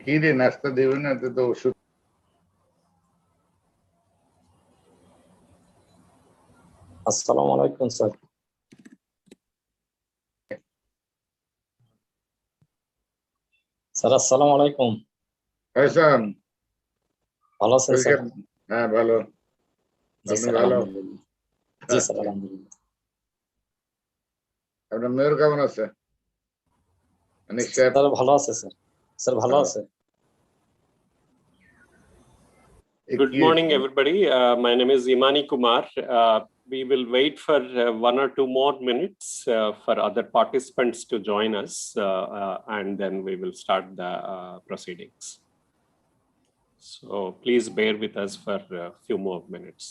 কি রে নাস্তা দেবে না তো ওষুধ আসসালামু আলাইকুম স্যার। স্যার আসসালামু আলাইকুম। হাসান ভালো আছেন স্যার? হ্যাঁ ভালো। জি আপনি স্যার ভালো? আলহামদুলিল্লাহ। জি স্যার আলহামদুলিল্লাহ। আপনার মেয়ের কেমন আছে? স্যার ভালো আছে স্যার। স্যার ভালো আছে। Good morning, everybody. My name is Imani Kumar. We will wait for 1 or 2 more minutes for other participants to join us, and then we will start the proceedings. So please bear with us for a few more minutes.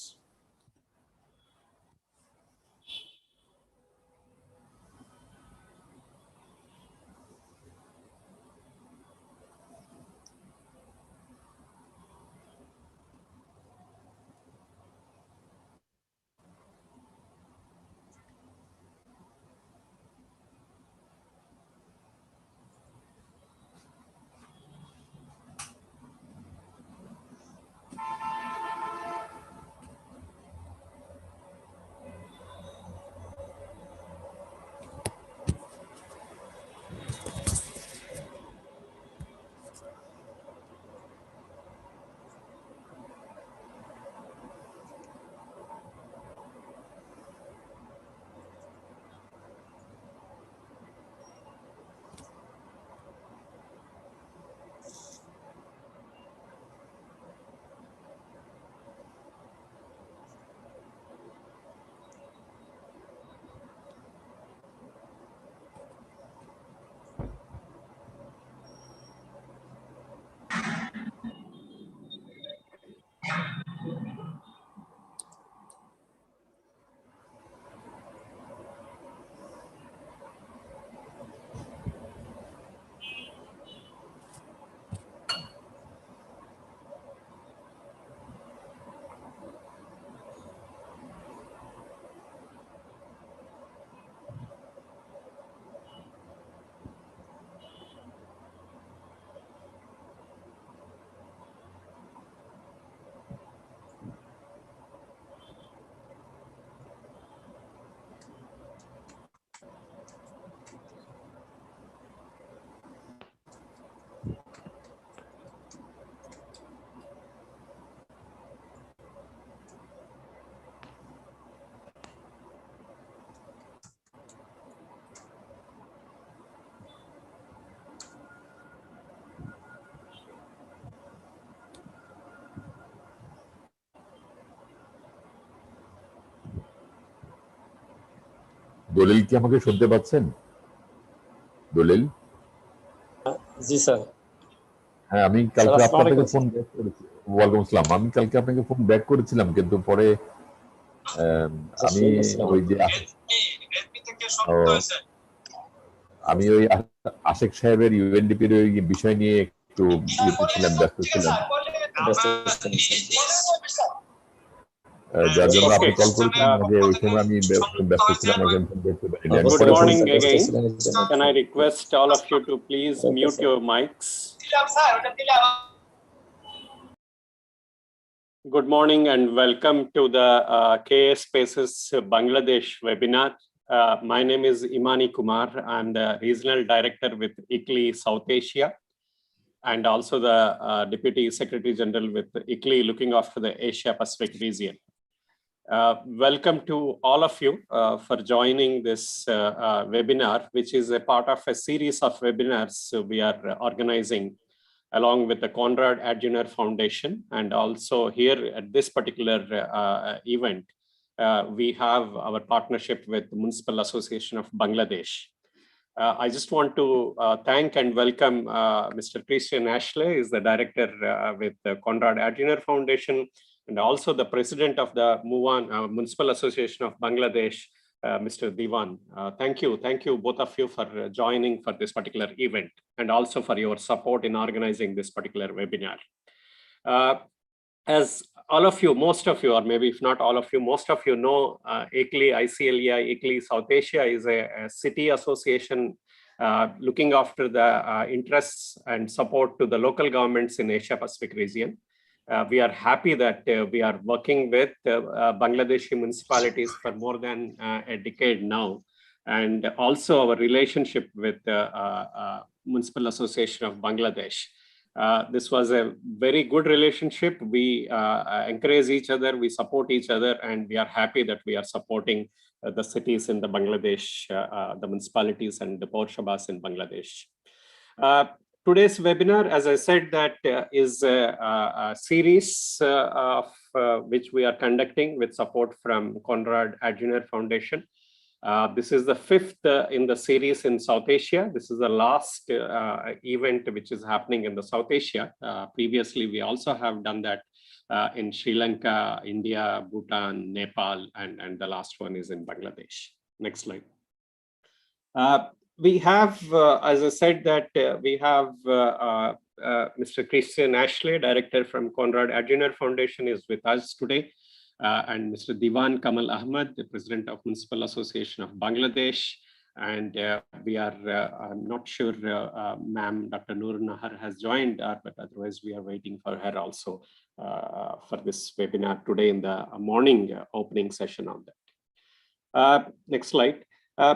দলিল কি আমাকে শুনতে পাচ্ছেন? দলিল? জি sir. হ্যাঁ, আমি কালকে আপনাকে ফোন ব্যাক করেছি। ওয়ালাইকুম আসসালাম। আমি কালকে আপনাকে ফোন ব্যাক করেছিলাম, কিন্তু পরে আমি ওই যে আমি ওই আশেক সাহেবের ইউএনডিপির ওই বিষয় নিয়ে একটু ছিলাম, ব্যস্ত ছিলাম, যার জন্য আপনি কল করেছিলেন যে ওই সময় আমি ব্যস্ত ছিলাম, এখন দেখতে পারিনি। Good morning again. Can I request all of you to please mute your mics? Good morning and welcome to the KASpaces Bangladesh webinar. My name is Imani Kumar. I'm the Regional Director with ICLEI South Asia, and also the Deputy Secretary General with ICLEI looking after the Asia Pacific region. Welcome to all of you for joining this webinar, which is a part of a series of webinars we are organizing along with the Konrad Adenauer Foundation. And also here at this particular event, we have our partnership with the Municipal Association of Bangladesh. I just want to thank and welcome Mr. Christian Ashley, is the director with the Konrad Adenauer Foundation, and also the president of the MUAN Municipal Association of Bangladesh, Mr. Diwan. Thank you both of you for joining for this particular event, and also for your support in organizing this particular webinar. As all of you, most of you, or maybe if not all of you, most of you know, ICLEI, ICLEI South Asia is a city association looking after the interests and support to the local governments in Asia Pacific region. We are happy that we are working with Bangladeshi municipalities for more than a decade now. And also our relationship with the Municipal Association of Bangladesh. This was a very good relationship. We encourage each other, we support each other, and we are happy that we are supporting the cities in the Bangladesh, the municipalities and the Paurshabas in Bangladesh. Today's webinar, as I said, that is a series of which we are conducting with support from Konrad Adenauer Foundation. This is the fifth in the series in South Asia. This is the last event which is happening in the South Asia. Previously, we also have done that in Sri Lanka, India, Bhutan, Nepal, and the last one is in Bangladesh. Next slide. We have, as I said, that we have Mr. Christian Ashley, director from Konrad Adenauer Foundation, is with us today. And Mr. Diwan Kamal Ahmed, the president of Municipal Association of Bangladesh. And we are not sure ma'am, Dr. Noor Nahar has joined, but otherwise we are waiting for her also for this webinar today in the morning opening session on that. Next slide.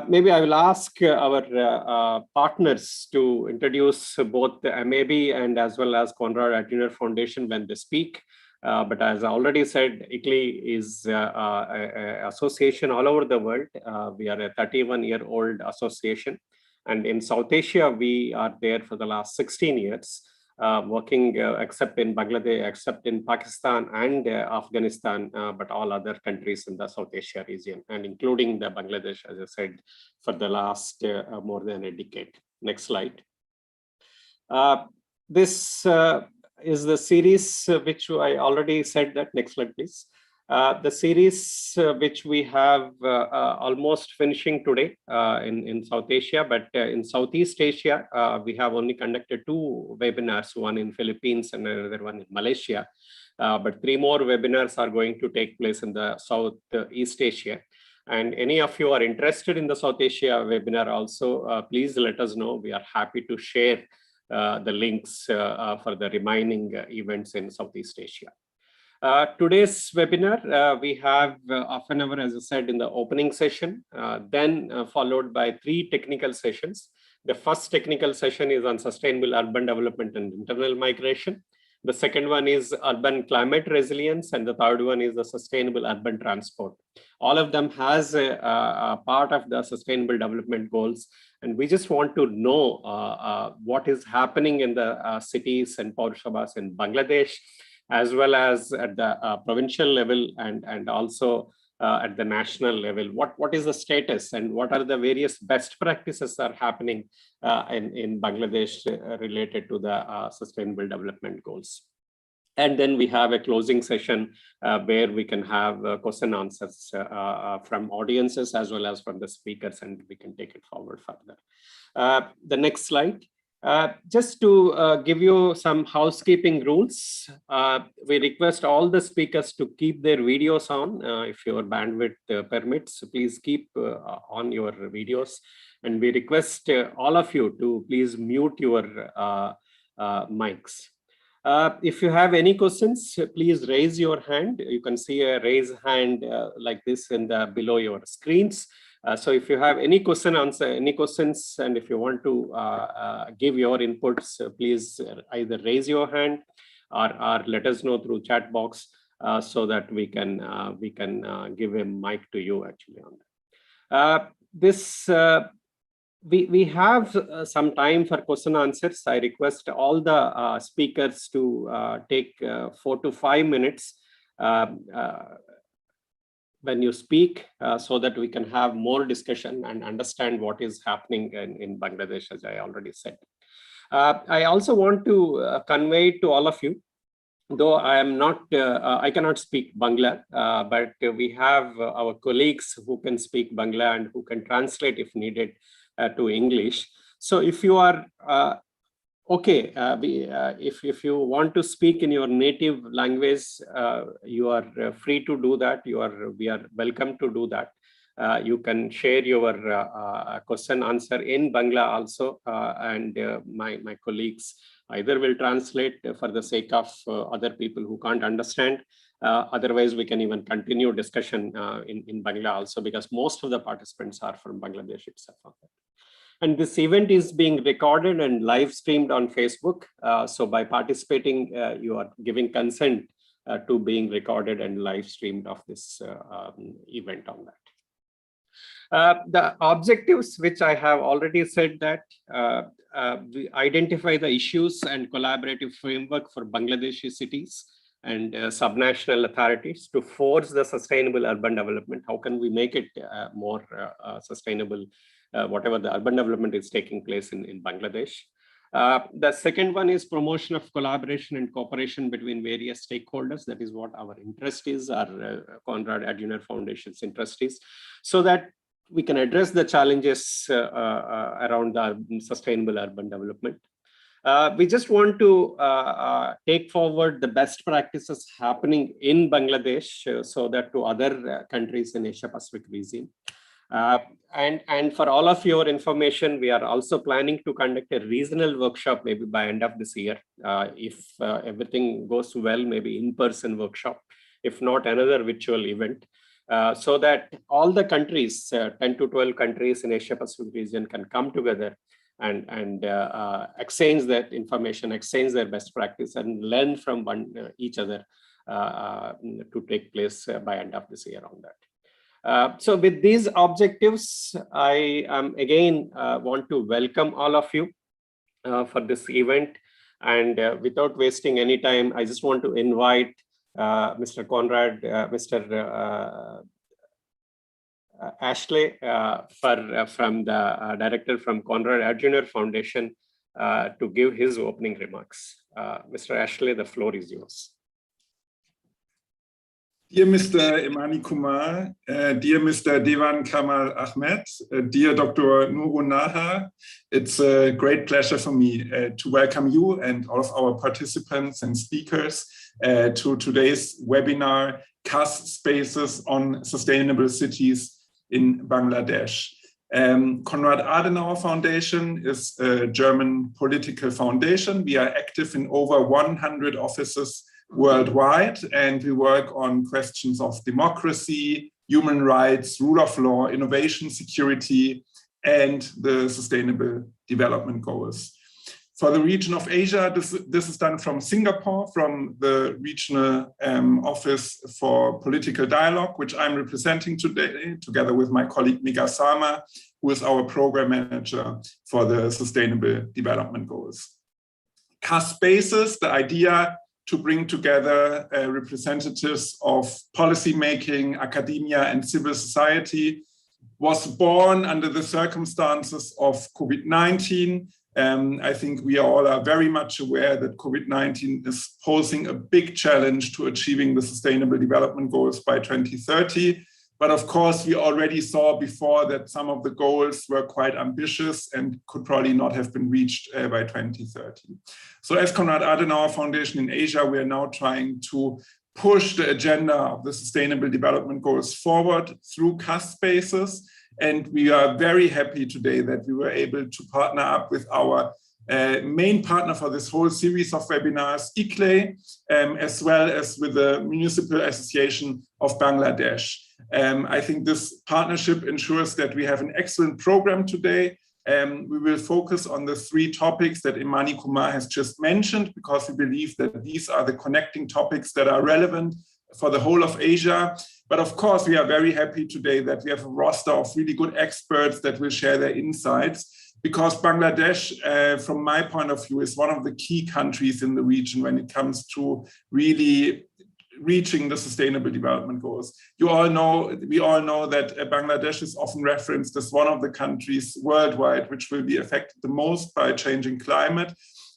Maybe I will ask our partners to introduce both the MAB and as well as Konrad Adenauer Foundation when they speak. But as I already said, ICLI is an association all over the world. We are a 31-year-old association. And in South Asia, we are there for the last 16 years, working except in Bangladesh, except in Pakistan and Afghanistan, but all other countries in the South Asia region, and including the Bangladesh, as I said, for the last more than a decade. Next slide. This is the series which I already said that. Next slide, please. The series which we have almost finishing today in South Asia, but in Southeast Asia, we have only conducted 2 webinars, one in Philippines and another one in Malaysia. But 3 more webinars are going to take place in the Southeast Asia. And any of you are interested in the South Asia webinar also, please let us know. We are happy to share the links for the remaining events in Southeast Asia. Today's webinar, we have half an hour, as I said, in the opening session, then followed by 3 technical sessions. The first technical session is on sustainable urban development and internal migration. The second one is urban climate resilience, and the third one is the sustainable urban transport. All of them has a part of the sustainable development goals. And we just want to know what is happening in the cities and Paurshabas in Bangladesh, as well as at the provincial level and also at the national level. What is the status and what are the various best practices that are happening in Bangladesh related to the sustainable development goals. And then we have a closing session where we can have question answers from audiences as well as from the speakers, and we can take it forward further. The next slide. Just to give you some housekeeping rules, we request all the speakers to keep their videos on. If your bandwidth permits, please keep on your videos. And we request all of you to please mute your mics. If you have any questions, please raise your hand. You can see a raise hand like this in the below your screens. So if you have any questions, and if you want to give your inputs, please either raise your hand or let us know through chat box so that we can give a mic to you actually on that. We have some time for question answers. I request all the speakers to take 4 to 5 minutes when you speak so that we can have more discussion and understand what is happening in Bangladesh, as I already said. I also want to convey to all of you, though I am not, I cannot speak Bangla, but we have our colleagues who can speak Bangla and who can translate if needed to English. So if you are okay, if you want to speak in your native language, you are free to do that. We are welcome to do that. You can share your question answer in Bangla also, and my colleagues either will translate for the sake of other people who can't understand. Otherwise, we can even continue discussion in Bangla also, because most of the participants are from Bangladesh itself. And this event is being recorded and live streamed on Facebook. So by participating, you are giving consent to being recorded and live streamed of this event on that. The objectives, which I have already said, that we identify the issues and collaborative framework for Bangladeshi cities and subnational authorities to forge the sustainable urban development. How can we make it more sustainable, whatever the urban development is taking place in Bangladesh? The second one is promotion of collaboration and cooperation between various stakeholders. That is what our interest is, our Konrad Adenauer Foundation's interest is, so that we can address the challenges around the sustainable urban development. We just want to take forward the best practices happening in Bangladesh, so that to other countries in Asia Pacific region. And for all of your information, we are also planning to conduct a regional workshop maybe by end of this year. If everything goes well, maybe in-person workshop, if not another virtual event. So that all the countries, 10 to 12 countries in Asia Pacific region can come together and exchange that information, exchange their best practice, and learn from each other to take place by end of this year on that. So with these objectives, I again want to welcome all of you for this event. And without wasting any time, I just want to invite Mr. Konrad, Mr. Ashley from the director from Konrad Adenauer Foundation to give his opening remarks. Mr. Ashley, the floor is yours. Dear Mr. Imani Kumar, dear Mr. Dewan Kamal Ahmed, dear Dr. Nurun Naha, it's a great pleasure for me to welcome you and all of our participants and speakers to today's webinar, KASpaces on Sustainable Cities in Bangladesh. Konrad Adenauer Foundation is a German political foundation. We are active in over 100 offices worldwide, and we work on questions of democracy, human rights, rule of law, innovation, security, and the sustainable development goals. For the region of Asia, this is done from Singapore, from the regional office for political dialogue, which I'm representing today, together with my colleague Miga Sama, who is our program manager for the sustainable development goals. KASpaces, the idea to bring together representatives of policymaking, academia, and civil society, was born under the circumstances of COVID-19. I think we all are very much aware that COVID-19 is posing a big challenge to achieving the Sustainable Development Goals by 2030. But of course, we already saw before that some of the goals were quite ambitious and could probably not have been reached by 2030. So as Konrad Adenauer Foundation in Asia, we are now trying to push the agenda of the Sustainable Development Goals forward through KASpaces. And we are very happy today that we were able to partner up with our main partner for this whole series of webinars, ICLE, as well as with the Municipal Association of Bangladesh. I think this partnership ensures that we have an excellent program today. We will focus on the three topics that Imani Kumar has just mentioned, because we believe that these are the connecting topics that are relevant for the whole of Asia. But of course, we are very happy today that we have a roster of really good experts that will share their insights, because Bangladesh, from my point of view, is one of the key countries in the region when it comes to really reaching the Sustainable Development Goals. We all know that Bangladesh is often referenced as one of the countries worldwide which will be affected the most by changing climate.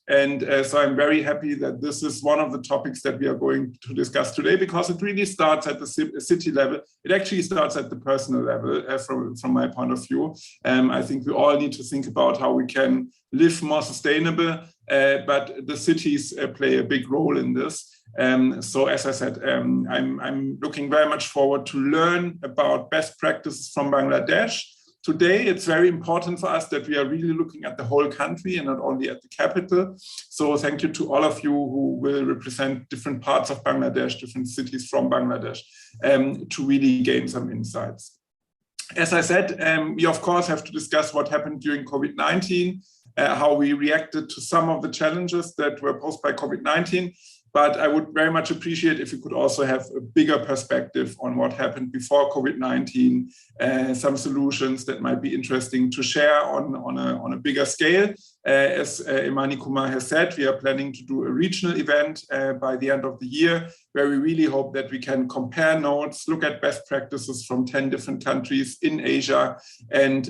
And so I'm very happy that this is one of the topics that we are going to discuss today, because it really starts at the city level. It actually starts at the personal level from my point of view. I think we all need to think about how we can live more sustainable, but the cities play a big role in this. So as I said, I'm looking very much forward to learn about best practices from Bangladesh. Today, it's very important for us that we are really looking at the whole country and not only at the capital. So thank you to all of you who will represent different parts of Bangladesh, different cities from Bangladesh, to really gain some insights. As I said, we of course have to discuss what happened during COVID-19, how we reacted to some of the challenges that were posed by COVID-19. But I would very much appreciate if you could also have a bigger perspective on what happened before COVID-19, some solutions that might be interesting to share on a bigger scale. As Imani Kumar has said, we are planning to do a regional event by the end of the year, where we really hope that we can compare notes, look at best practices from 10 different countries in Asia, and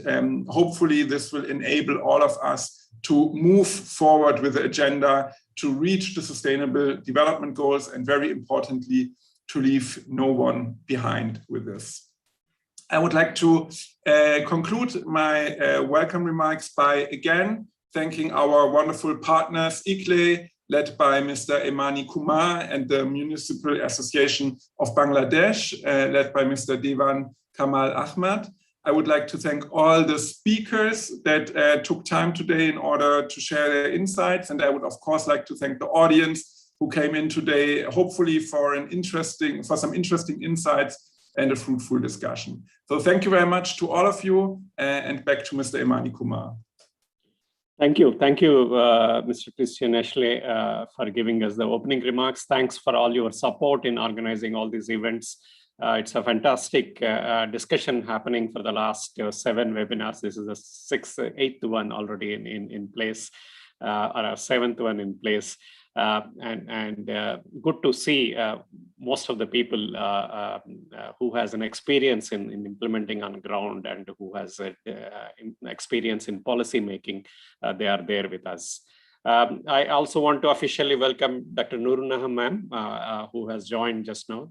hopefully this will enable all of us to move forward with the agenda to reach the Sustainable Development Goals, and very importantly, to leave no one behind with this. I would like to conclude my welcome remarks by again thanking our wonderful partners, ICLE, led by Mr. Imani Kumar, and the Municipal Association of Bangladesh, led by Mr. Devan Kamal Ahmed. I would like to thank all the speakers that took time today in order to share their insights. And I would, of course, like to thank the audience who came in today, hopefully for some interesting insights and a fruitful discussion. So thank you very much to all of you, and back to Mr. Imani Kumar. Thank you, Mr. Christian Ashley, for giving us the opening remarks. Thanks for all your support in organizing all these events. It's a fantastic discussion happening for the last 7 webinars. This is the 8th one already in place, or a 7th one in place. And good to see most of the people who has an experience in implementing on ground and who has experience in policy making. They are there with us. I also want to officially welcome Dr. Nurunaha ma'am, who has joined just now.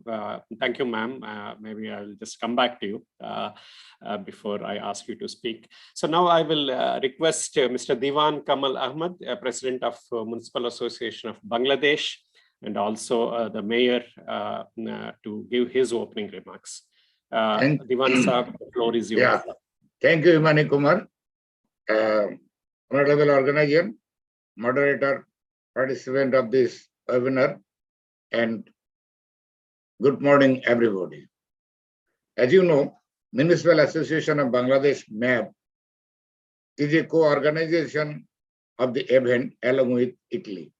Thank you, ma'am. Maybe I'll just come back to you before I ask you to speak. So now I will request Mr. Devan Kamal Ahmed, President of Municipal Association of Bangladesh, and also the Mayor to give his opening remarks. Devan sir, the floor is yours. Yeah, thank you, Imani Kumar. Honorable organizer, moderator, participant of this webinar, and good morning, everybody. As you know, Municipal Association of Bangladesh, MAB, is a co-organization of the event along with ICLE.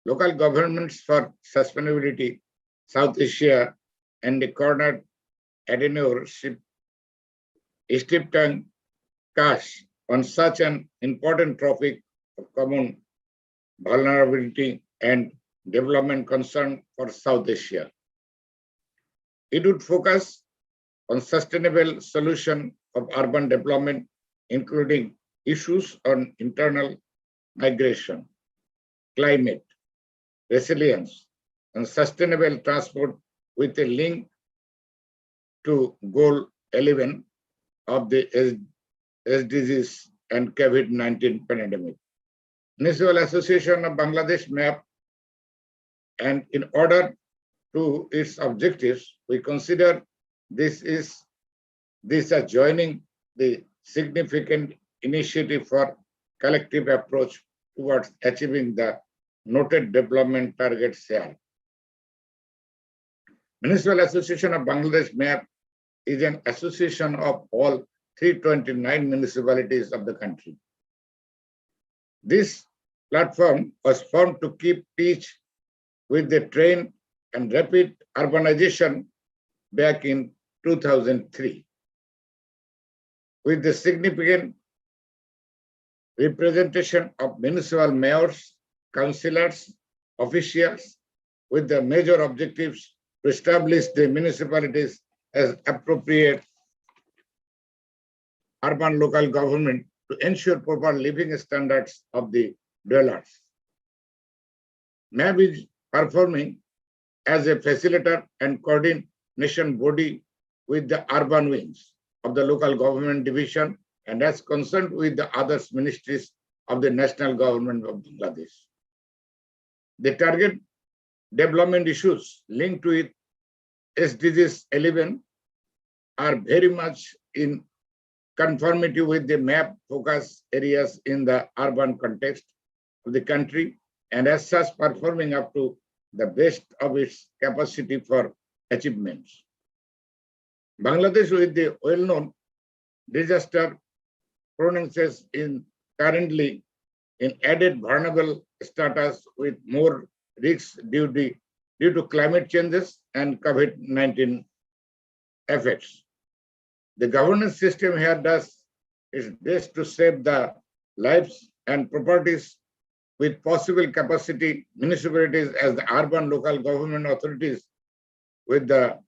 Local Governments for Sustainability, South Asia, and the Cornered Adenauership stepped on KAS on such an important topic of common vulnerability and development concern for South Asia. It would focus on sustainable solution of urban development, including issues on internal migration, climate, resilience, and sustainable transport, with a link to Goal 11 of the SDGs and COVID-19 pandemic. Municipal Association of Bangladesh MAP, and in order to its objectives, we consider this as joining the significant initiative for collective approach towards achieving the noted development targets here. Municipal Association of Bangladesh MAP is an association of all 329 municipalities of the country. This platform was formed to keep pace with the trend and rapid urbanization back in 2003. With the significant representation of municipal mayors, councillors, officials, with the major objectives to establish the municipalities as appropriate urban local government to ensure proper living standards of the dwellers. MAB is performing as a facilitator and coordination body with the urban wings of the local government division and as concerned with the other ministries of the national government of Bangladesh. The target development issues linked to it, SDGs 11, are very much in conformity with the map focus areas in the urban context of the country, and as such performing up to the best of its capacity for achievements. Bangladesh, with the well-known disaster provinces, in currently in added vulnerable status with more risks due to climate changes and COVID-19 effects. The governance system here does its best to save the lives and properties with possible capacity municipalities as the urban local government authorities with the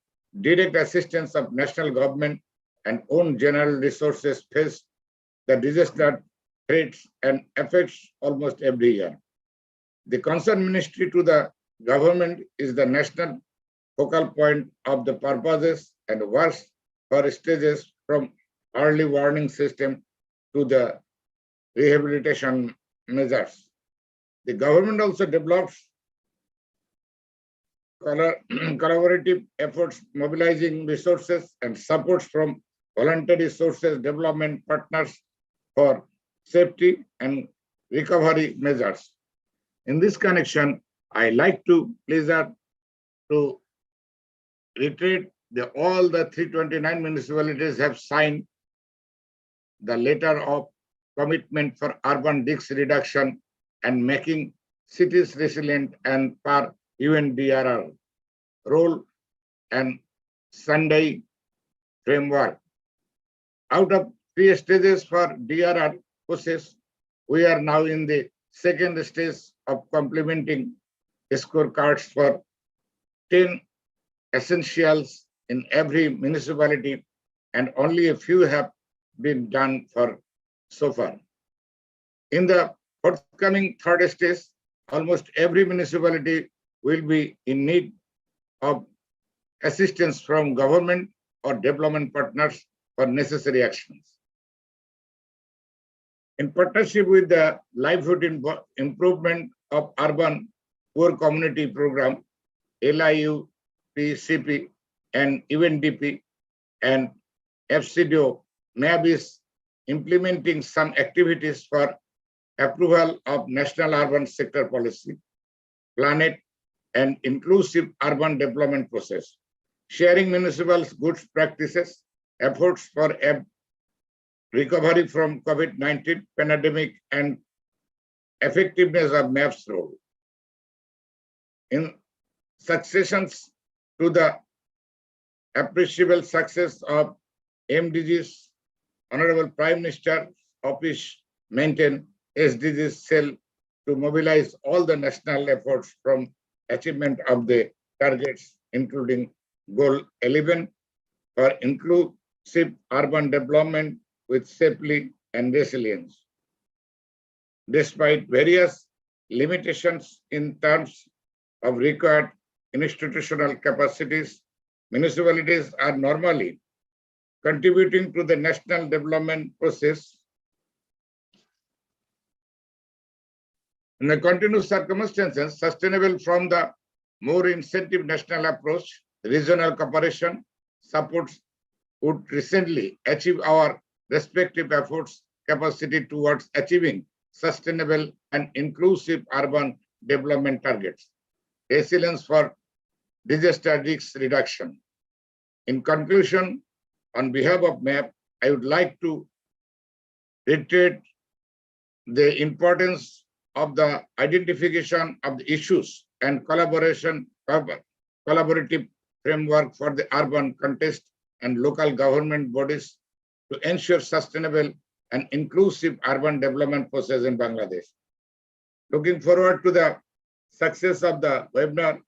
direct assistance of national government and own general resources face the disaster threats and effects almost every year. The concerned ministry to the government is the national focal point of the purposes and works for stages from early warning system to the rehabilitation measures. The government also develops collaborative efforts, mobilizing resources and supports from voluntary sources, development partners for safety and recovery measures. In this connection, I like to pleasure to reiterate that all the 329 municipalities have signed the letter of commitment for urban risk reduction and making cities resilient and per UNDRR role and Sunday framework. Out of 3 stages for DRR process, we are now in the second stage of complementing scorecards for 10 essentials in every municipality, and only a few have been done for so far. In the forthcoming third stage, almost every municipality will be in need of assistance from government or development partners for necessary actions. In partnership with the Livelihood Improvement of Urban Poor Community Program, LIUPCP, and UNDP and FCDO, MAB is implementing some activities for approval of National Urban Sector Policy, Planet, and Inclusive Urban Development Process, sharing municipal good practices, efforts for recovery from COVID-19 pandemic, and effectiveness of MAP's role. In successions to the appreciable success of MDGs, Honorable Prime Minister's Office maintained SDGs cell to mobilize all the national efforts from achievement of the targets, including Goal 11 for inclusive urban development with safety and resilience. Despite various limitations in terms of required institutional capacities, municipalities are normally contributing to the national development process. In the continuous circumstances, sustainable from the more incentive national approach, regional cooperation supports would recently achieve our respective efforts capacity towards achieving sustainable and inclusive urban development targets, resilience for disaster risk reduction. In conclusion, on behalf of MAP, I would like to reiterate the importance of the identification of the issues and collaborative framework for the urban context and local government bodies to ensure sustainable and inclusive urban development process in Bangladesh. Looking forward to the success of the webinar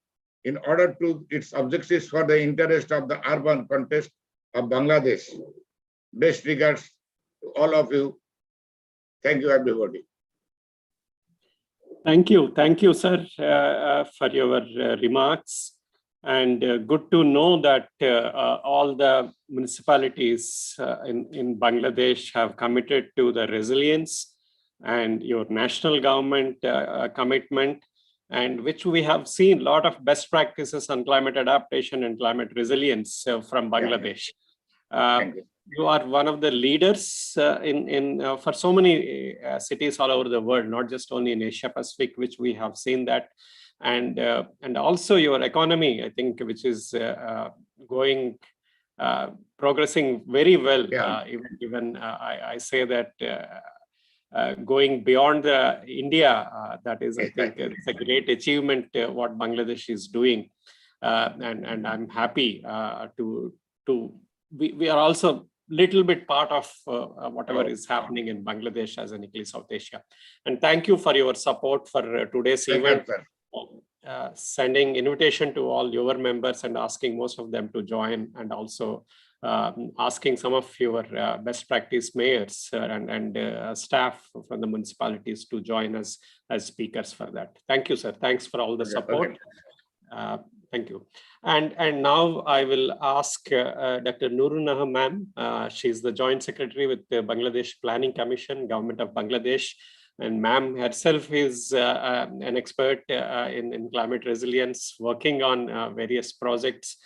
in order to its objectives for the interest of the urban context of Bangladesh. Best regards to all of you. Thank you, everybody. Thank you, sir, for your remarks. And good to know that all the municipalities in Bangladesh have committed to the resilience, and your national government commitment and which we have seen a lot of best practices on climate adaptation and climate resilience from Bangladesh. You are one of the leaders for so many cities all over the world, not just only in Asia Pacific, which we have seen that, and also your economy, I think, which is progressing very well. Even I say that going beyond India, that is, I think, it's a great achievement what Bangladesh is doing, and I'm happy we are also little bit part of whatever is happening in Bangladesh as an ICLEI South Asia. And thank you for your support for today's event, sending invitation to all your members and asking most of them to join, and also asking some of your best practice mayors and staff from the municipalities to join us as speakers for that. Thank you, sir. Thanks for all the support. Thank you. And now I will ask Dr. Nurunnahar ma'am. She's the Joint Secretary with the Bangladesh Planning Commission, Government of Bangladesh. And ma'am herself is an expert in climate resilience, working on various projects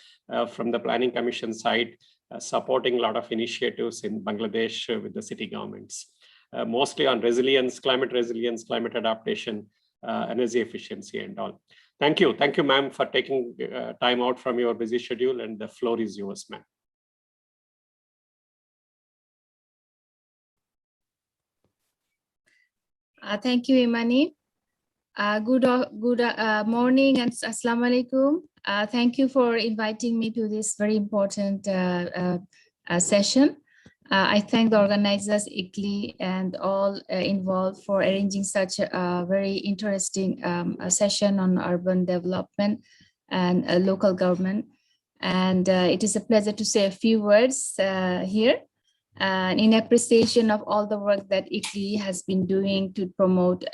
from the Planning Commission side, supporting a lot of initiatives in Bangladesh with the city governments, mostly on resilience, climate adaptation, energy efficiency and all. Thank you, ma'am, for taking time out from your busy schedule, and the floor is yours, ma'am. Thank you, Imani. Good morning and assalamu alaikum. Thank you for inviting me to this very important session. I thank the organizers, ICLEI, and all involved for arranging such a very interesting session on urban development and local government. And it is a pleasure to say a few words here in appreciation of all the work that ICLEI has been doing to promote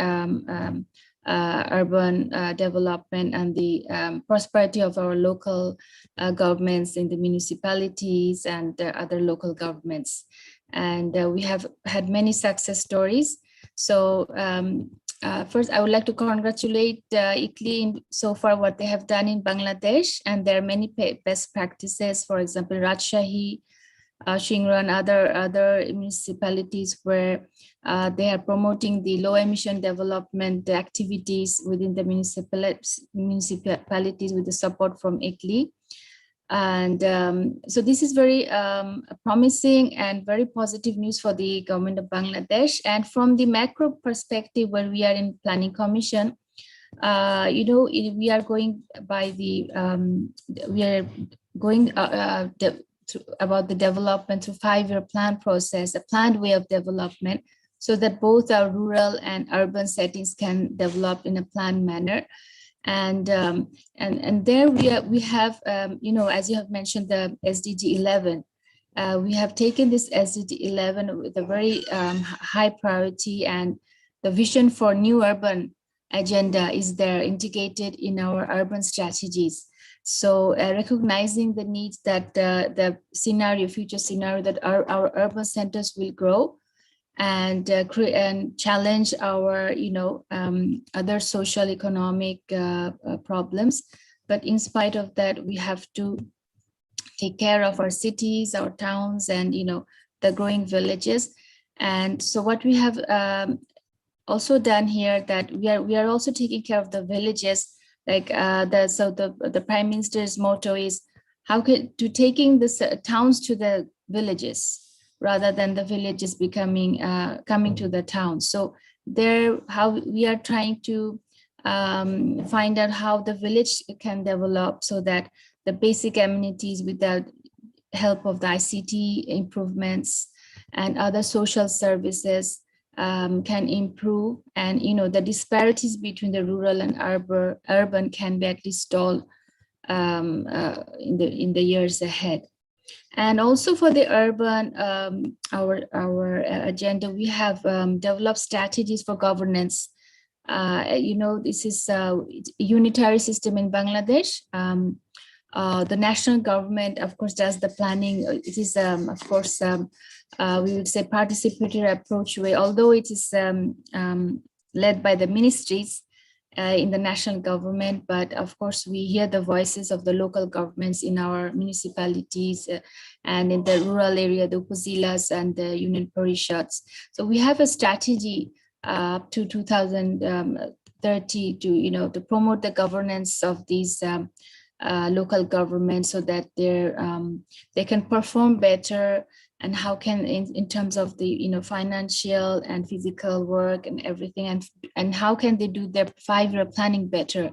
urban development and the prosperity of our local governments in the municipalities and other local governments. And we have had many success stories. So first, I would like to congratulate ICLEI so far what they have done in Bangladesh. And there are many best practices, for example, Rajshahi, Shingra, and other municipalities where they are promoting the low emission development activities within the municipalities with the support from ICLEI. And so this is very promising and very positive news for the government of Bangladesh. And from the macro perspective, where we are in Planning Commission, we are going by the, about the development through 5-year plan process, a planned way of development, so that both our rural and urban settings can develop in a planned manner. And there we have as you have mentioned, the SDG 11. We have taken this SDG 11 with a very high priority, and the vision for new urban agenda is there integrated in our urban strategies. So recognizing the needs that the future scenario that our urban centers will grow and challenge our other social economic problems. But in spite of that, we have to take care of our cities, our towns, and the growing villages. And so what we have also done here, that we are also taking care of the villages. Like the Prime Minister's motto is to taking the towns to the villages rather than the villages coming to the towns. So how we are trying to find out how the village can develop so that the basic amenities with the help of the ICT improvements and other social services can improve, and the disparities between the rural and urban can be at least stalled in the years ahead. And also for the urban, our agenda, we have developed strategies for governance. This is a unitary system in Bangladesh. The national government, of course, does the planning. It is, of course, we would say participatory approach way, although it is led by the ministries, in the national government, but of course we hear the voices of the local governments in our municipalities and in the rural area, the upazilas and the union parishads. So we have a strategy up to 2030 to, to promote the governance of these local governments so that they can perform better, and how can in terms of the financial and physical work and everything, and how can they do their 5-year planning better.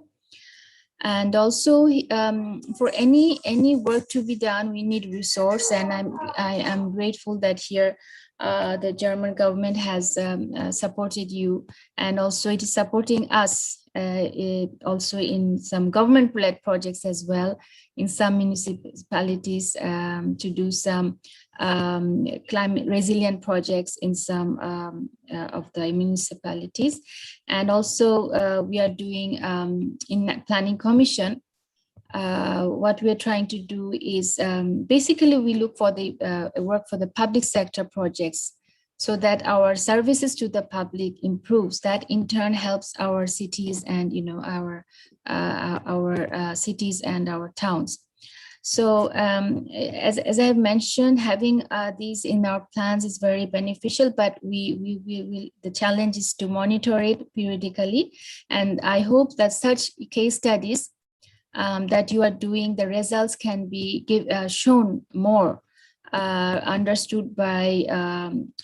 And also for any work to be done, we need resource, and I am grateful that here the German government has supported you, and also it is supporting us also in some government-led projects as well in some municipalities to do some climate resilient projects in some of the municipalities. And also we are doing in planning commission, what we're trying to do is basically we look for the work for the public sector projects so that our services to the public improves. That in turn helps our cities and our cities and our towns. So as I've mentioned, having these in our plans is very beneficial, but we the challenge is to monitor it periodically. And I hope that such case studies that you are doing, the results can be shown more, understood by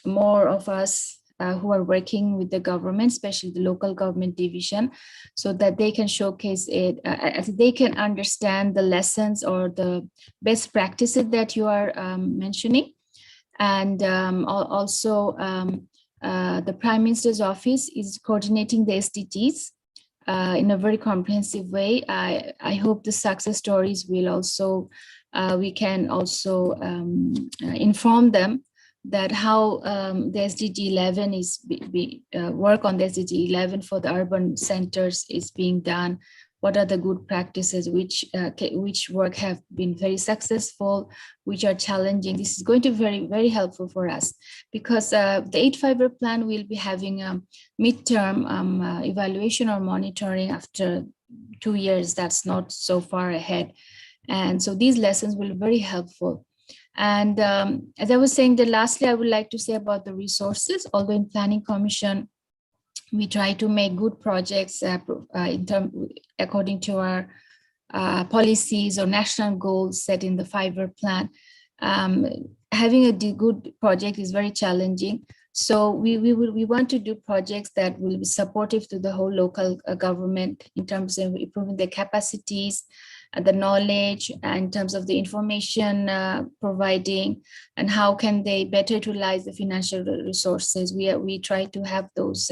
more of us who are working with the government, especially the local government division, so that they can showcase it, they can understand the lessons or the best practices that you are mentioning. And also the Prime Minister's office is coordinating the SDGs in a very comprehensive way. I hope the success stories will also, we can also inform them that how the SDG 11 is work on the SDG 11 for the urban centers is being done. What are the good practices, which work have been very successful, which are challenging. This is going to be very, very helpful for us, because the 8-5-year plan will be having a midterm evaluation or monitoring after 2 years. That's not so far ahead. And so these lessons will be very helpful. And as I was saying, lastly, I would like to say about the resources. Although in Planning Commission, we try to make good projects according to our policies or national goals set in the 5-year plan. Having a good project is very challenging. So we want to do projects that will be supportive to the whole local government in terms of improving their capacities, the knowledge, in terms of the information providing, and how can they better utilize the financial resources. We try to have those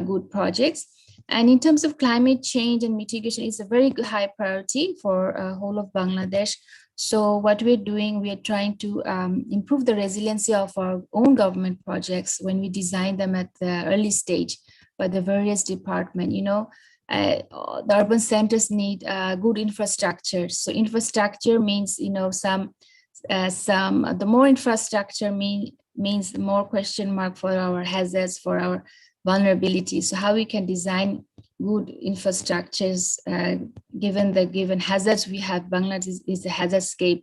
good projects. And in terms of climate change and mitigation, it's a very high priority for whole of Bangladesh. So what we're doing, we are trying to improve the resiliency of our own government projects when we design them at the early stage by the various departments. The urban centers need good infrastructure. So infrastructure means, the more infrastructure means more question mark for our hazards, for our vulnerabilities. So how we can design good infrastructures given the given hazards we have. Bangladesh is a hazardscape,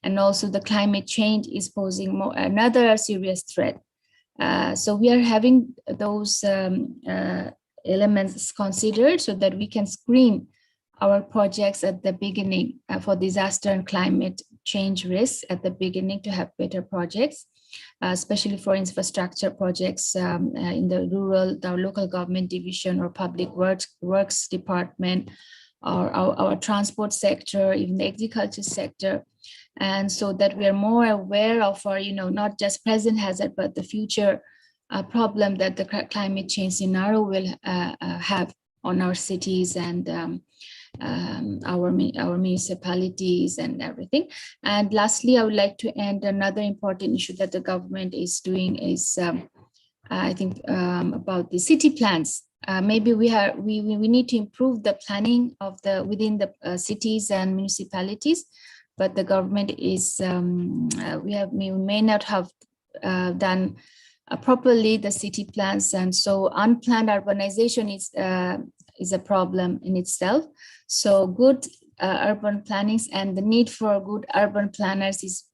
and also the climate change is posing another serious threat. So we are having those elements considered so that we can screen our projects at the beginning for disaster and climate change risks at the beginning to have better projects, especially for infrastructure projects in the rural, our local government division or public works department, or our transport sector, even the agriculture sector. And so that we are more aware of our, not just present hazard, but the future problem that the climate change scenario will have on our cities and our municipalities and everything. And lastly, I would like to end another important issue that the government is doing is, I think, about the city plans. Maybe we need to improve the planning of within the cities and municipalities, but the government is we may not have done properly the city plans, and so unplanned urbanization is a problem in itself. So good urban plannings and the need for good urban planners is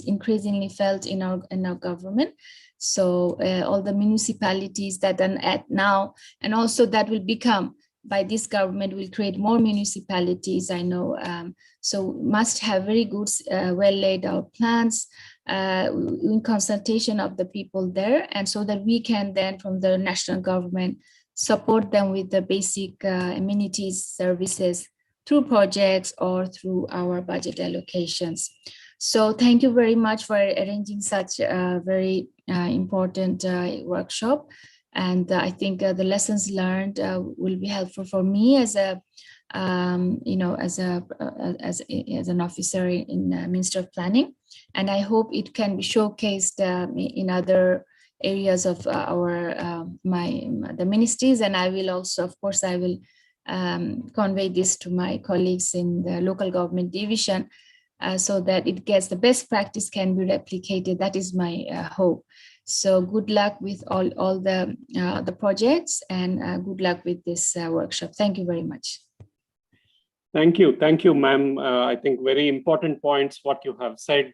increasingly felt in our government. So all the municipalities that are at now, and also that will become by this government, will create more municipalities, I know. So must have very good, well laid out plans in consultation of the people there, and so that we can then from the national government support them with the basic amenities, services through projects or through our budget allocations. So thank you very much for arranging such a very important workshop. And I think the lessons learned will be helpful for me as a, as an officer in Ministry of Planning. And I hope it can be showcased in other areas of the ministries. And I will also, of course, I will convey this to my colleagues in the local government division so that it gets the best practice can be replicated. That is my hope. So good luck with all the projects, and good luck with this workshop. Thank you very much. Thank you, ma'am. I think very important points what you have said,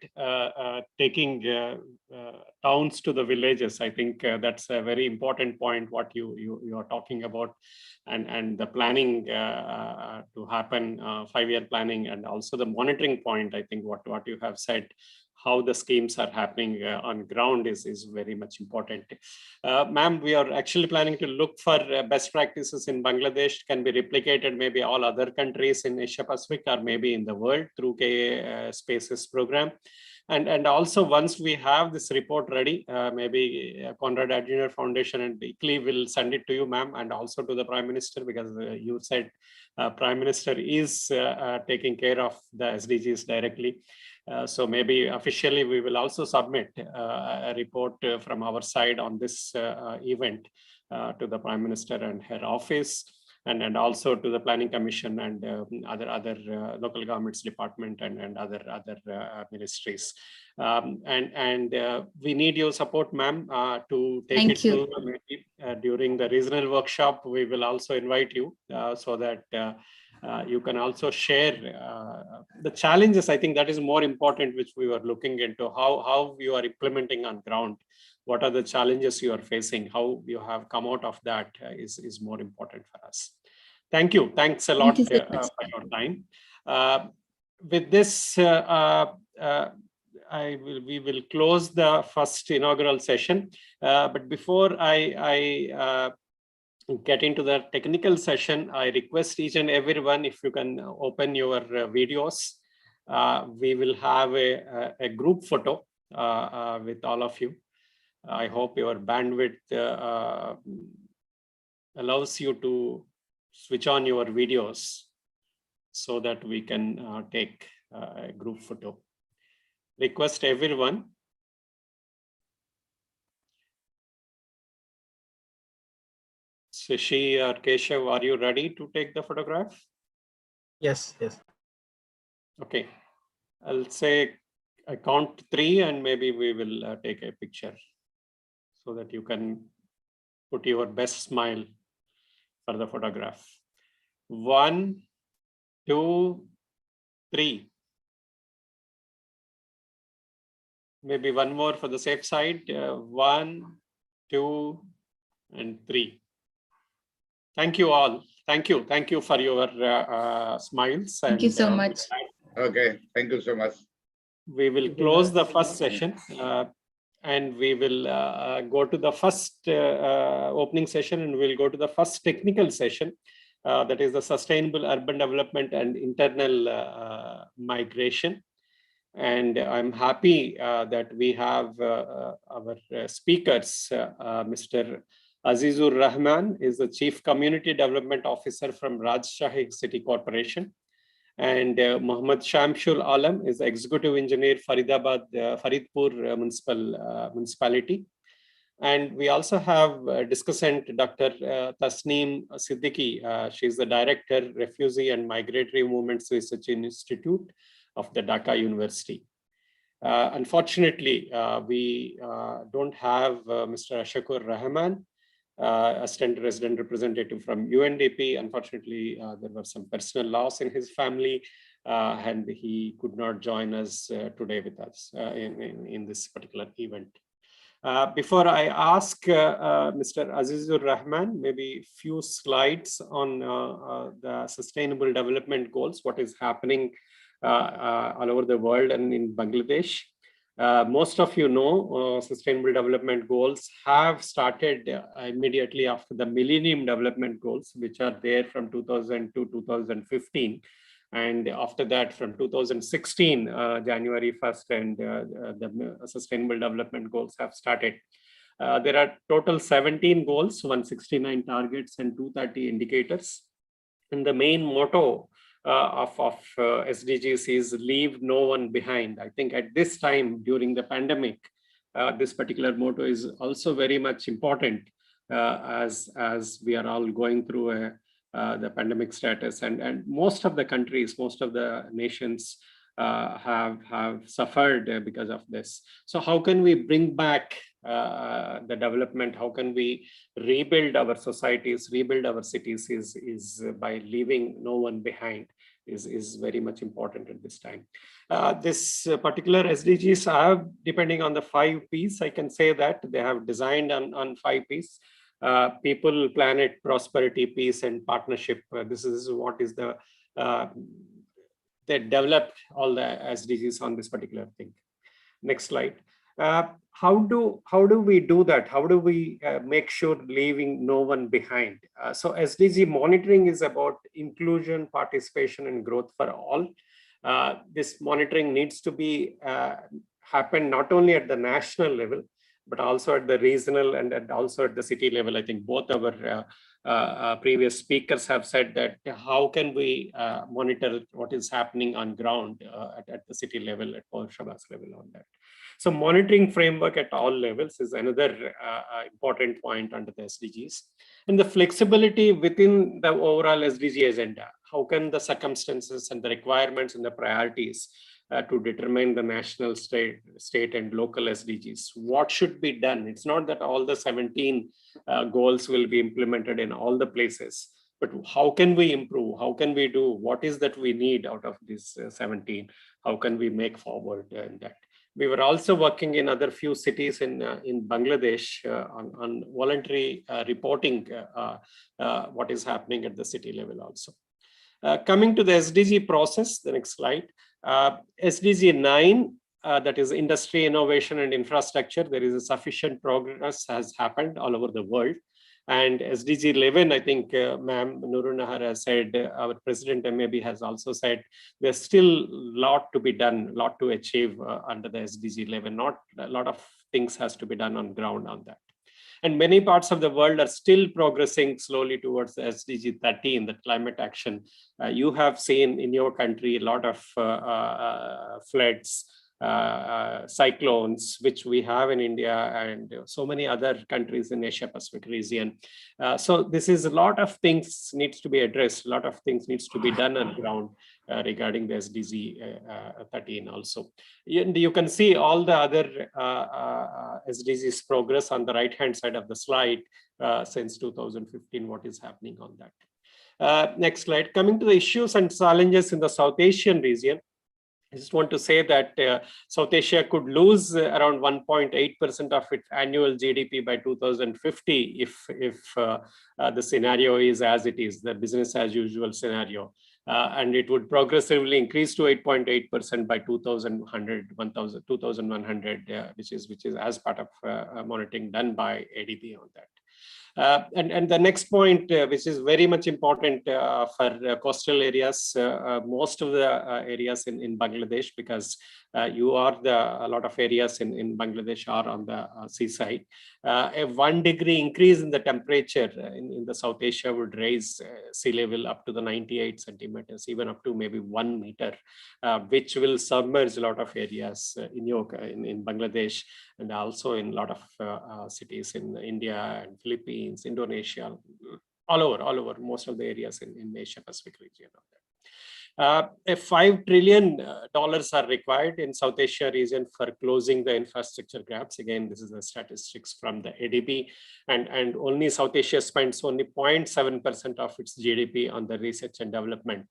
taking towns to the villages. I think that's a very important point what you are talking about, and the planning to happen, 5-year planning, and also the monitoring point. I think what you have said, how the schemes are happening on ground is very much important. Ma'am, we are actually planning to look for best practices in Bangladesh can be replicated maybe all other countries in Asia Pacific or maybe in the world through KASpaces program. And also once we have this report ready, maybe Conrad Adenauer Foundation and ICLEI will send it to you, ma'am, and also to the Prime Minister, because you said Prime Minister is taking care of the SDGs directly. So maybe officially we will also submit a report from our side on this event to the Prime Minister and her office, and also to the Planning Commission and other local governments department and other ministries. And we need your support, ma'am, to take it to maybe during the regional workshop. We will also invite you so that you can also share the challenges. I think that is more important, which we were looking into, how you are implementing on ground. What are the challenges you are facing? How you have come out of that is more important for us. Thank you. Thanks a lot for your time. With this, we will close the first inaugural session. But before I get into the technical session, I request each and everyone, if you can open your videos, we will have a group photo with all of you. I hope your bandwidth allows you to switch on your videos so that we can take a group photo. Request everyone. Shashi or Keshav, are you ready to take the photograph? Yes. Okay, I'll say I count 3 and maybe we will take a picture so that you can put your best smile for the photograph. 1, 2, 3. Maybe one more for the safe side. 1, 2, and 3. Thank you all. Thank you for your smiles. Thank you so much. Okay, thank you so much. We will close the first session and we will go to the first opening session, and we'll go to the first technical session. That is the sustainable urban development and internal migration. And I'm happy that we have our speakers, Mr. Azizur Rahman is the Chief Community Development Officer from Rajshahi City Corporation. And Muhammad Shamshul Alam is the Executive Engineer, Faridpur Municipality. And we also have discussant Dr. Tasneem Siddiqui. She's the Director, Refugee and Migratory Movements Research Institute of the Dhaka University. Unfortunately, we don't have Mr. Ashakur Rahman. assistant resident representative from UNDP. Unfortunately, there were some personal loss in his family, and he could not join us today with us in this particular event. Before I ask Mr. Azizur Rahman, maybe few slides on the Sustainable Development Goals, what is happening all over the world and in Bangladesh. Most of you know Sustainable Development Goals have started immediately after the Millennium Development Goals, which are there from 2000 to 2015. And after that, from 2016, January 1st, and the Sustainable Development Goals have started. There are total 17 goals, 169 targets, and 230 indicators. And the main motto of SDGs is leave no one behind. I think at this time during the pandemic, this particular motto is also very much important as we are all going through the pandemic status, and most of the countries, most of the nations have suffered because of this. So how can we bring back the development? How can we rebuild our societies, rebuild our cities is by leaving no one behind is very much important at this time. This particular SDGs have, depending on the 5 Ps, I can say that they have designed on 5 Ps. People, planet, prosperity, peace, and partnership. This is what is the they developed all the SDGs on this particular thing. Next slide. How do we do that? How do we make sure leaving no one behind? So SDG monitoring is about inclusion, participation, and growth for all. This monitoring needs to be happen not only at the national level, but also at the regional and also at the city level. I think both our previous speakers have said that how can we monitor what is happening on ground at the city level, at Paul Shabazz level on that. So monitoring framework at all levels is another important point under the SDGs. And the flexibility within the overall SDG agenda. How can the circumstances and the requirements and the priorities to determine the national, state and local SDGs. What should be done? It's not that all the 17 goals will be implemented in all the places, but how can we improve? How can we do? What is that we need out of these 17? How can we make forward in that? We were also working in other few cities in Bangladesh on voluntary reporting what is happening at the city level also. Coming to the SDG process, the next slide. SDG 9, that is industry, innovation, and infrastructure. There is a sufficient progress has happened all over the world. And SDG 11, I think Ma'am Nurun Nahar has said, our President MAB has also said, there's still a lot to be done, a lot to achieve under the SDG 11. Not a lot of things has to be done on ground on that. And many parts of the world are still progressing slowly towards the SDG 13, the climate action. You have seen in your country a lot of floods, cyclones, which we have in India and so many other countries in Asia Pacific region. So this is a lot of things needs to be addressed. A lot of things needs to be done on ground regarding the SDG 13 also. You can see all the other SDGs progress on the right hand side of the slide since 2015, what is happening on that. Next slide. Coming to the issues and challenges in the South Asian region. I just want to say that South Asia could lose around 1.8% of its annual GDP by 2050 if the scenario is as it is, the business as usual scenario. And it would progressively increase to 8.8% by 2100, which is as part of monitoring done by ADB on that. And the next point, which is very much important for coastal areas, most of the areas in Bangladesh, because a lot of areas in Bangladesh are on the seaside. A 1 degree increase in the temperature in the South Asia would raise sea level up to the 98 centimeters, even up to maybe 1 meter, which will submerge a lot of areas in Bangladesh, and also in a lot of cities in India and Philippines, Indonesia, all over most of the areas in Asia Pacific region. If $5 trillion are required in South Asia region for closing the infrastructure gaps. Again, this is the statistics from the ADB, and only South Asia spends only 0.7% of its GDP on the research and development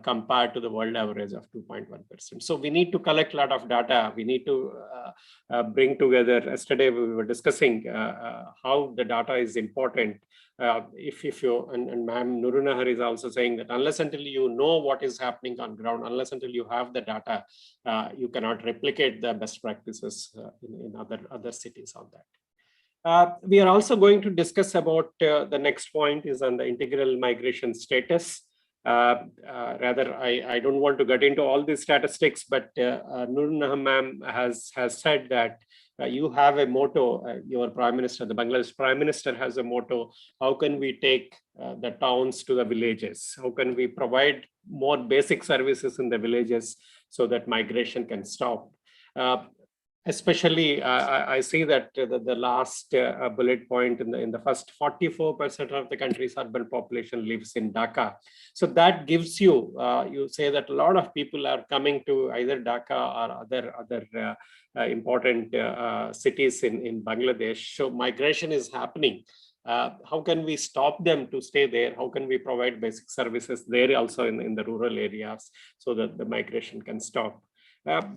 compared to the world average of 2.1%. So we need to collect a lot of data. We need to bring together. Yesterday we were discussing how the data is important. If you, and Ma'am Nurunahar is also saying that unless until you know what is happening on ground, unless until you have the data, you cannot replicate the best practices in other cities on that. We are also going to discuss about the next point is on the integral migration status. Rather, I don't want to get into all these statistics, but Nurunahar ma'am has said that you have a motto, your Prime Minister, the Bangladesh Prime Minister has a motto, how can we take the towns to the villages? How can we provide more basic services in the villages so that migration can stop? Especially, I see that the last bullet point in the first 44% of the country's urban population lives in Dhaka. So that gives you, you say that a lot of people are coming to either Dhaka or other important cities in Bangladesh. So migration is happening. How can we stop them to stay there? How can we provide basic services there also in the rural areas so that the migration can stop?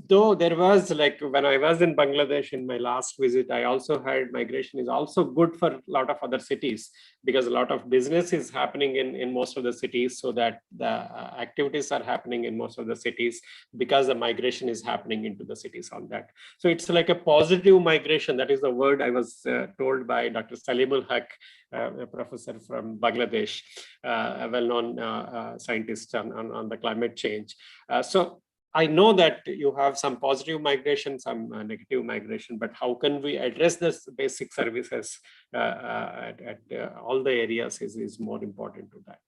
Though there was, like when I was in Bangladesh in my last visit, I also heard migration is also good for a lot of other cities because a lot of business is happening in most of the cities, so that the activities are happening in most of the cities because the migration is happening into the cities on that. So it's like a positive migration. That is the word I was told by Dr. Salimul Haq, a professor from Bangladesh, a well-known scientist on the climate change. So I know that you have some positive migration, some negative migration, but how can we address this basic services at all the areas is more important to that.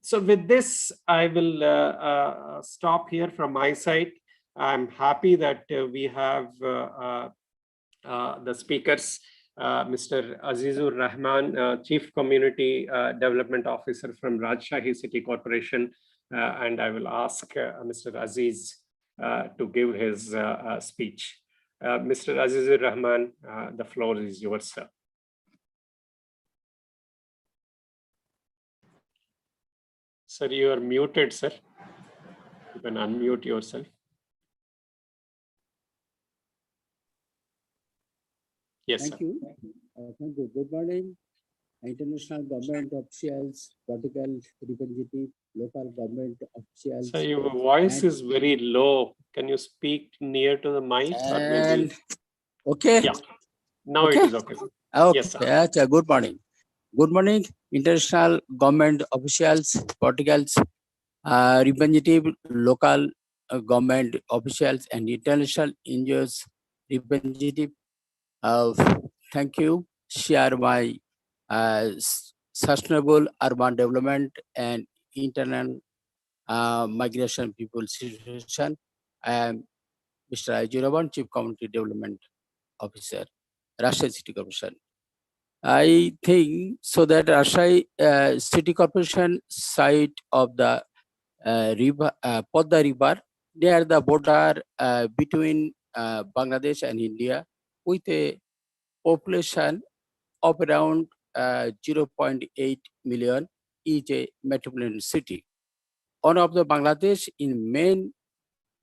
So with this, I will stop here from my side. I'm happy that we have the speakers, Mr. Azizur Rahman, Chief Community Development Officer from Rajshahi City Corporation, and I will ask Mr. Aziz to give his speech. Mr. Azizur Rahman, the floor is yours, sir. Sir, you are muted, sir. You can unmute yourself. Yes, Thank sir. you. Thank you. Good morning, international government officials, political representatives, local government officials. So your voice is very low. Can you speak near to the mic? Or maybe... And okay. Yeah. Now Okay. it is okay. Okay. Yes, sir. Yeah, good morning. Good morning, international government officials, politicals, representative, local government officials, and international NGOs representative. Thank you. Share my sustainable urban development and internal migration people situation. I am Mr. Ajuraban, Chief Community Development Officer, Rajshahi City Corporation. I think so that Rajshahi City Corporation site of the river, Podda River, near the border between Bangladesh and India, with a population of around 0.8 million, is a metropolitan city. One of the Bangladesh in main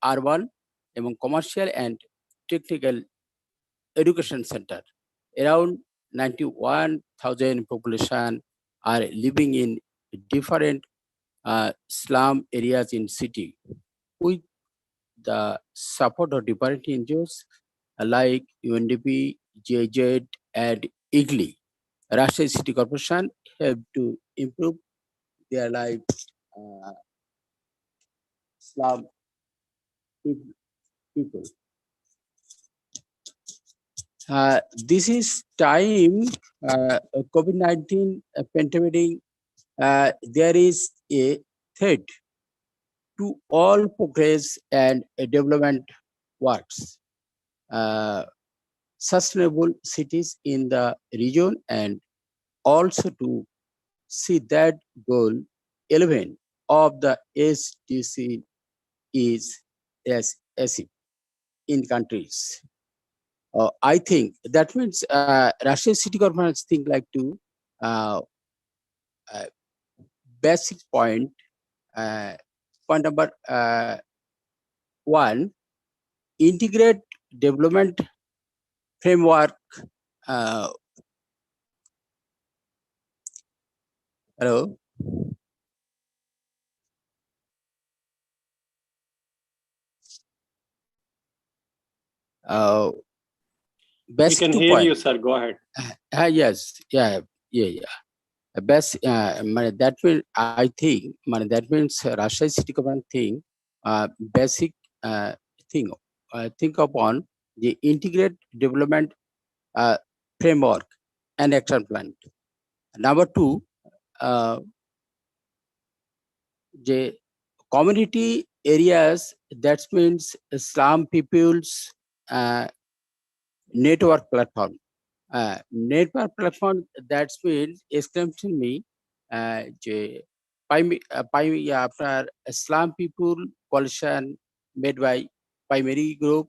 urban, among commercial and technical education center. Around 91,000 population are living in different slum areas in city. With the support of different NGOs like UNDP, GIZ, and IGLI, Rajshahi City Corporation have to improve their life. Slum people. This is time COVID-19 pandemic. There is a threat to all progress and development works. Sustainable cities in the region, and also to see that goal 11 of the SDC is SE in countries. I think that means Russian city governments think like to basic point. Point number one, integrate development framework. Hello. We can hear you, sir. Go ahead. Yes. Yeah. Best. That means I think. That means Russia city government thing. Basic thing. Think upon the integrate development framework and action plan. Number two, the community areas, that means slum people's network platform. Network platform, that means exclamation me after slum people coalition made by primary group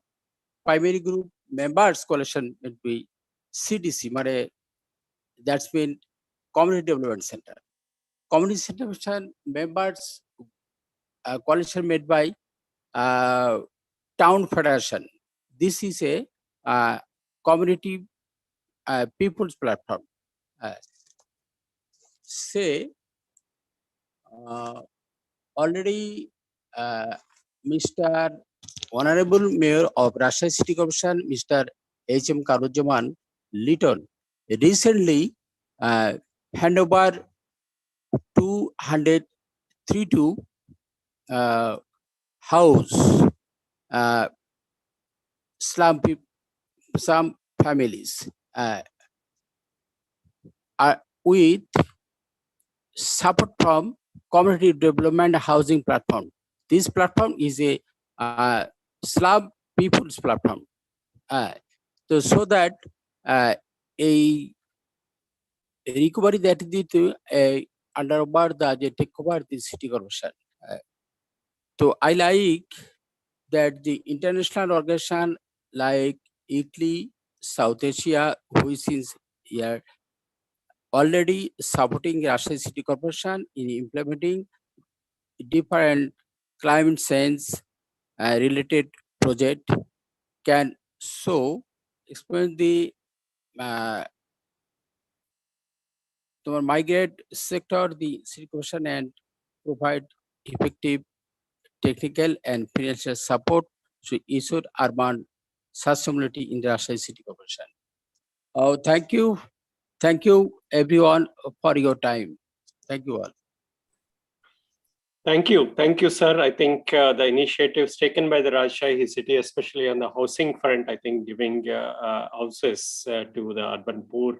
members coalition made by CDC, that's mean community development center. Community center members coalition made by town federation. This is a community people's platform. Say already Mr. Honorable Mayor of Russia City Corporation, Mr. H.M. Karujaman Litton, recently hand over 232 house slum people, some families with support from community development housing platform. This platform is a slum people's platform. So that a recovery that is under the take over the city corporation. So I like that the international organization like Italy, South Asia, which is here already supporting Russia City Corporation in implementing different climate change related project, can so explain the migrate sector, the city corporation, and provide effective technical and financial support to ensure urban sustainability in the Russia City Corporation. Thank you everyone for your time. Thank you all. Thank you, sir. I think the initiatives taken by the Rajshahi city, especially on the housing front, I think giving houses to the urban poor,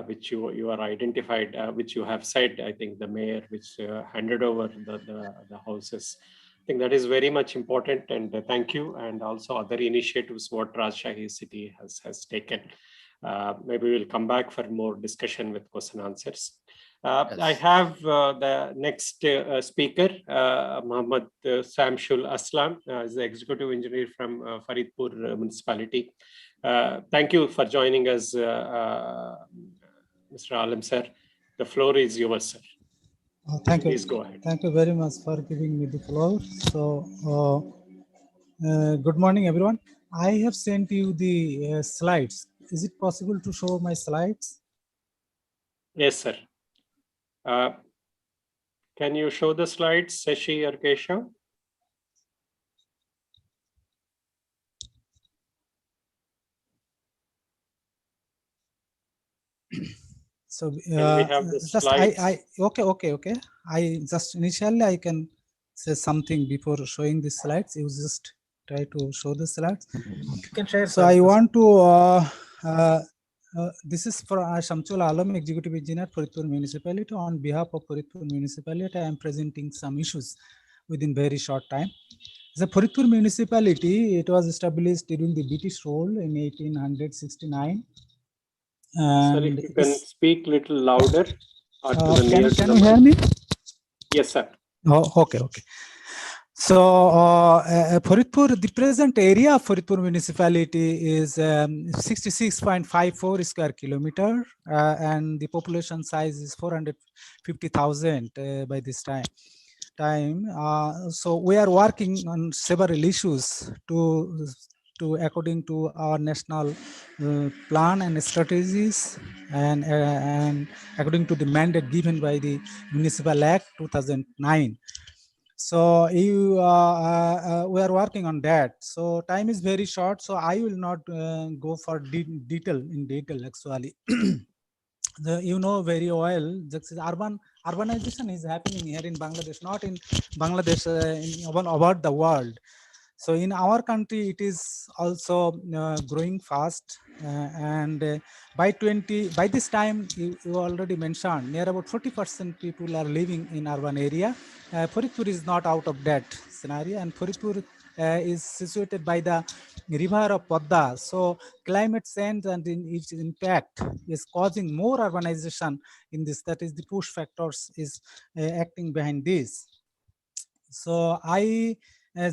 which you are identified, which you have said, I think the mayor, which handed over the houses. I think that is very much important, and thank you. And also other initiatives what Rajshahi city has taken. Maybe we'll come back for more discussion with question answers. Yes. I have the next speaker, Muhammad Samshul Aslam, is the executive engineer from Faridpur municipality. Thank you for joining us, Mr. Alam sir. The floor is yours, sir. Thank you. Please go ahead. Thank you very much for giving me the floor. So, good morning, everyone. I have sent you the slides. Is it possible to show my slides? Yes, sir. Can you show the slides, Shashi or Keshav? So we have the just slides? okay. I just initially I can say something before showing the slides. You just try to show the slides. You can share. So I want to. This is for Shamsul Alam, Executive Engineer, Faridpur Municipality. On behalf of Faridpur Municipality, I am presenting some issues within very short time. The Faridpur Municipality, it was established during the British rule in 1869. Sir, if you can speak little louder. Or to the can you hear me? Yes, sir. Oh, okay. So Faridpur, the present area of Faridpur municipality is 66.54 square kilometer, and the population size is 450,000 by this time. So we are working on several issues to according to our national plan and strategies, and according to the mandate given by the Municipal Act 2009. So we are working on that. So time is very short, so I will not go for detail actually. You know very well, this is urbanization is happening here in Bangladesh, not in Bangladesh, about the world. So in our country, it is also growing fast, and by this time, you already mentioned, near about 40% people are living in urban area. Faridpur is not out of that scenario, and Faridpur is situated by the river of Padda. So climate change and its impact is causing more urbanization in this. That is the push factors is acting behind this. So I will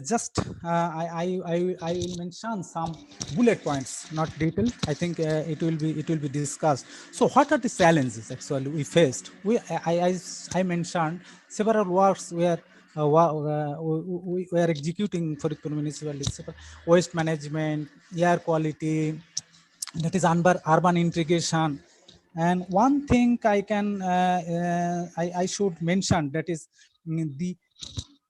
mention some bullet points, not detailed. I think it will be discussed. So what are the challenges actually we faced? I mentioned several works where we are executing for the municipality: waste management, air quality, that is urban integration. And one thing I can I should mention, that is the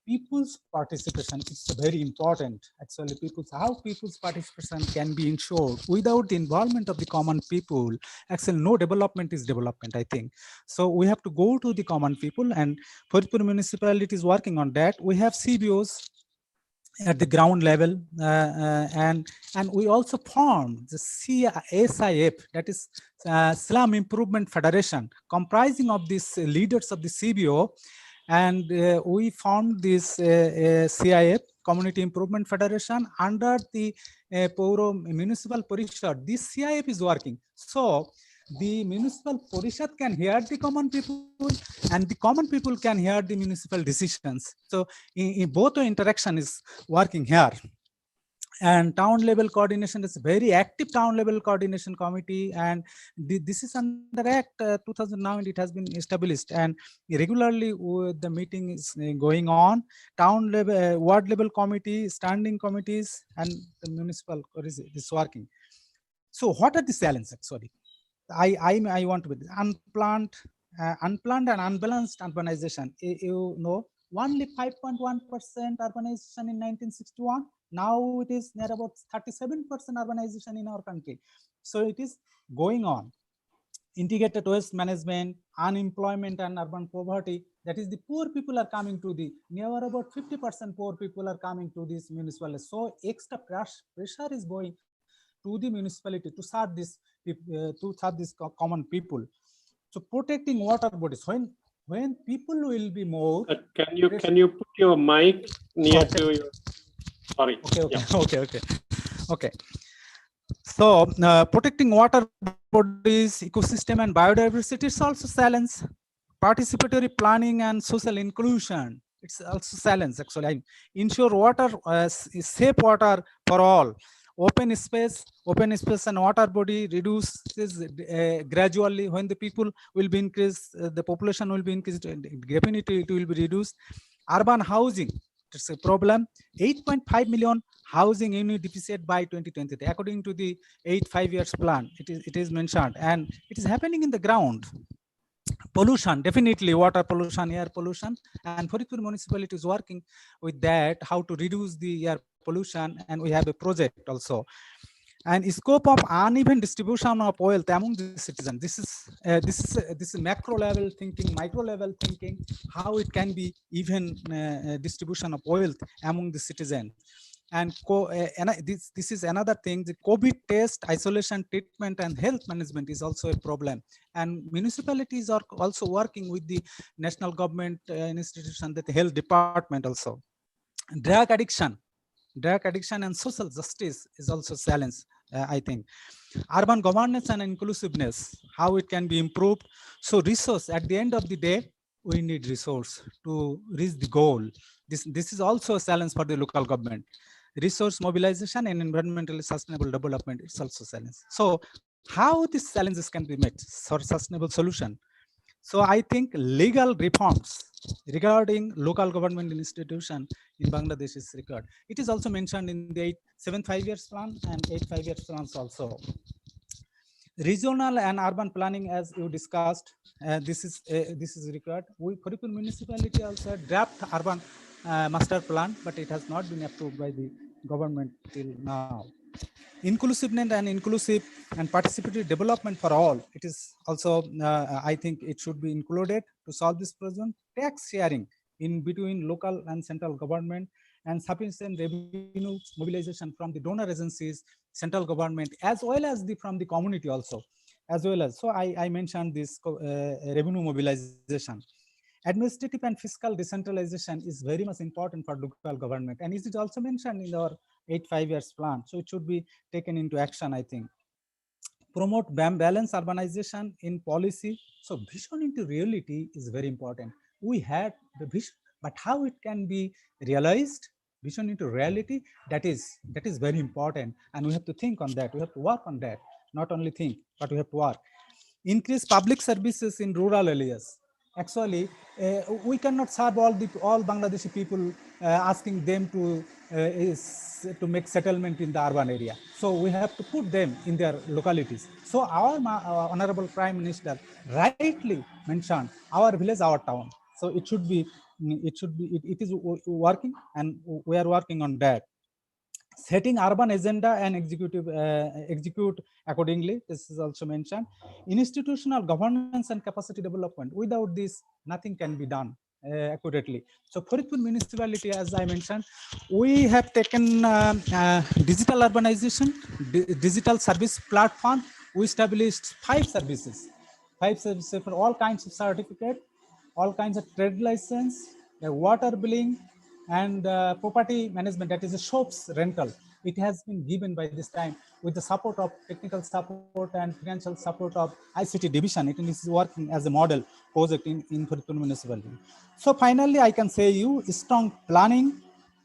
people's participation. It's very important actually. How people's participation can be ensured. Without the involvement of the common people, actually no development is development, I think. So we have to go to the common people, and Faridpur municipality is working on that. We have CBOs at the ground level, and we also formed the SIF, that is Slum Improvement Federation, comprising of these leaders of the CBO. And we formed this CIF, Community Improvement Federation, under the Pauro Municipal Parishad. This CIF is working. So the municipal parishad can hear the common people, and the common people can hear the municipal decisions. So in both the interaction is working here. And town level coordination is very active. Town level coordination committee, and this is under Act 2009. It has been established, and regularly the meeting is going on. Town level, ward level committee, standing committees, and the municipal is working. So what are the challenges actually? I want to be unplanned and unbalanced urbanization. You know, only 5.1% urbanization in 1961. Now it is near about 37% urbanization in our country. So it is going on. Integrated waste management, unemployment and urban poverty. That is, the poor people are coming to the, near about 50% poor people are coming to these municipalities. So extra pressure is going to the municipality to serve this common people. So protecting water bodies, when people will be more. Can you put your mic near to your? Sorry. Okay. So protecting water bodies, ecosystem and biodiversity is also challenge. Participatory planning and social inclusion, it's also challenge actually. Ensure water safe water for all. Open space and water body reduces gradually. When the people will be increased, the population will be increased, definitely it will be reduced. Urban housing, it's a problem. 8.5 million housing unit deficit by 2020, according to the 5 years plan. It is mentioned, and it is happening in the ground. Pollution, definitely water pollution, air pollution, and Faridpur municipality is working with that, how to reduce the air pollution, and we have a project also. And scope of uneven distribution of wealth among the citizens. This is macro level thinking, micro level thinking, how it can be even distribution of wealth among the citizens. And this is another thing. The COVID test, isolation, treatment, and health management is also a problem. And municipalities are also working with the national government institution, that the health department also. Drug addiction and social justice is also a challenge, I think. Urban governance and inclusiveness, how it can be improved. So resource, at the end of the day, we need resource to reach the goal. This is also a challenge for the local government. Resource mobilization and environmentally sustainable development is also a challenge. So how these challenges can be met for sustainable solution? So I think legal reforms regarding local government institution in Bangladesh is required. It is also mentioned in the 7 5-year plan and 8 5-year plans also. Regional and urban planning, as you discussed, this is required. Kuripur municipality also draft urban master plan, but it has not been approved by the government till now. Inclusiveness and inclusive and participatory development for all. It is also, I think it should be included to solve this problem. Tax sharing in between local and central government and sufficient revenue mobilization from the donor agencies, central government, as well as from the community also, as well as. So I mentioned this revenue mobilization. Administrative and fiscal decentralization is very much important for local government, and is it also mentioned in our 8 5-year plan? So it should be taken into action, I think. Promote balanced urbanization in policy. So vision into reality is very important. We had the vision, but how it can be realized, vision into reality, that is very important, and we have to think on that. We have to work on that. Not only think, but we have to work. Increase public services in rural areas. Actually, we cannot serve all Bangladeshi people, asking them to make settlement in the urban area. So we have to put them in their localities. So our Honorable Prime Minister rightly mentioned, our village, our town. So it is working, and we are working on that. Setting urban agenda and execute accordingly. This is also mentioned. Institutional governance and capacity development. Without this, nothing can be done accurately. So Faridpur municipality, as I mentioned, we have taken digital urbanization, digital service platform. We established 5 services for all kinds of certificate, all kinds of trade license, water billing, and property management, that is a shops rental. It has been given by this time with the support of technical support and financial support of ICT division. It is working as a model project in Faridpur municipality. So finally, I can say you strong planning,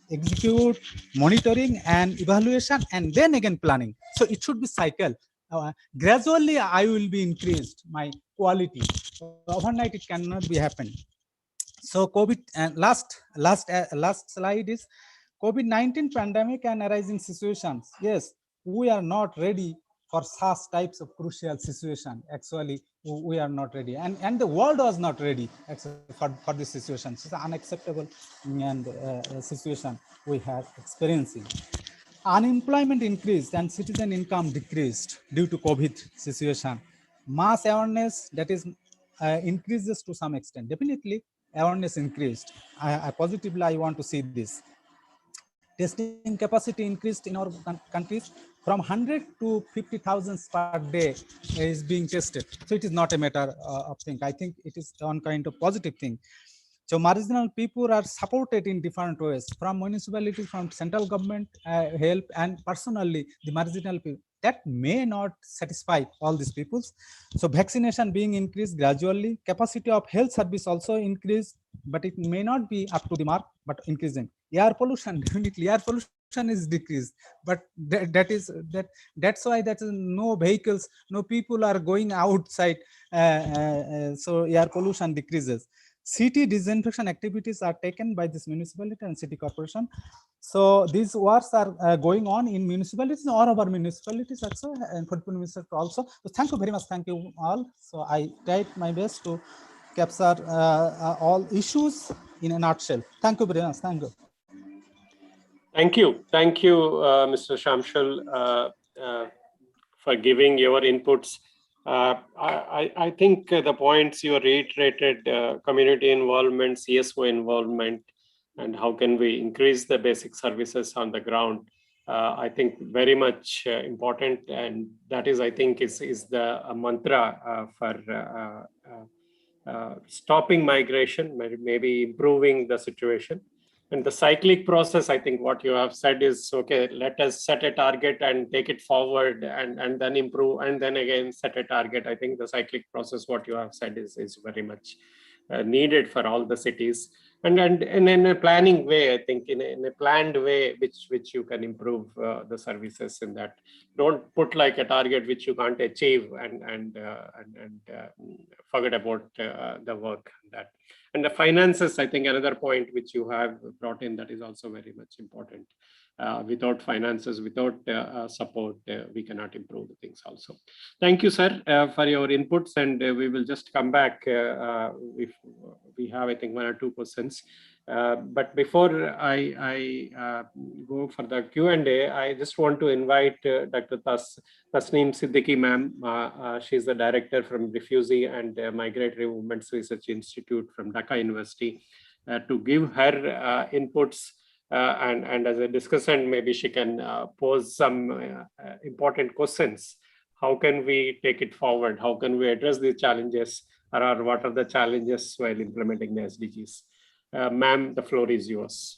execute, monitoring and evaluation, and then again planning. So it should be cycle. Gradually, I will be increased my quality. Overnight, it cannot be happen. So COVID, and last slide is COVID-19 pandemic and arising situations. Yes, we are not ready for such types of crucial situation. Actually, we are not ready, and the world was not ready for this situation. It's an unacceptable and situation we have experiencing. Unemployment increased and citizen income decreased due to COVID situation. Mass awareness, that is increases to some extent. Definitely awareness increased. I positively I want to see this. Testing capacity increased in our countries from 100 to 50,000 per day is being tested. So it is not a matter of thing. I think it is one kind of positive thing. So marginal people are supported in different ways from municipality, from central government help, and personally the marginal people. That may not satisfy all these peoples. So vaccination being increased gradually, capacity of health service also increased, but it may not be up to the mark, but increasing. Air pollution, definitely air pollution is decreased, but that's why that is no vehicles, no people are going outside. So air pollution decreases. City disinfection activities are taken by this municipality and city corporation. So these works are going on in municipalities, all of our municipalities also, and Faridpur municipality also. So thank you very much. Thank you all. So I tried my best to capture all issues in a nutshell. Thank you very much. Thank you. Thank you, Mr. Shamshul, for giving your inputs. I think the points you reiterated, community involvement, CSO involvement, and how can we increase the basic services on the ground, I think very much important. And that is, I think, is the mantra for stopping migration, maybe improving the situation. And the cyclic process, I think what you have said is, okay, let us set a target and take it forward and then improve and then again set a target. I think the cyclic process, what you have said is very much needed for all the cities. And in a planning way, I think in a planned way, which you can improve the services in that. Don't put like a target which you can't achieve and forget about the work that. And the finances, I think another point which you have brought in that is also very much important. Without finances, without support, we cannot improve the things also. Thank you, sir, for your inputs, and we will just come back if we have, I think, 1 or 2 questions. But before I go for the Q&A, I just want to invite Dr. Tasneem Siddiqui, ma'am. She's the director from Refugee and Migratory Movements Research Institute from Dhaka University, to give her inputs. And as a discussant, maybe she can pose some important questions. How can we take it forward? How can we address these challenges? Or what are the challenges while implementing the SDGs? Ma'am, the floor is yours.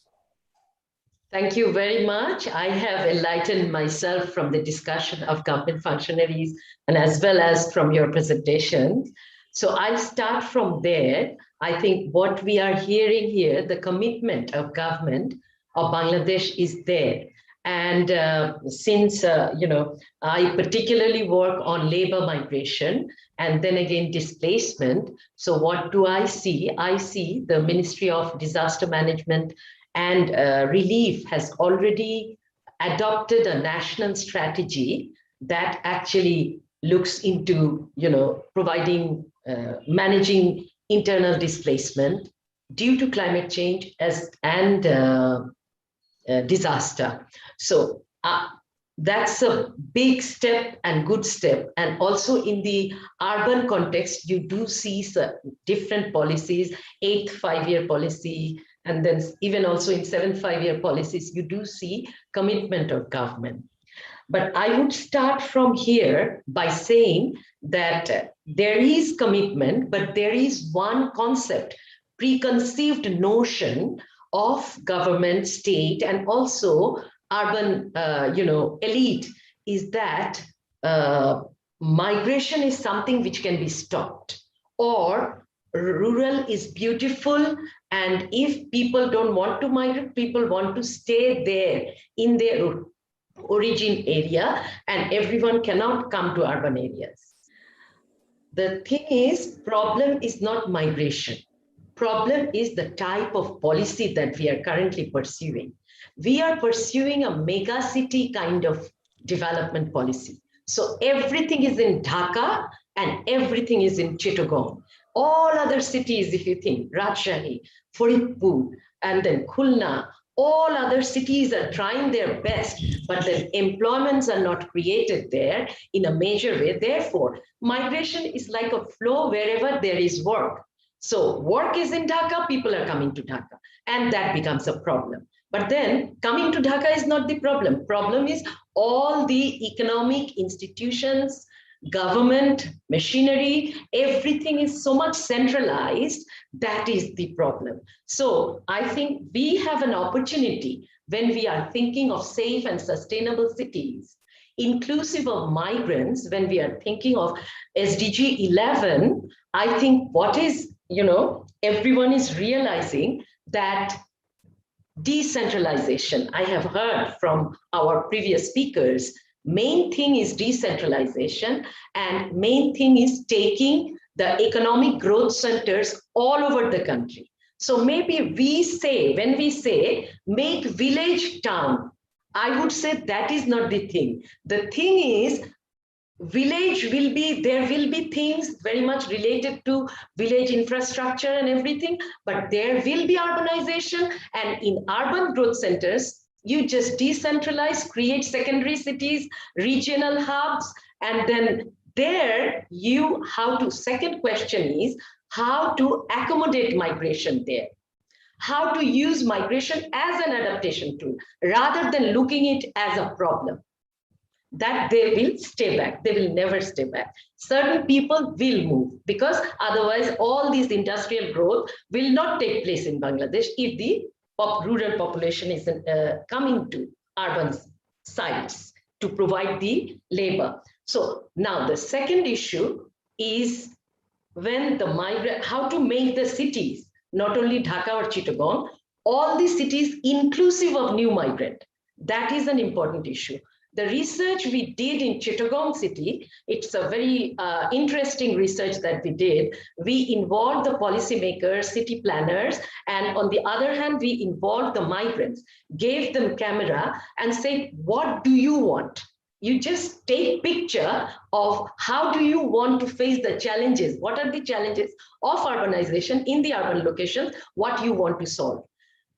Thank you very much. I have enlightened myself from the discussion of government functionaries and as well as from your presentation. So I'll start from there. I think what we are hearing here, the commitment of government of Bangladesh is there. And since, I particularly work on labor migration and then again displacement. So what do I see? I see the Ministry of Disaster Management and Relief has already adopted a national strategy that actually looks into, providing, managing internal displacement due to climate change and disaster. So that's a big step and good step. And also in the urban context, you do see different policies, 8th 5-year policy, and then even also in 7th 5-year policies, you do see commitment of government. But I would start from here by saying that there is commitment, but there is one concept, preconceived notion of government, state, and also urban, elite, is that migration is something which can be stopped, or rural is beautiful, and if people don't want to migrate, people want to stay there in their origin area, and everyone cannot come to urban areas. The thing is, problem is not migration. Problem is the type of policy that we are currently pursuing. We are pursuing a mega city kind of development policy. So everything is in Dhaka and everything is in Chittagong. All other cities, if you think, Rajshahi, Faridpur, and then Khulna, all other cities are trying their best, but the employments are not created there in a major way. Therefore, migration is like a flow wherever there is work. So work is in Dhaka, people are coming to Dhaka, and that becomes a problem. But then coming to Dhaka is not the problem. Problem is all the economic institutions, government, machinery, everything is so much centralized. That is the problem. So I think we have an opportunity when we are thinking of safe and sustainable cities, inclusive of migrants, when we are thinking of SDG 11, I think what is, everyone is realizing that decentralization, I have heard from our previous speakers, main thing is decentralization, and main thing is taking the economic growth centers all over the country. So maybe we say, when we say make village town, I would say that is not the thing. The thing is, village will be, there will be things very much related to village infrastructure and everything, but there will be urbanization, and in urban growth centers, you just decentralize, create secondary cities, regional hubs, and then there second question is how to accommodate migration there. How to use migration as an adaptation tool rather than looking it as a problem. That they will stay back, they will never stay back. Certain people will move because otherwise all this industrial growth will not take place in Bangladesh if the rural population is coming to urban sites to provide the labor. So now the second issue is when the migrant, how to make the cities, not only Dhaka or Chittagong, all the cities inclusive of new migrant. That is an important issue. The research we did in Chittagong city, it's a very interesting research that we did. We involved the policymakers, city planners, and on the other hand, we involved the migrants, gave them camera and said, what do you want? You just take picture of how do you want to face the challenges? What are the challenges of urbanization in the urban locations? What you want to solve?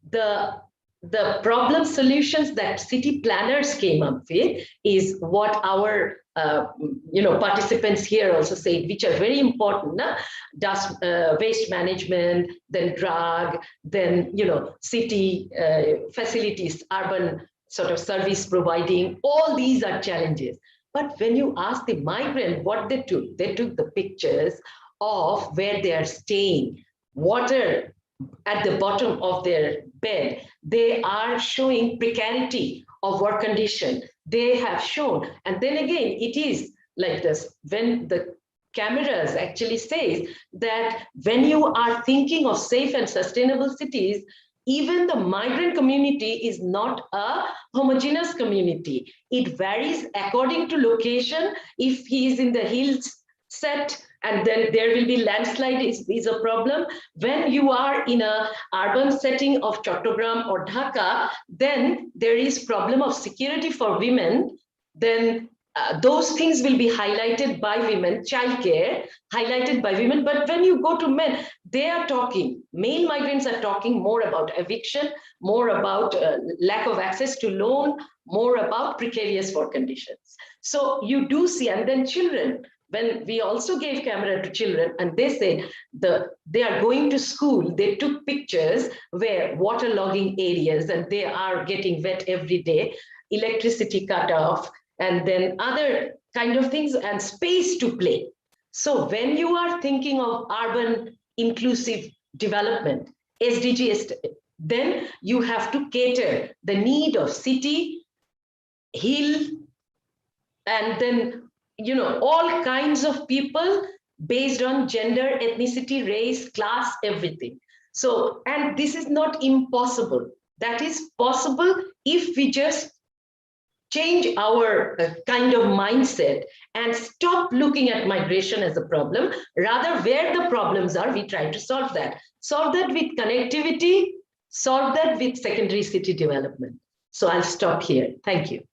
The problem solutions that city planners came up with is what our participants here also said, which are very important. Dust, waste management, then drug, then city facilities, urban sort of service providing, all these are challenges. But when you ask the migrant what they took the pictures of where they are staying, water at the bottom of their bed, they are showing precarity of work condition. They have shown, and then again, it is like this, when the cameras actually says that when you are thinking of safe and sustainable cities, even the migrant community is not a homogeneous community. It varies according to location. If he is in the hills set, and then there will be landslide is a problem. When you are in a urban setting of Chattogram or Dhaka, then there is problem of security for women. Then those things will be highlighted by women, childcare highlighted by women. But when you go to men, they are talking, male migrants are talking more about eviction, more about lack of access to loan, more about precarious work conditions. So you do see, and then children, when we also gave camera to children and they said they are going to school, they took pictures where waterlogging areas and they are getting wet every day, electricity cut off, and then other kind of things, and space to play. So when you are thinking of urban inclusive development, SDGs, then you have to cater the need of city, hill, and then all kinds of people based on gender, ethnicity, race, class, everything. So, and this is not impossible. That is possible if we just change our kind of mindset and stop looking at migration as a problem. Rather, where the problems are, we try to solve that. Solve that with connectivity, solve that with secondary city development. So I'll stop here. Thank you.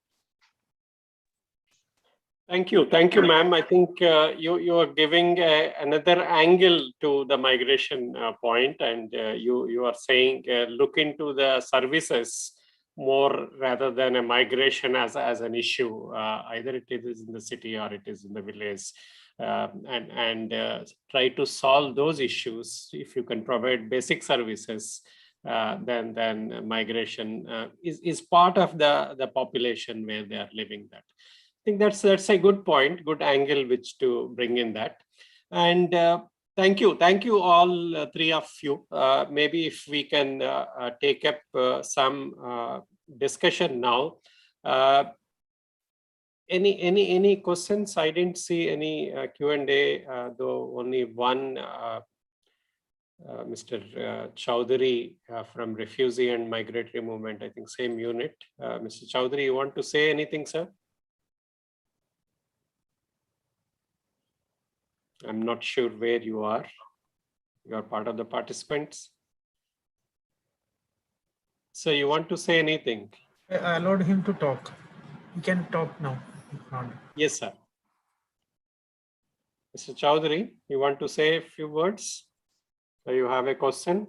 Thank you, ma'am. I think you are giving another angle to the migration point, and you are saying look into the services more rather than a migration as an issue. Either it is in the city or it is in the village, and try to solve those issues. If you can provide basic services, then migration is part of the population where they are living. That. I think that's a good point, good angle which to bring in that. And thank you all three of you. Maybe if we can take up some discussion now. Any questions? I didn't see any Q&A, though only one. Mr. Chowdhury from Refugee and Migratory Movement, I think same unit. Mr. Chowdhury, you want to say anything, sir? I'm not sure where you are. You are part of the participants. So you want to say anything? I allowed him to talk. He can talk now. Yes, sir. Mr. Chowdhury, you want to say a few words? So you have a question?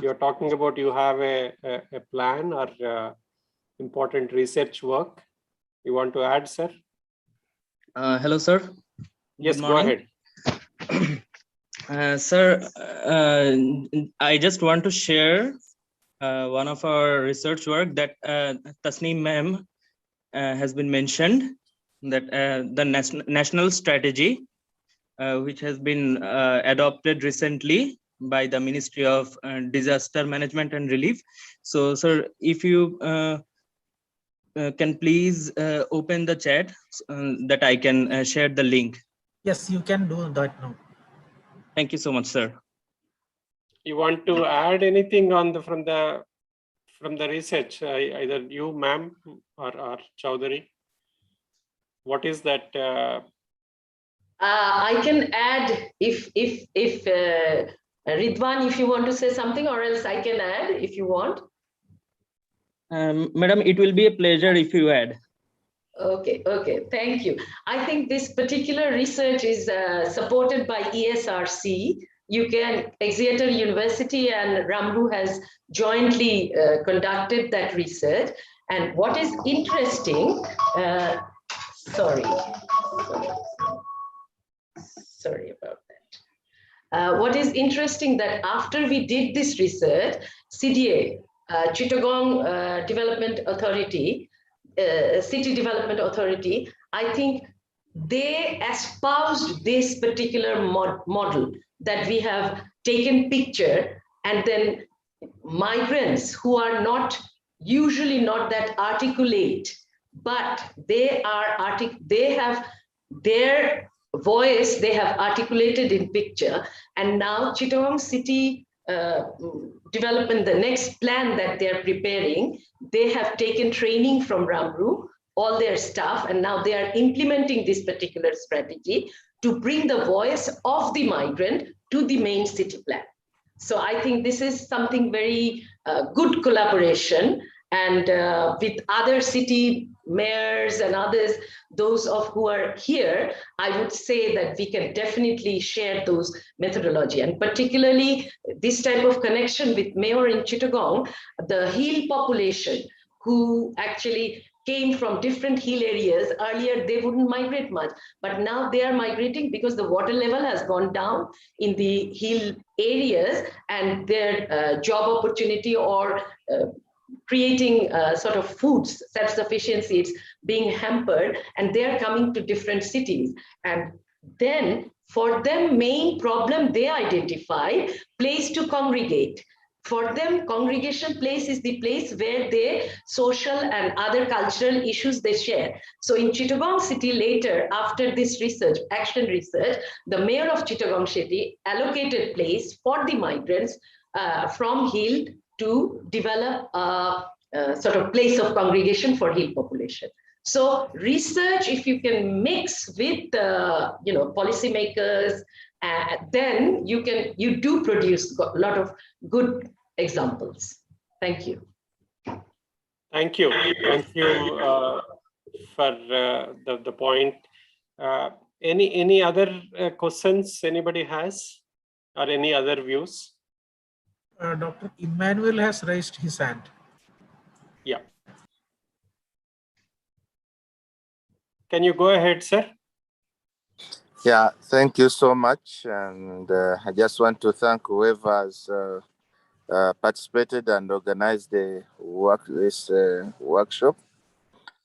You're talking about you have a plan or important research work. You want to add, sir? Hello, sir. Yes, go ahead. Sir, I just want to share one of our research work that Tasneem ma'am has been mentioned, that the national strategy, which has been adopted recently by the Ministry of Disaster Management and Relief. So, sir, if you can please open the chat that I can share the link. Yes, you can do that now. Thank you so much, sir. You want to add anything on from the research? Either you, ma'am, or Chowdhury. What is that? I can add if Ridwan, if you want to say something, or else I can add if you want. Madam, it will be a pleasure if you add. Okay, thank you. I think this particular research is supported by ESRC. Exeter University and Ramru has jointly conducted that research. And what is interesting, sorry about that. What is interesting that after we did this research, CDA, Chittagong Development Authority, City Development Authority, I think they espoused this particular model that we have taken picture, and then migrants who are usually not that articulate, but they have their voice, they have articulated in picture. And now Chittagong City Development, the next plan that they're preparing, they have taken training from Ramru, all their staff, and now they are implementing this particular strategy to bring the voice of the migrant to the main city plan. So I think this is something very good collaboration, and with other city mayors and others, those of who are here, I would say that we can definitely share those methodology, and particularly this type of connection with mayor in Chittagong, the hill population who actually came from different hill areas. Earlier, they wouldn't migrate much, but now they are migrating because the water level has gone down in the hill areas, and their job opportunity or creating sort of foods, self-sufficiency, it's being hampered, and they're coming to different cities. And then for them, main problem they identify, place to congregate. For them, congregation place is the place where they social and other cultural issues they share. So in Chittagong City later, after this research, action research, the mayor of Chittagong City allocated place for the migrants from hill to develop a sort of place of congregation for hill population. So research, if you can mix with policymakers, then you do produce a lot of good examples. Thank you. Thank you for the point. Any other questions anybody has, or any other views? Dr. Emmanuel has raised his hand. Yeah. Can you go ahead, sir? Yeah, thank you so much. And I just want to thank whoever has participated and organized this workshop.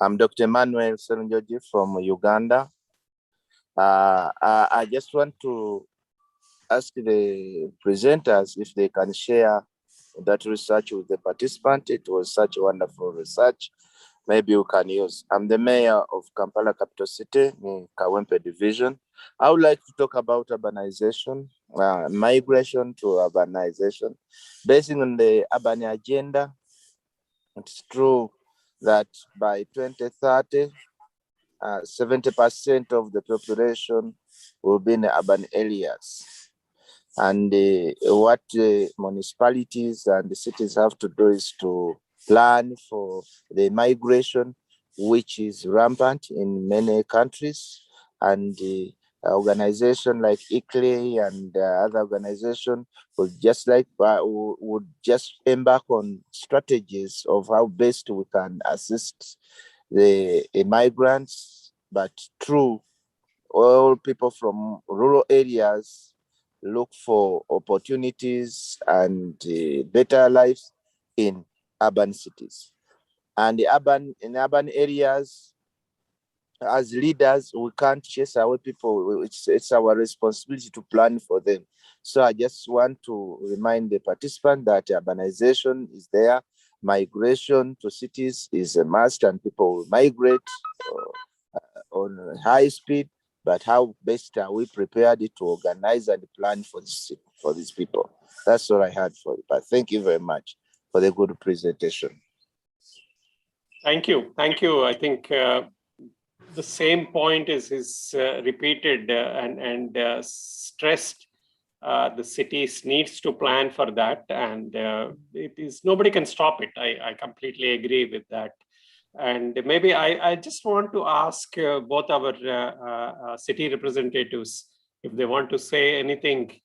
I'm Dr. Emmanuel Serenjoji from Uganda. I just want to ask the presenters if they can share that research with the participant. It was such a wonderful research. Maybe you can use. I'm the mayor of Kampala capital city in Kawempe division. I would like to talk about urbanization, migration to urbanization. Based on the urban agenda, it's true that by 2030, 70% of the population will be in the urban areas. And what municipalities and the cities have to do is to plan for the migration, which is rampant in many countries. And organization like ICLEI and other organizations would just embark on strategies of how best we can assist the migrants, but through all people from rural areas look for opportunities and better lives in urban cities. And in urban areas, as leaders, we can't chase away people. It's our responsibility to plan for them. So I just want to remind the participant that urbanization is there. Migration to cities is a must, and people will migrate on high speed. but how best are we prepared to organize and plan for these people? That's all I had for you. But thank you very much for the good presentation. Thank you. Thank you. I think the same point is repeated and stressed. The cities needs to plan for that, and it is nobody can stop it. I completely agree with that. And maybe I just want to ask both our city representatives if they want to say anything.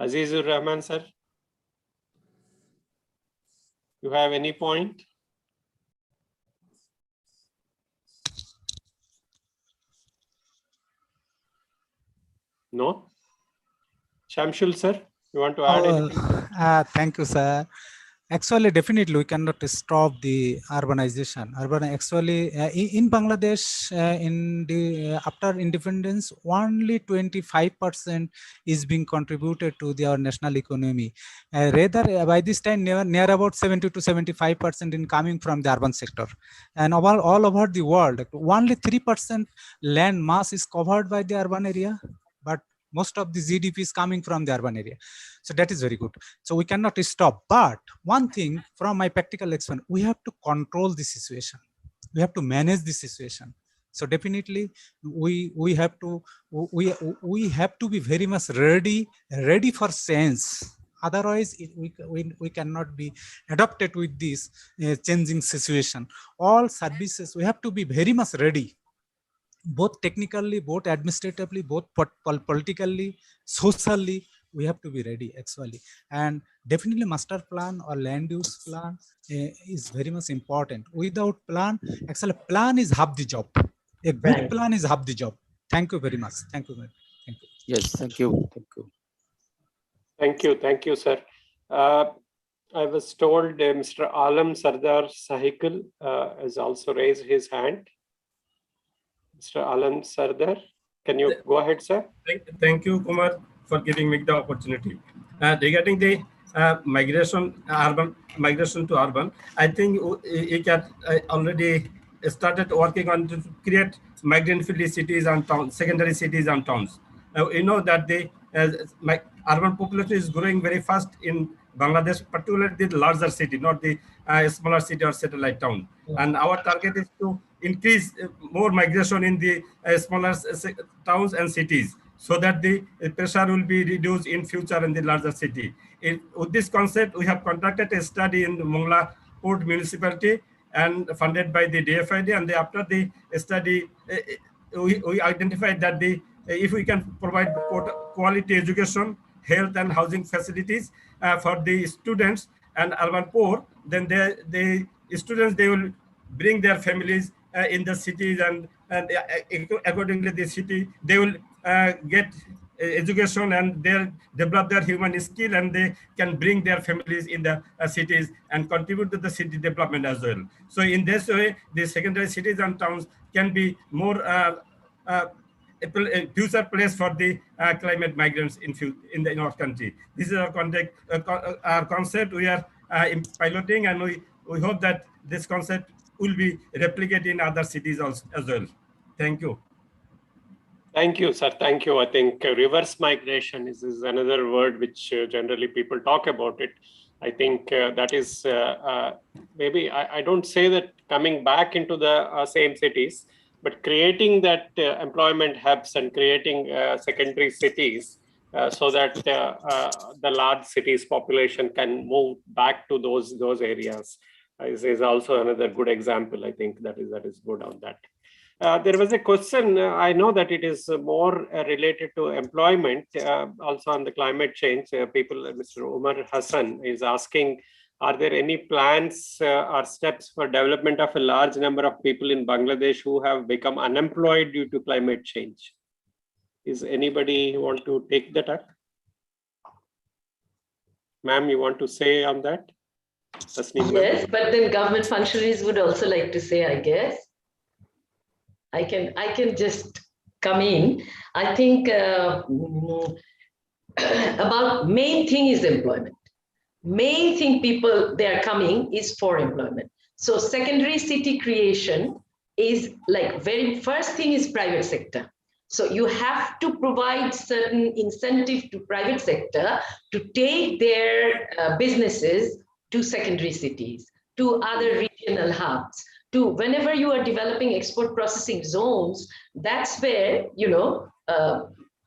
Azizur Rahman sir, you have any point? No? Shamshul sir, you want to add anything? Thank you, sir. Actually, definitely, we cannot stop the urbanization. Actually, in Bangladesh, after independence, only 25% is being contributed to our national economy. Rather, by this time, near about 70 to 75% in coming from the urban sector. And all over the world, only 3% land mass is covered by the urban area, but most of the GDP is coming from the urban area. So that is very good. So we cannot stop. But one thing from my practical experience, we have to control the situation. We have to manage the situation. So definitely we have to be very much ready for change. Otherwise, we cannot be adapted with this changing situation. All services, we have to be very much ready, both technically, both administratively, both politically, socially. We have to be ready actually, and definitely master plan or land use plan is very much important. Without plan, actually plan is half the job. A good plan is half the job. Thank you very much. Thank you. Thank you. Yes, thank you. Thank you. Thank you. Thank you, sir. I was told Mr. Alam Sardar Sahikal has also raised his hand. Mr. Alam Sardar, can you go ahead, sir? Thank you, Kumar, for giving me the opportunity. Regarding the urban migration to urban, I think it had already started working on to create migrant-friendly cities and towns, secondary cities and towns. Now, you know that the urban population is growing very fast in Bangladesh, particularly the larger city, not the smaller city or satellite town. And our target is to increase more migration in the smaller towns and cities, so that the pressure will be reduced in future in the larger city. With this concept, we have conducted a study in the Mongla Port municipality and funded by the DFID. And after the study, we identified that if we can provide quality education, health and housing facilities for the students and urban poor, then the students, they will bring their families in the cities, and accordingly the city, they will get education and they develop their human skill, and they can bring their families in the cities and contribute to the city development as well. So in this way, the secondary cities and towns can be more a future place for the climate migrants in our country. This is our concept we are piloting, and we hope that this concept will be replicated in other cities also, as well. Thank you. Thank you, sir. Thank you. I think reverse migration is another word which generally people talk about it. I think that is maybe I don't say that coming back into the same cities, but creating that employment hubs and creating secondary cities so that the large cities population can move back to those areas is also another good example. I think that is good on that. There was a question, I know that it is more related to employment, also on the climate change. Mr. Umar Hassan is asking, are there any plans or steps for development of a large number of people in Bangladesh who have become unemployed due to climate change? Is anybody want to take that up? Ma'am, you want to say on that? Yes, but then government functionaries would also like to say, I guess. I can just come in. I think about main thing is employment. Main thing people, they are coming is for employment. So secondary city creation is like very first thing is private sector. So you have to provide certain incentive to private sector to take their businesses to secondary cities, to other regional hubs, to whenever you are developing export processing zones, that's where,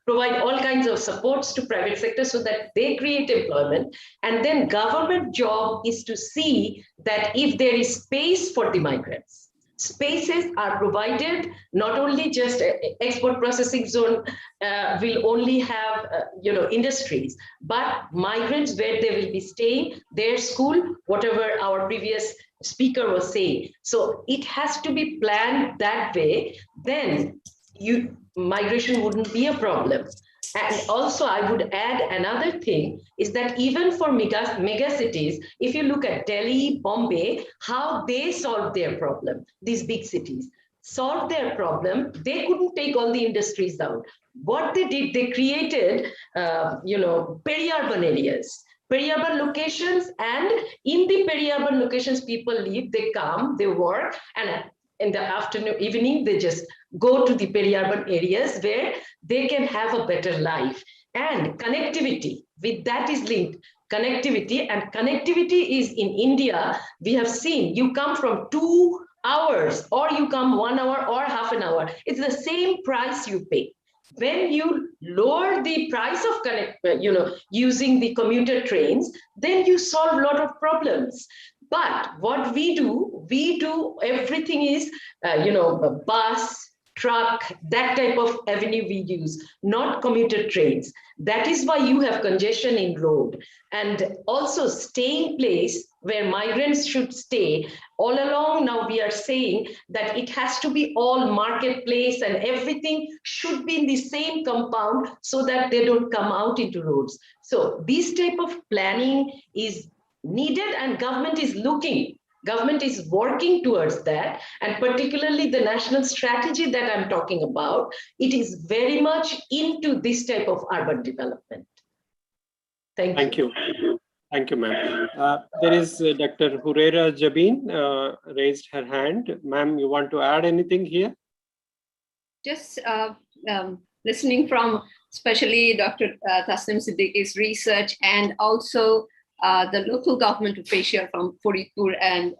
provide all kinds of supports to private sector so that they create employment. And then government job is to see that if there is space for the migrants, spaces are provided, not only just export processing zone will only have, industries, but migrants where they will be staying, their school, whatever our previous speaker was saying. So it has to be planned that way, then migration wouldn't be a problem. And also I would add another thing is that even for mega cities, if you look at Delhi, Bombay, how they solved their problem, these big cities solved their problem, they couldn't take all the industries out. What they did, they created, peri-urban areas, peri-urban locations, and in the peri-urban locations, people live, they come, they work, and in the afternoon, evening, they just go to the peri-urban areas where they can have a better life. And connectivity, with that is linked. Connectivity, and connectivity is in India, we have seen, you come from 2 hours, or you come 1 hour or half an hour. It's the same price you pay. When you lower the price of using the commuter trains, then you solve a lot of problems. But what we do everything is, bus, truck, that type of avenue we use, not commuter trains. That is why you have congestion in road. And also staying place where migrants should stay. All along now we are saying that it has to be all marketplace and everything should be in the same compound so that they don't come out into roads. So this type of planning is needed, and government is working towards that, and particularly the national strategy that I'm talking about, it is very much into this type of urban development. Thank you. Thank you, ma'am. There is Dr. Huraira Jabin raised her hand. Ma'am, you want to add anything here? Just listening from especially Dr. Tasnim Siddiqui's research, and also the local government official from Faridpur and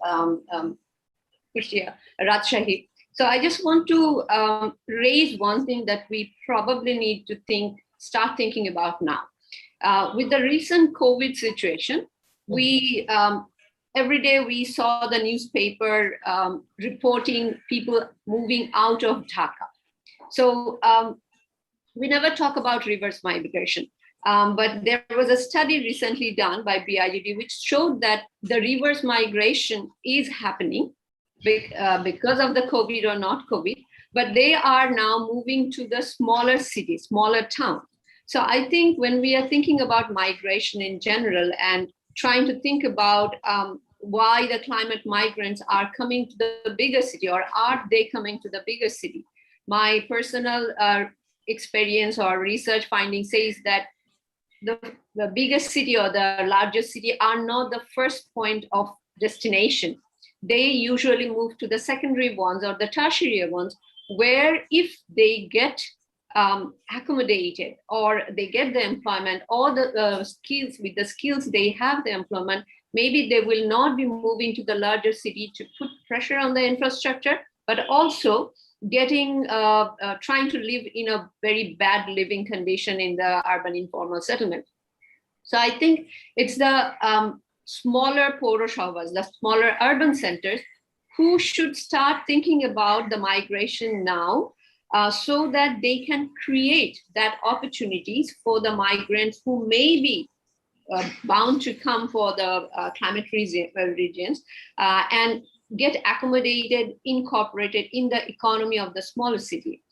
Rajshahi. So I just want to raise one thing that we probably need to start thinking about now. With the recent COVID situation, we every day we saw the newspaper reporting people moving out of Dhaka. So we never talk about reverse migration. But there was a study recently done by BIGD which showed that the reverse migration is happening because of the COVID or not COVID, but they are now moving to the smaller cities, smaller towns. So I think when we are thinking about migration in general and trying to think about why the climate migrants are coming to the bigger city, or are they coming to the bigger city? My personal experience or research finding says that the biggest city or the largest city are not the first point of destination. They usually move to the secondary ones or the tertiary ones, where if they get accommodated or they get the employment or the skills, with the skills they have the employment, maybe they will not be moving to the larger city to put pressure on the infrastructure, but also getting trying to live in a very bad living condition in the urban informal settlement. So I think it's the smaller Puroshabhas, the smaller urban centers, who should start thinking about the migration now, so that they can create that opportunities for the migrants who may be bound to come for the climate regions and get accommodated, incorporated in the economy of the smaller city.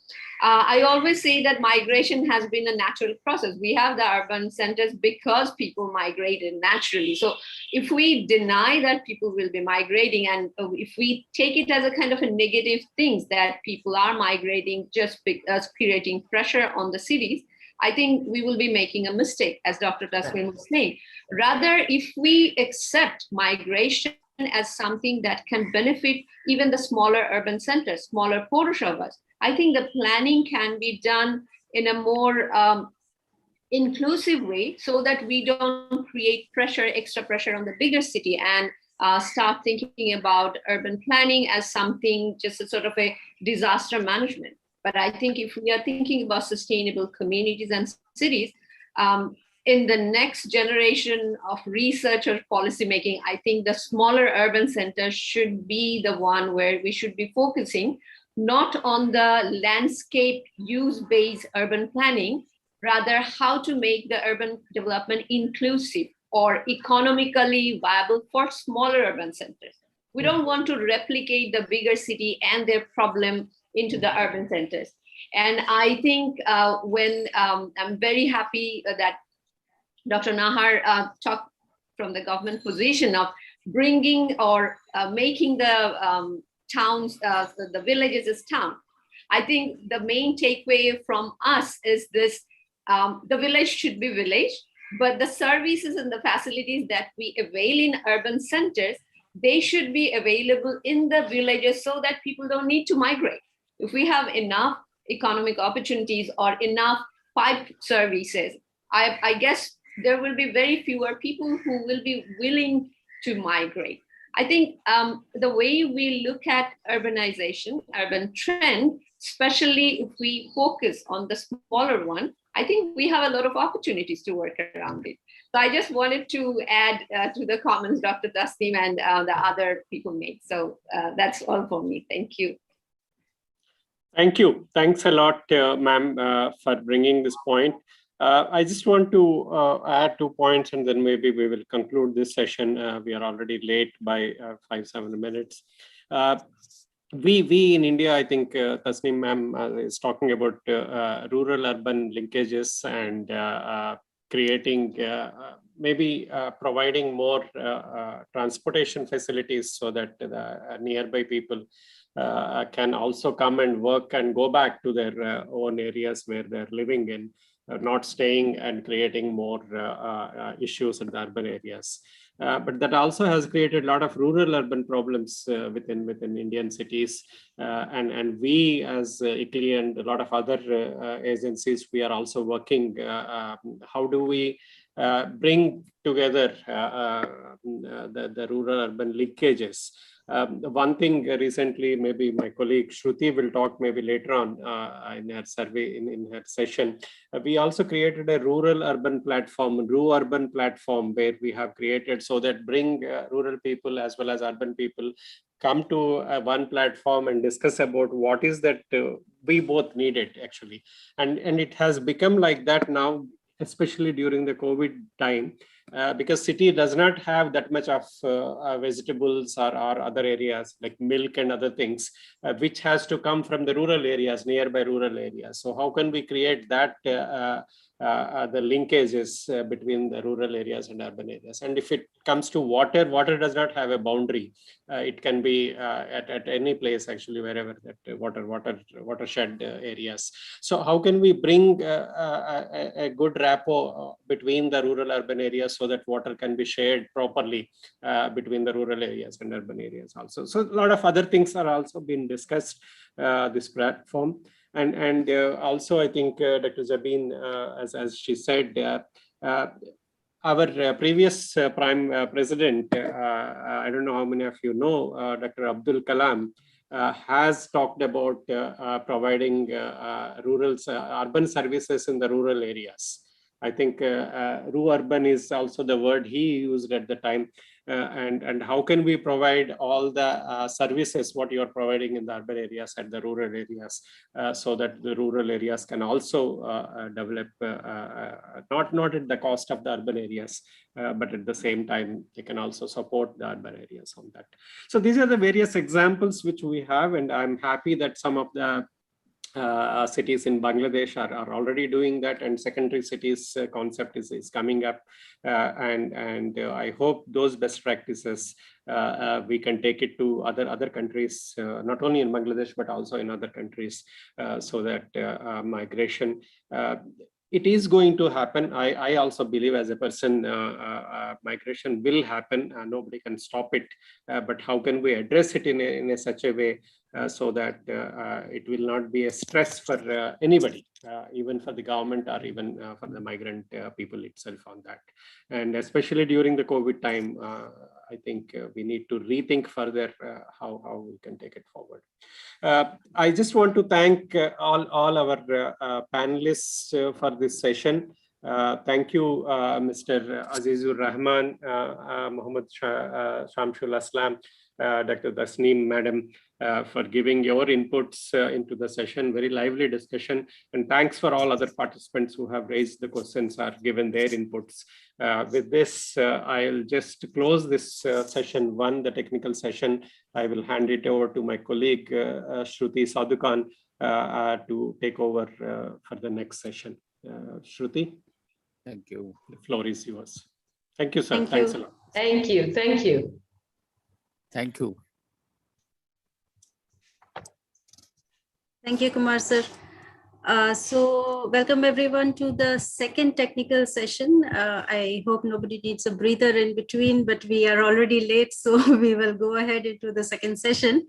I always say that migration has been a natural process. We have the urban centers because people migrated naturally. So if we deny that people will be migrating, and if we take it as a kind of a negative thing that people are migrating just because creating pressure on the cities, I think we will be making a mistake, as Dr. Tasmin was saying. Rather, if we accept migration as something that can benefit even the smaller urban centers, smaller Puroshabhas, I think the planning can be done in a more inclusive way so that we don't create pressure, extra pressure on the bigger city and start thinking about urban planning as something just a sort of a disaster management. But I think if we are thinking about sustainable communities and cities, in the next generation of research or policymaking, I think the smaller urban centers should be the one where we should be focusing not on the landscape use-based urban planning, rather how to make the urban development inclusive or economically viable for smaller urban centers. We don't want to replicate the bigger city and their problem into the urban centers. And I think when I'm very happy that Dr. Nahar talked from the government position of bringing or making the towns, the villages as town. I think the main takeaway from us is this, the village should be village, but the services and the facilities that we avail in urban centers, they should be available in the villages so that people don't need to migrate. If we have enough economic opportunities or enough pipe services, I guess there will be very fewer people who will be willing to migrate. I think the way we look at urbanization, urban trend, especially if we focus on the smaller one, I think we have a lot of opportunities to work around it. So I just wanted to add to the comments Dr. Tasneem and the other people made. So that's all for me. Thank you. Thank you. Thanks a lot, ma'am, for bringing this point. I just want to add 2 points and then maybe we will conclude this session. We are already late by 5-7 minutes. We in India, I think Tasneem ma'am is talking about rural-urban linkages and creating, maybe providing more transportation facilities so that the nearby people can also come and work and go back to their own areas where they're living in, not staying and creating more issues in the urban areas. But that also has created a lot of rural-urban problems within Indian cities. And we as ICLEI and a lot of other agencies, we are also working, how do we bring together the rural-urban linkages. One thing recently, maybe my colleague Shruti will talk maybe later on in her survey, in her session. We also created a rural-urban platform, RU-urban platform, where we have created so that bring rural people as well as urban people come to one platform and discuss about what is that we both needed actually. And it has become like that now, especially during the COVID time. Because city does not have that much of vegetables or other areas like milk and other things, which has to come from the rural areas, nearby rural areas. So how can we create that the linkages between the rural areas and urban areas? And if it comes to water, water does not have a boundary. It can be at any place actually, wherever that watershed areas. So how can we bring a good rapport between the rural urban areas so that water can be shared properly between the rural areas and urban areas also. So a lot of other things are also being discussed this platform. And also I think Dr. Zabin, as she said, our previous Prime President, I don't know how many of you know, Dr. Abdul Kalam, has talked about providing urban services in the rural areas. I think RU-urban is also the word he used at the time. And how can we provide all the services what you are providing in the urban areas and the rural areas, so that the rural areas can also develop, not at the cost of the urban areas, but at the same time they can also support the urban areas on that. So these are the various examples which we have, and I'm happy that some of the cities in Bangladesh are already doing that, and secondary cities concept is coming up, and I hope those best practices we can take it to other countries, not only in Bangladesh but also in other countries, so that migration. It is going to happen. I also believe as a person, migration will happen. Nobody can stop it. But how can we address it in such a way so that it will not be a stress for anybody, even for the government or even for the migrant people itself on that. And especially during the COVID time, I think we need to rethink further how we can take it forward. I just want to thank all our panelists for this session. Thank you, Mr. Azizur Rahman, Muhammad Shamsul Aslam, Dr. Tasneem, Madam, for giving your inputs into the session. Very lively discussion. And thanks for all other participants who have raised the questions or given their inputs. With this, I'll just close this session one, the technical session. I will hand it over to my colleague, Shruti Sadhukan, to take over for the next session. Shruti? Thank you. The floor is yours. Thank you, sir. Thank Thanks you. a lot. Thank you. Thank you. Thank you. Thank you, Kumar sir. So welcome everyone to the second technical session. I hope nobody needs a breather in between, but we are already late, so we will go ahead into the second session.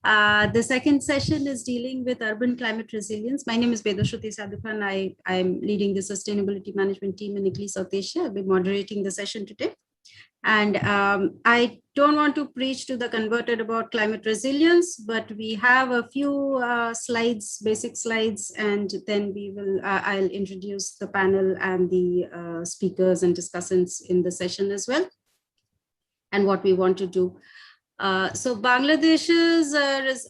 The second session is dealing with urban climate resilience. My name is Shruti Sadhukan. I'm leading the sustainability management team in ICLEI South Asia. I'll be moderating the session today. And I don't want to preach to the converted about climate resilience, but we have a few slides, basic slides, and then we will, I'll introduce the panel and the speakers and discussants in the session as well, and what we want to do. So Bangladesh's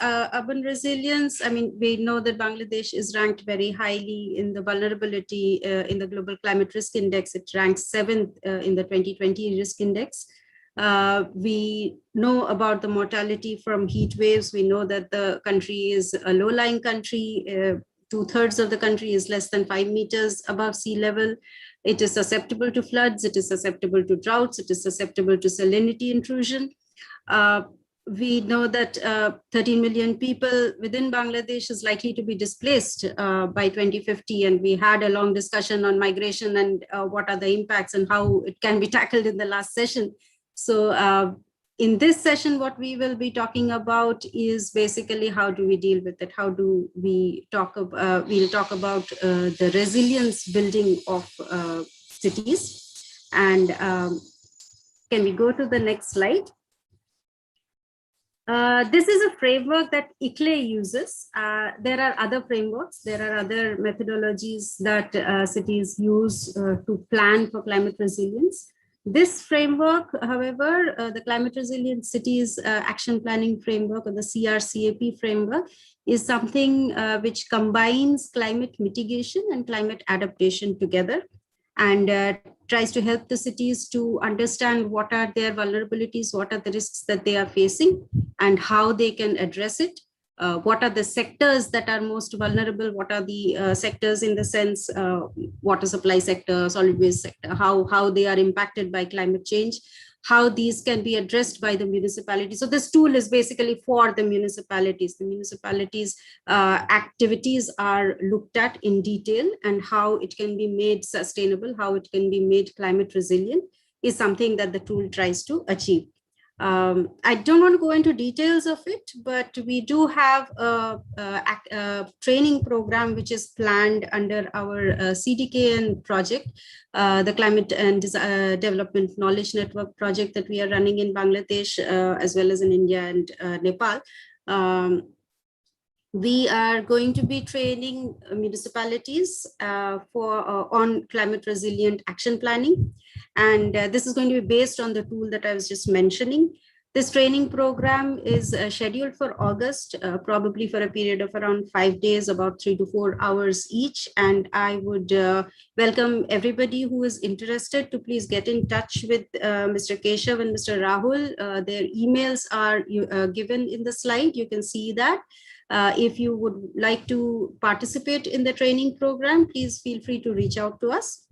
urban resilience, I mean, we know that Bangladesh is ranked very highly in the vulnerability in the Global Climate Risk Index. It ranks 7th in the 2020 risk index. We know about the mortality from heat waves. We know that the country is a low-lying country. 2/3 of the country is less than 5 meters above sea level. It is susceptible to floods. It is susceptible to droughts. It is susceptible to salinity intrusion. We know that 13 million people within Bangladesh is likely to be displaced by 2050. And we had a long discussion on migration and what are the impacts and how it can be tackled in the last session. So in this session, what we will be talking about is basically how do we deal with it? How do we talk about, we'll talk about the resilience building of cities. And can we go to the next slide? This is a framework that ICLEI uses. There are other frameworks, there are other methodologies that cities use to plan for climate resilience. This framework, however, the Climate Resilient Cities Action Planning Framework, or the CRCAP framework, is something which combines climate mitigation and climate adaptation together, and tries to help the cities to understand what are their vulnerabilities, what are the risks that they are facing, and how they can address it. What are the sectors that are most vulnerable? What are the sectors in the sense water supply sector, solid waste sector, how they are impacted by climate change, how these can be addressed by the municipality. So this tool is basically for the municipalities. The municipalities' activities are looked at in detail, and how it can be made sustainable, how it can be made climate resilient is something that the tool tries to achieve. I don't want to go into details of it, but we do have a training program which is planned under our CDKN project, the Climate and Development Knowledge Network project that we are running in Bangladesh, as well as in India and Nepal. We are going to be training municipalities on climate resilient action planning. And this is going to be based on the tool that I was just mentioning. This training program is scheduled for August, probably for a period of around 5 days, about 3 to 4 hours each. And I would welcome everybody who is interested to please get in touch with Mr. Keshav and Mr. Rahul. Their emails are given in the slide. You can see that. If you would like to participate in the training program, please feel free to reach out to us.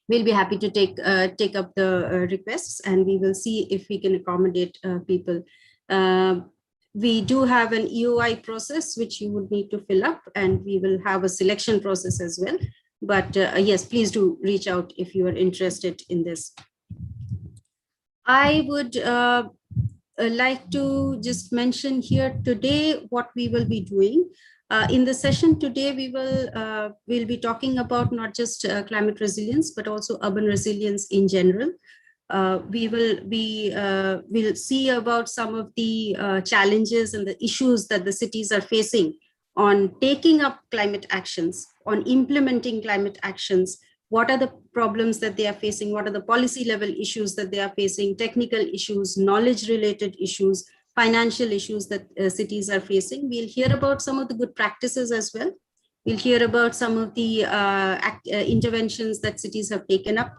We'll be happy to take up the requests, and we will see if we can accommodate people. We do have an EOI process which you would need to fill up, and we will have a selection process as well. But yes, please do reach out if you are interested in this. I would like to just mention here today what we will be doing. In the session today, we'll be talking about not just climate resilience, but also urban resilience in general. We'll see about some of the challenges and the issues that the cities are facing on taking up climate actions, on implementing climate actions. What are the problems that they are facing? What are the policy level issues that they are facing? Technical issues, knowledge related issues, financial issues that cities are facing. We'll hear about some of the good practices as well. We'll hear about some of the interventions that cities have taken up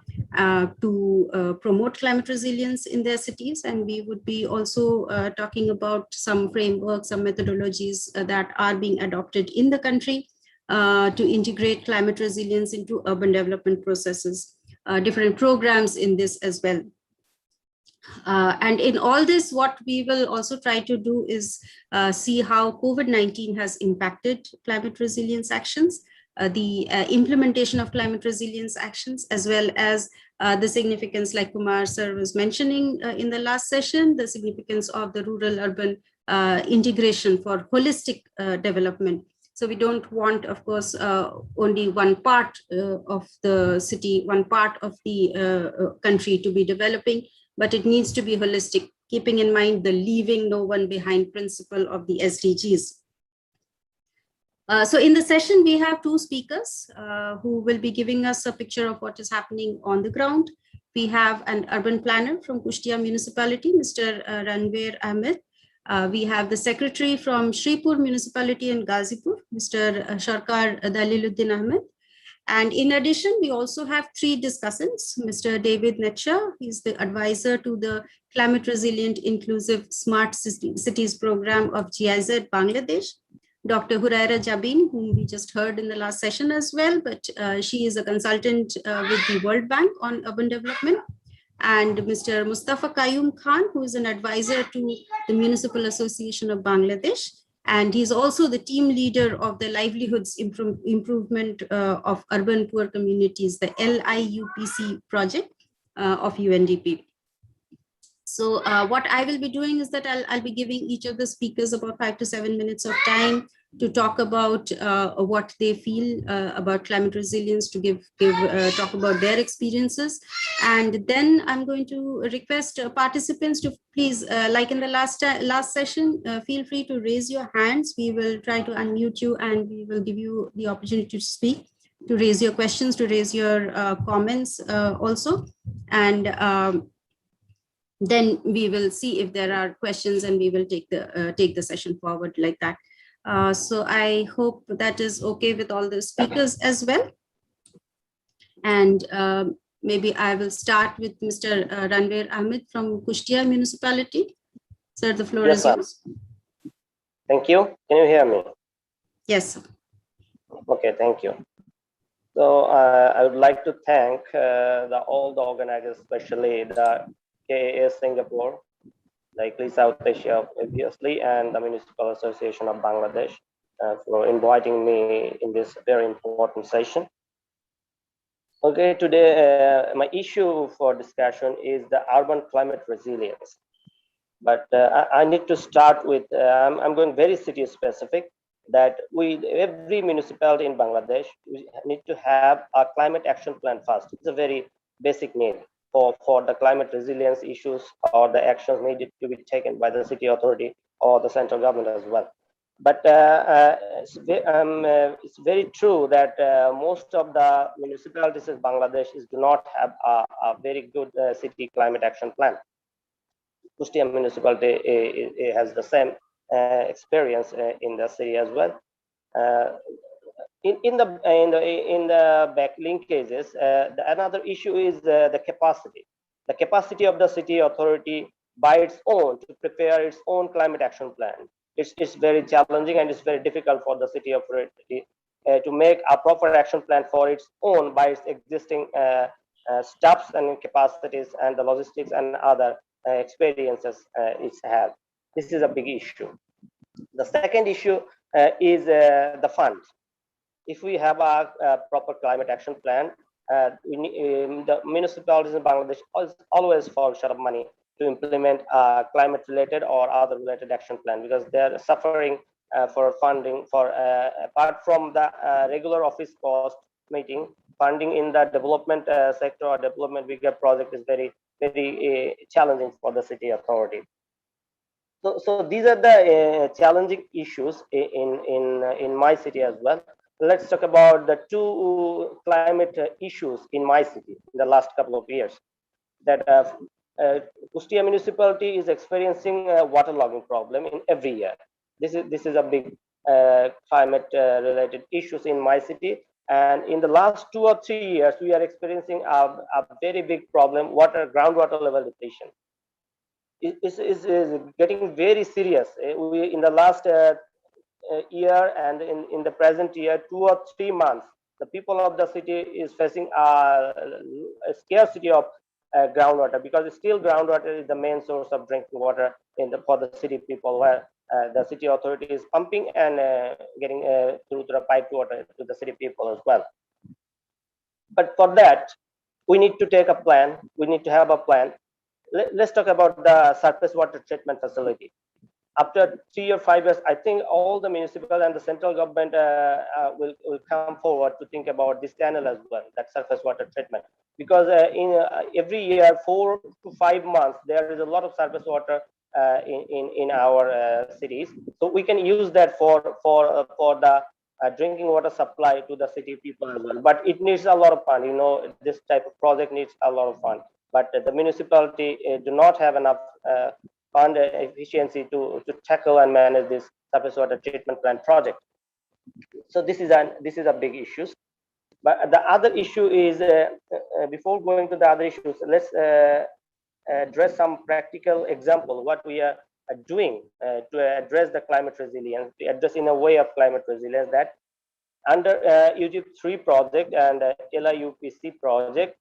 to promote climate resilience in their cities. And we would be also talking about some frameworks, some methodologies that are being adopted in the country to integrate climate resilience into urban development processes, different programs in this as well. And in all this, what we will also try to do is see how COVID-19 has impacted climate resilience actions, the implementation of climate resilience actions, as well as the significance, like Kumar sir was mentioning in the last session, the significance of the rural-urban integration for holistic development. So we don't want, of course, only one part of the city, one part of the country to be developing, but it needs to be holistic, keeping in mind the leaving no one behind principle of the SDGs. So in the session, we have two speakers who will be giving us a picture of what is happening on the ground. We have an urban planner from Kushtia municipality, Mr. Ranveer Ahmed. We have the secretary from Shripur municipality in Ghazipur, Mr. Sharkar Daliluddin Ahmed. And in addition, we also have three discussants, Mr. David Netcha, he's the advisor to the Climate Resilient Inclusive Smart Cities Program of GIZ Bangladesh, Dr. Huraira Jabin, whom we just heard in the last session as well, but she is a consultant with the World Bank on urban development, and Mr. Mustafa Qayyum Khan, who is an advisor to the Municipal Association of Bangladesh. And he's also the team leader of the livelihoods improvement of urban poor communities, the LIUPC project of UNDP. So what I will be doing is that I'll be giving each of the speakers about 5 to 7 minutes of time to talk about what they feel about climate resilience, to talk about their experiences. And then I'm going to request participants to please, like in the last session, feel free to raise your hands. We will try to unmute you and we will give you the opportunity to speak, to raise your questions, to raise your comments also. And then we will see if there are questions and we will take the session forward like that. So I hope that is okay with all the speakers as well. And maybe I will start with Mr. Ranveer Ahmed from Kushtia municipality. Sir, the floor is yours. Thank you. Can you hear me? Yes. Okay, thank you. So I would like to thank all the organizers, especially the KAS Singapore, the ICLEI South Asia, obviously, and the Municipal Association of Bangladesh for inviting me in this very important session. Okay, today my issue for discussion is the urban climate resilience. But I need to start with, I'm going very city specific, that every municipality in Bangladesh, we need to have a climate action plan first. It's a very basic need for the climate resilience issues or the actions needed to be taken by the city authority or the central government as well. But it's very true that most of the municipalities in Bangladesh do not have a very good city climate action plan. Kushtia municipality has the same experience in the city as well. In the back linkages, another issue is the capacity of the city authority by its own to prepare its own climate action plan. It's very challenging and it's very difficult for the city authority to make a proper action plan for its own by its existing staffs and capacities and the logistics and other experiences it has. This is a big issue. The second issue is the funds. If we have a proper climate action plan, the municipalities in Bangladesh always fall short of money to implement a climate-related or other related action plan, because they're suffering for funding for apart from the regular office cost meeting, funding in the development sector or development bigger project is very challenging for the city authority. So these are the challenging issues in my city as well. Let's talk about the two climate issues in my city in the last couple of years. That Kustia municipality is experiencing a waterlogging problem in every year. This is a big climate related issues in my city, and in the last 2 or 3 years we are experiencing a very big problem, groundwater level depletion. Is getting very serious. We in the last year and in the present year, 2 or 3 months, the people of the city is facing a scarcity of groundwater, because still groundwater is the main source of drinking water for the city people, where the city authority is pumping and getting through the piped water to the city people as well. But for that, we need to take a plan. We need to have a plan. Let's talk about the surface water treatment facility. After 3 or 5 years, I think all the municipal and the central government will come forward to think about this channel as well, that surface water treatment. Because in every year, 4 to 5 months, there is a lot of surface water in our cities. So we can use that for the drinking water supply to the city people as well. But it needs a lot of fund. You know, this type of project needs a lot of fund. But the municipality do not have enough fund efficiency to tackle and manage this surface water treatment plant project. So this is a big issue. But the other issue is before going to the other issues, let's address some practical example what we are doing to address the climate resilience, to address in a way of climate resilience, that under UGIP 3 project and LIUPC project,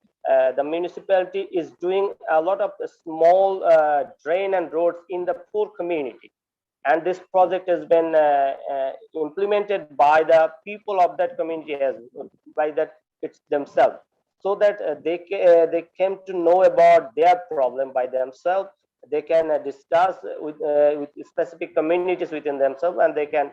the municipality is doing a lot of small drain and roads in the poor community. And this project has been implemented by the people of that community, it's themselves, so that they came to know about their problem by themselves. They can discuss with specific communities within themselves, and they can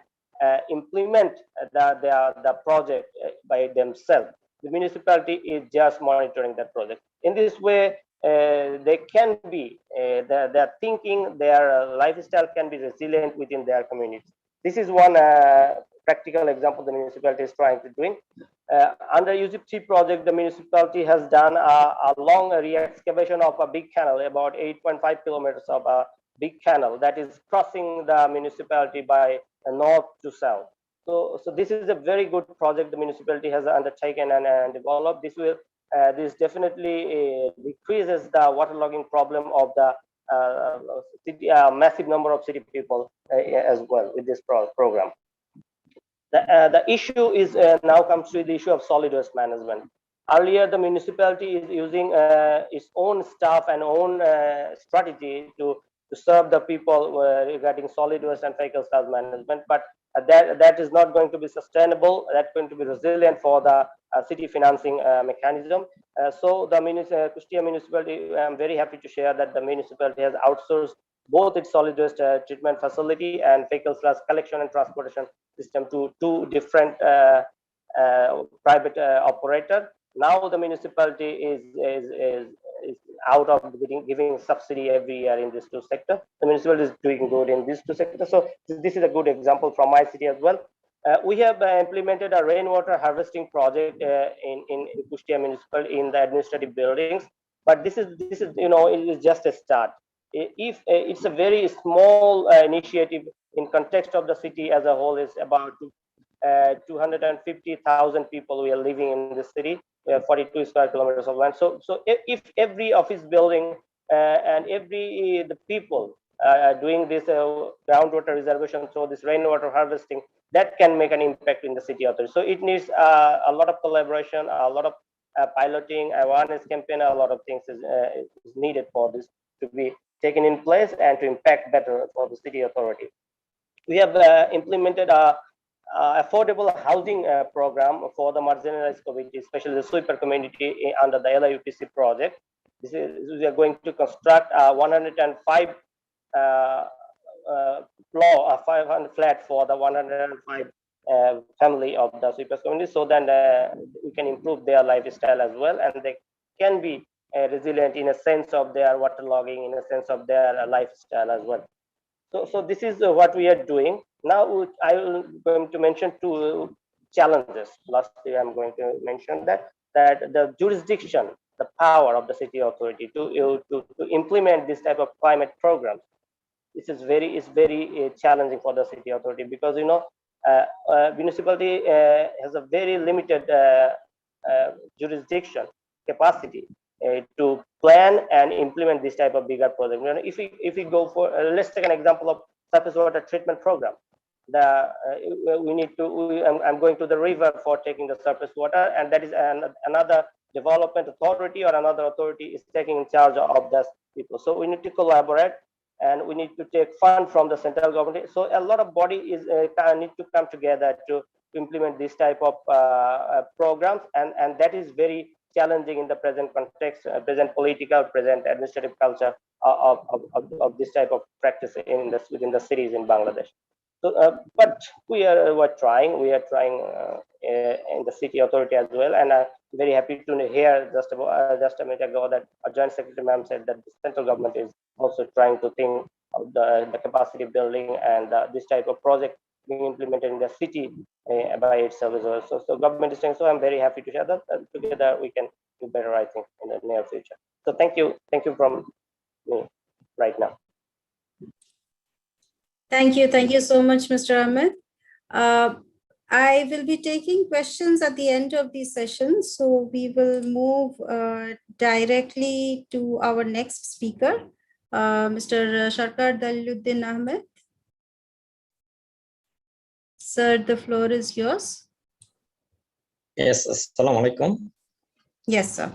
implement the project by themselves. The municipality is just monitoring that project. In this way, they can be their thinking, their lifestyle can be resilient within their communities. This is one practical example the municipality is trying to doing. Under UGIP 3 project, the municipality has done a long re-excavation of a big canal, about 8.5 kilometers of a big canal that is crossing the municipality by north to south. So this is a very good project the municipality has undertaken and developed. This definitely decreases the waterlogging problem of the city, massive number of city people as well with this program. The issue is now comes to the issue of solid waste management. Earlier, the municipality is using its own staff and own strategy to serve the people regarding solid waste and fecal salvage management, but that is not going to be sustainable. That's going to be resilient for the city financing mechanism. So the Kustia municipality, I'm very happy to share that the municipality has outsourced both its solid waste treatment facility and fecal sludge collection and transportation system to 2 different private operator. Now the municipality is out of giving subsidy every year in these 2 sectors. The municipality is doing good in these 2 sectors. So this is a good example from my city as well. We have implemented a rainwater harvesting project in Kustia municipality in the administrative buildings. But this is it is just a start. If it's a very small initiative in context of the city as a whole, is about 250,000 people we are living in the city. 42 square kilometers of land. So if every office building and the people doing this groundwater reservation, so this rainwater harvesting, that can make an impact in the city authority. So it needs a lot of collaboration, a lot of piloting, awareness campaign, a lot of things is needed for this to be taken in place and to impact better for the city authority. We have implemented a affordable housing program for the marginalized community, especially the sweeper community under the LIUPC project. We are going to construct 105 floor, 500 flat for the 105 family of the sweepers community, so that we can improve their lifestyle as well, and they can be resilient in a sense of their waterlogging, in a sense of their lifestyle as well. So this is what we are doing. Now I will going to mention two challenges. Lastly, I'm going to mention that the jurisdiction, the power of the city authority to implement this type of climate programs. This is very challenging for the city authority, because municipality has a very limited jurisdiction capacity to plan and implement this type of bigger project. If we go for let's take an example of surface water treatment program. I'm going to the river for taking the surface water, and that is another development authority or another authority is taking in charge of those people. So we need to collaborate, and we need to take fund from the central government. So a lot of body need to come together to implement this type of programs, and that is very challenging in the present context, present political, present administrative culture of this type of practice within the cities in Bangladesh. So, but we're trying in the city authority as well, and I'm very happy to hear just a minute ago that our joint secretary ma'am said that the central government is also trying to think of the capacity building and this type of project being implemented in the city by itself as well. So government is saying so. I'm very happy to share that together we can do better, I think, in the near future. So thank you from me right now. Thank you so much, Mr. Ahmed. I will be taking questions at the end of the session, so we will move directly to our next speaker, Mr. Sharkar Daliluddin Ahmed. Sir, the floor is yours. Yes, assalamu alaikum. Yes, sir.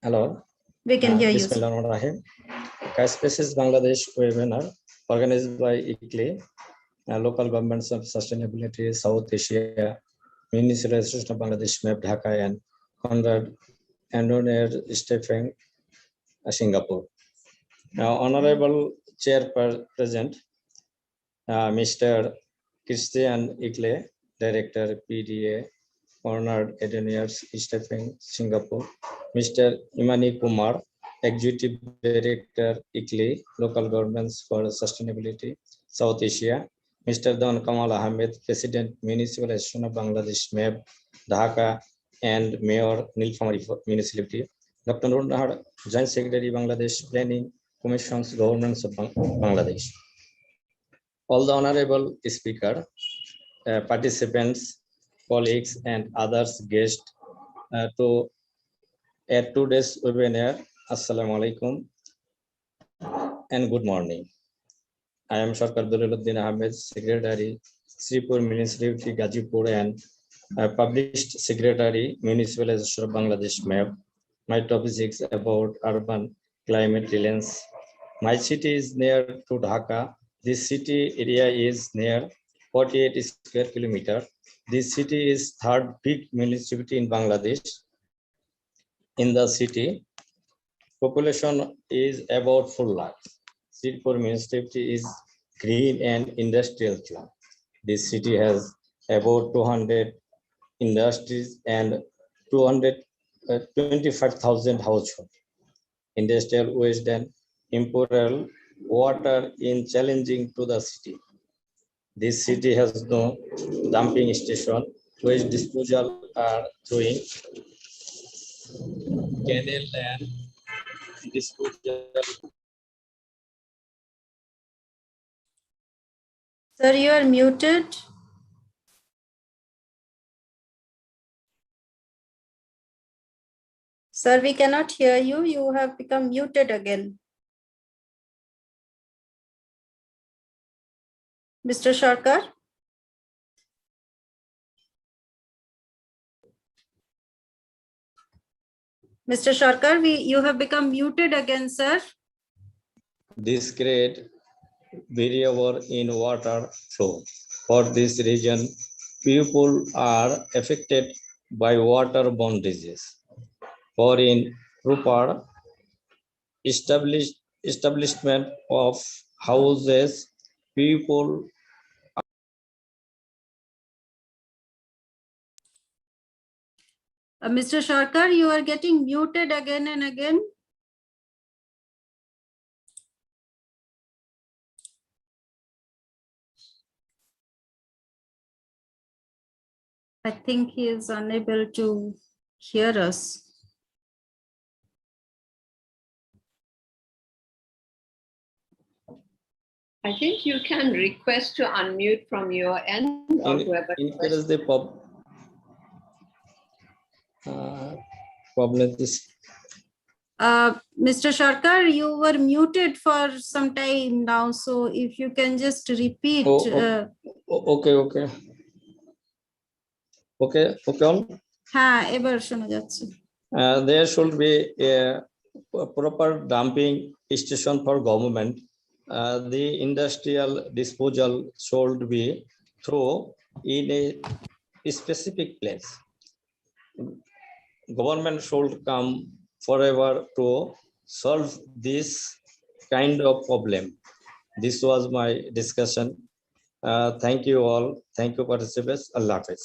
Hello. We can hear you. Bismillahirrahmanirrahim. KASpaces Bangladesh webinar organized by ICLEI, Local Governments of Sustainability, South Asia, Municipal Association of Bangladesh, MEP, Dhaka, and Conrad Andoner Stephen, Singapore. Now, Honorable Chairperson, Mr. Christian ICLEI, Director, PDA, Conrad Andoner Stephen, Singapore, Mr. Imani Kumar, Executive Director, ICLEI, Local Governments for Sustainability, South Asia, Mr. Don Kamal Ahmed, President, Municipal Association of Bangladesh, MEP, Dhaka, and Mayor Nilphamari Municipality, Dr. Nur Nahar, Joint Secretary, Bangladesh Planning Commission's Governance of Bangladesh. All the honorable speaker, participants, colleagues, and others guests at today's webinar, Assalamu alaikum and good morning. I am Sharkar Daliluddin Ahmed, Secretary, Sripur Municipality, Gazipur, and Published Secretary, Municipal Association of Bangladesh, MEP. My topic is about urban climate resilience. My city is near to Dhaka. This city area is near 48 square kilometers. This city is third big municipality in Bangladesh. In the city, population is about 4 lakhs. Sripur municipality is green and industrial zone. This city has about 200 industries and 225,000 households. Industrial waste and imperial water in challenging to the city. This city has no dumping station. Waste disposal are throwing canal and disposal. Sir, you are muted. Sir, we cannot hear you. You have become muted again. Mr. Sharkar? Mr. Sharkar, you have become muted again, sir. This create variable in water flow. For this region, people are affected by waterborne disease. For in Rupar, establishment of houses, people. Mr. Sharkar, you are getting muted again and again. I think he is unable to hear us. I think you can request to unmute from your end or whoever. Increase the problem is. Mr. Sharkar, you were muted for some time now, so if you can just repeat. Okay. On. হ্যাঁ, এবার শোনা যাচ্ছে। There should be a proper dumping station for government. The industrial disposal should be through in a specific place. Government should come forever to solve this kind of problem. This was my discussion. Thank you all. Thank you participants. Allah Hafiz.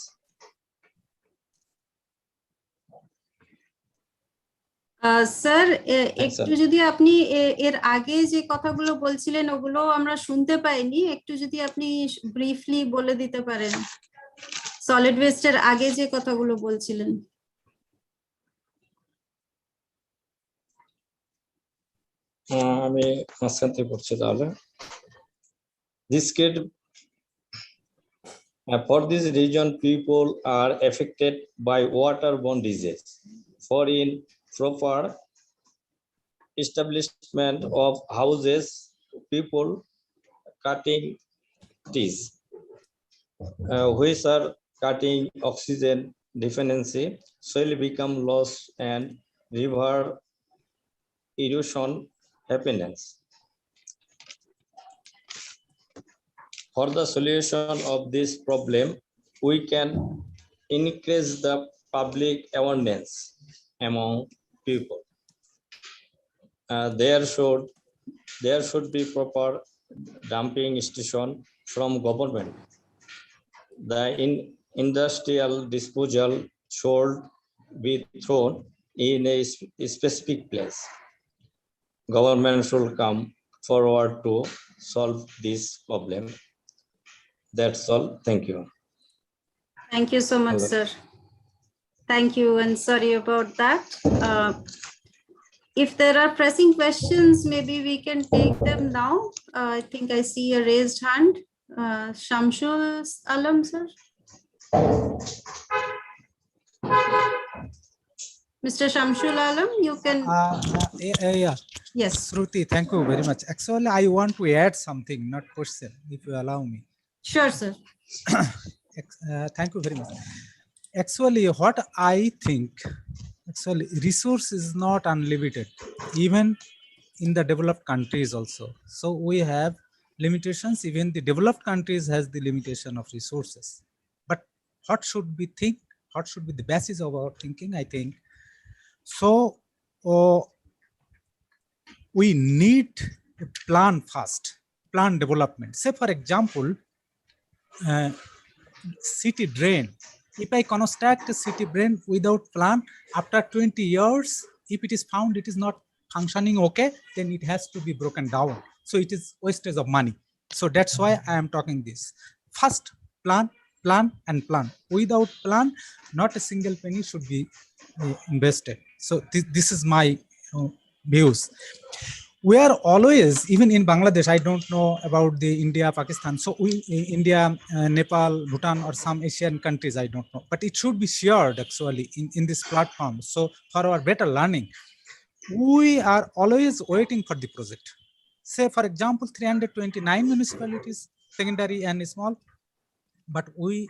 Sir একটু যদি আপনি এর আগে যে কথাগুলো বলছিলেন ওগুলো আমরা শুনতে পাইনি, একটু যদি আপনি ব্রিফলি বলে দিতে পারেন সলিড ওয়েস্টের আগে যে কথাগুলো বলছিলেন। আমি মাঝখান থেকে পড়ছি তাহলে। This kid, for this region, people are affected by waterborne disease. For in proper establishment of houses, people cutting trees, which are cutting oxygen deficiency, soil become loss and river erosion happiness. For the solution of this problem, we can increase the public awareness among people. There should be proper dumping station from government. The industrial disposal should be thrown in a specific place. Government should come forward to solve this problem. That's all. Thank you. Thank you so much, sir. Thank you, and sorry about that. If there are pressing questions, maybe we can take them now. I think I see a raised hand. Shamsul Alam, sir. Mr. Shamsul Alam, you can. Yeah. Yes. Shruti, thank you very much. Actually, I want to add something, not question, if you allow me. Sure, sir. Thank you very much. Actually, what I think, resource is not unlimited, even in the developed countries also. So we have limitations. Even the developed countries has the limitation of resources. But what should we think? What should be the basis of our thinking? I think so. We need a plan first, plan development. Say, for example, city drain. If I construct a city drain without plan, after 20 years, if it is found it is not functioning okay, then it has to be broken down. So it is wastage of money. So that's why I am talking this. First, plan, and plan. Without plan, not a single penny should be invested. So this is my views. We are always, even in Bangladesh, I don't know about the India, Pakistan. So India, Nepal, Bhutan, or some Asian countries, I don't know. But it should be shared actually in this platform. So for our better learning, we are always waiting for the project. Say, for example, 329 municipalities, secondary and small, but we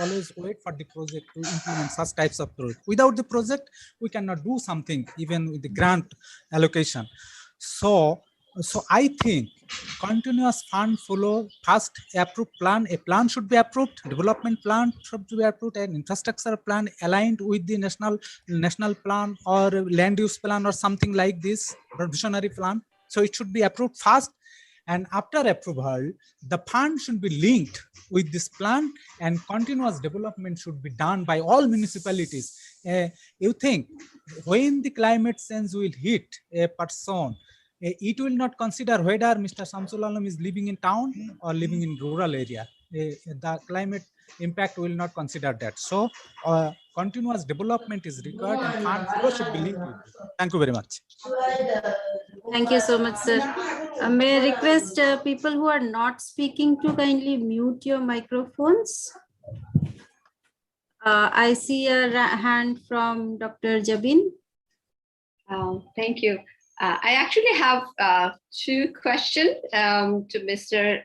always wait for the project to implement such types of project. Without the project, we cannot do something, even with the grant allocation. So So I think continuous fund follow first approved plan. A plan should be approved, development plan should be approved, and infrastructure plan aligned with the national plan or land use plan or something like this, or visionary plan. So it should be approved first, and after approval, the fund should be linked with this plan, and continuous development should be done by all municipalities. You think when the climate change will hit a person, it will not consider whether Mr. Shamsul Alam is living in town or living in rural area. The climate impact will not consider that. So continuous development is required and fund flow should be linked with it. Thank you very much. Thank you so much, sir. May I request people who are not speaking to kindly mute your microphones. I see a hand from Dr. Jabin. Thank you. I actually have two questions to Mr.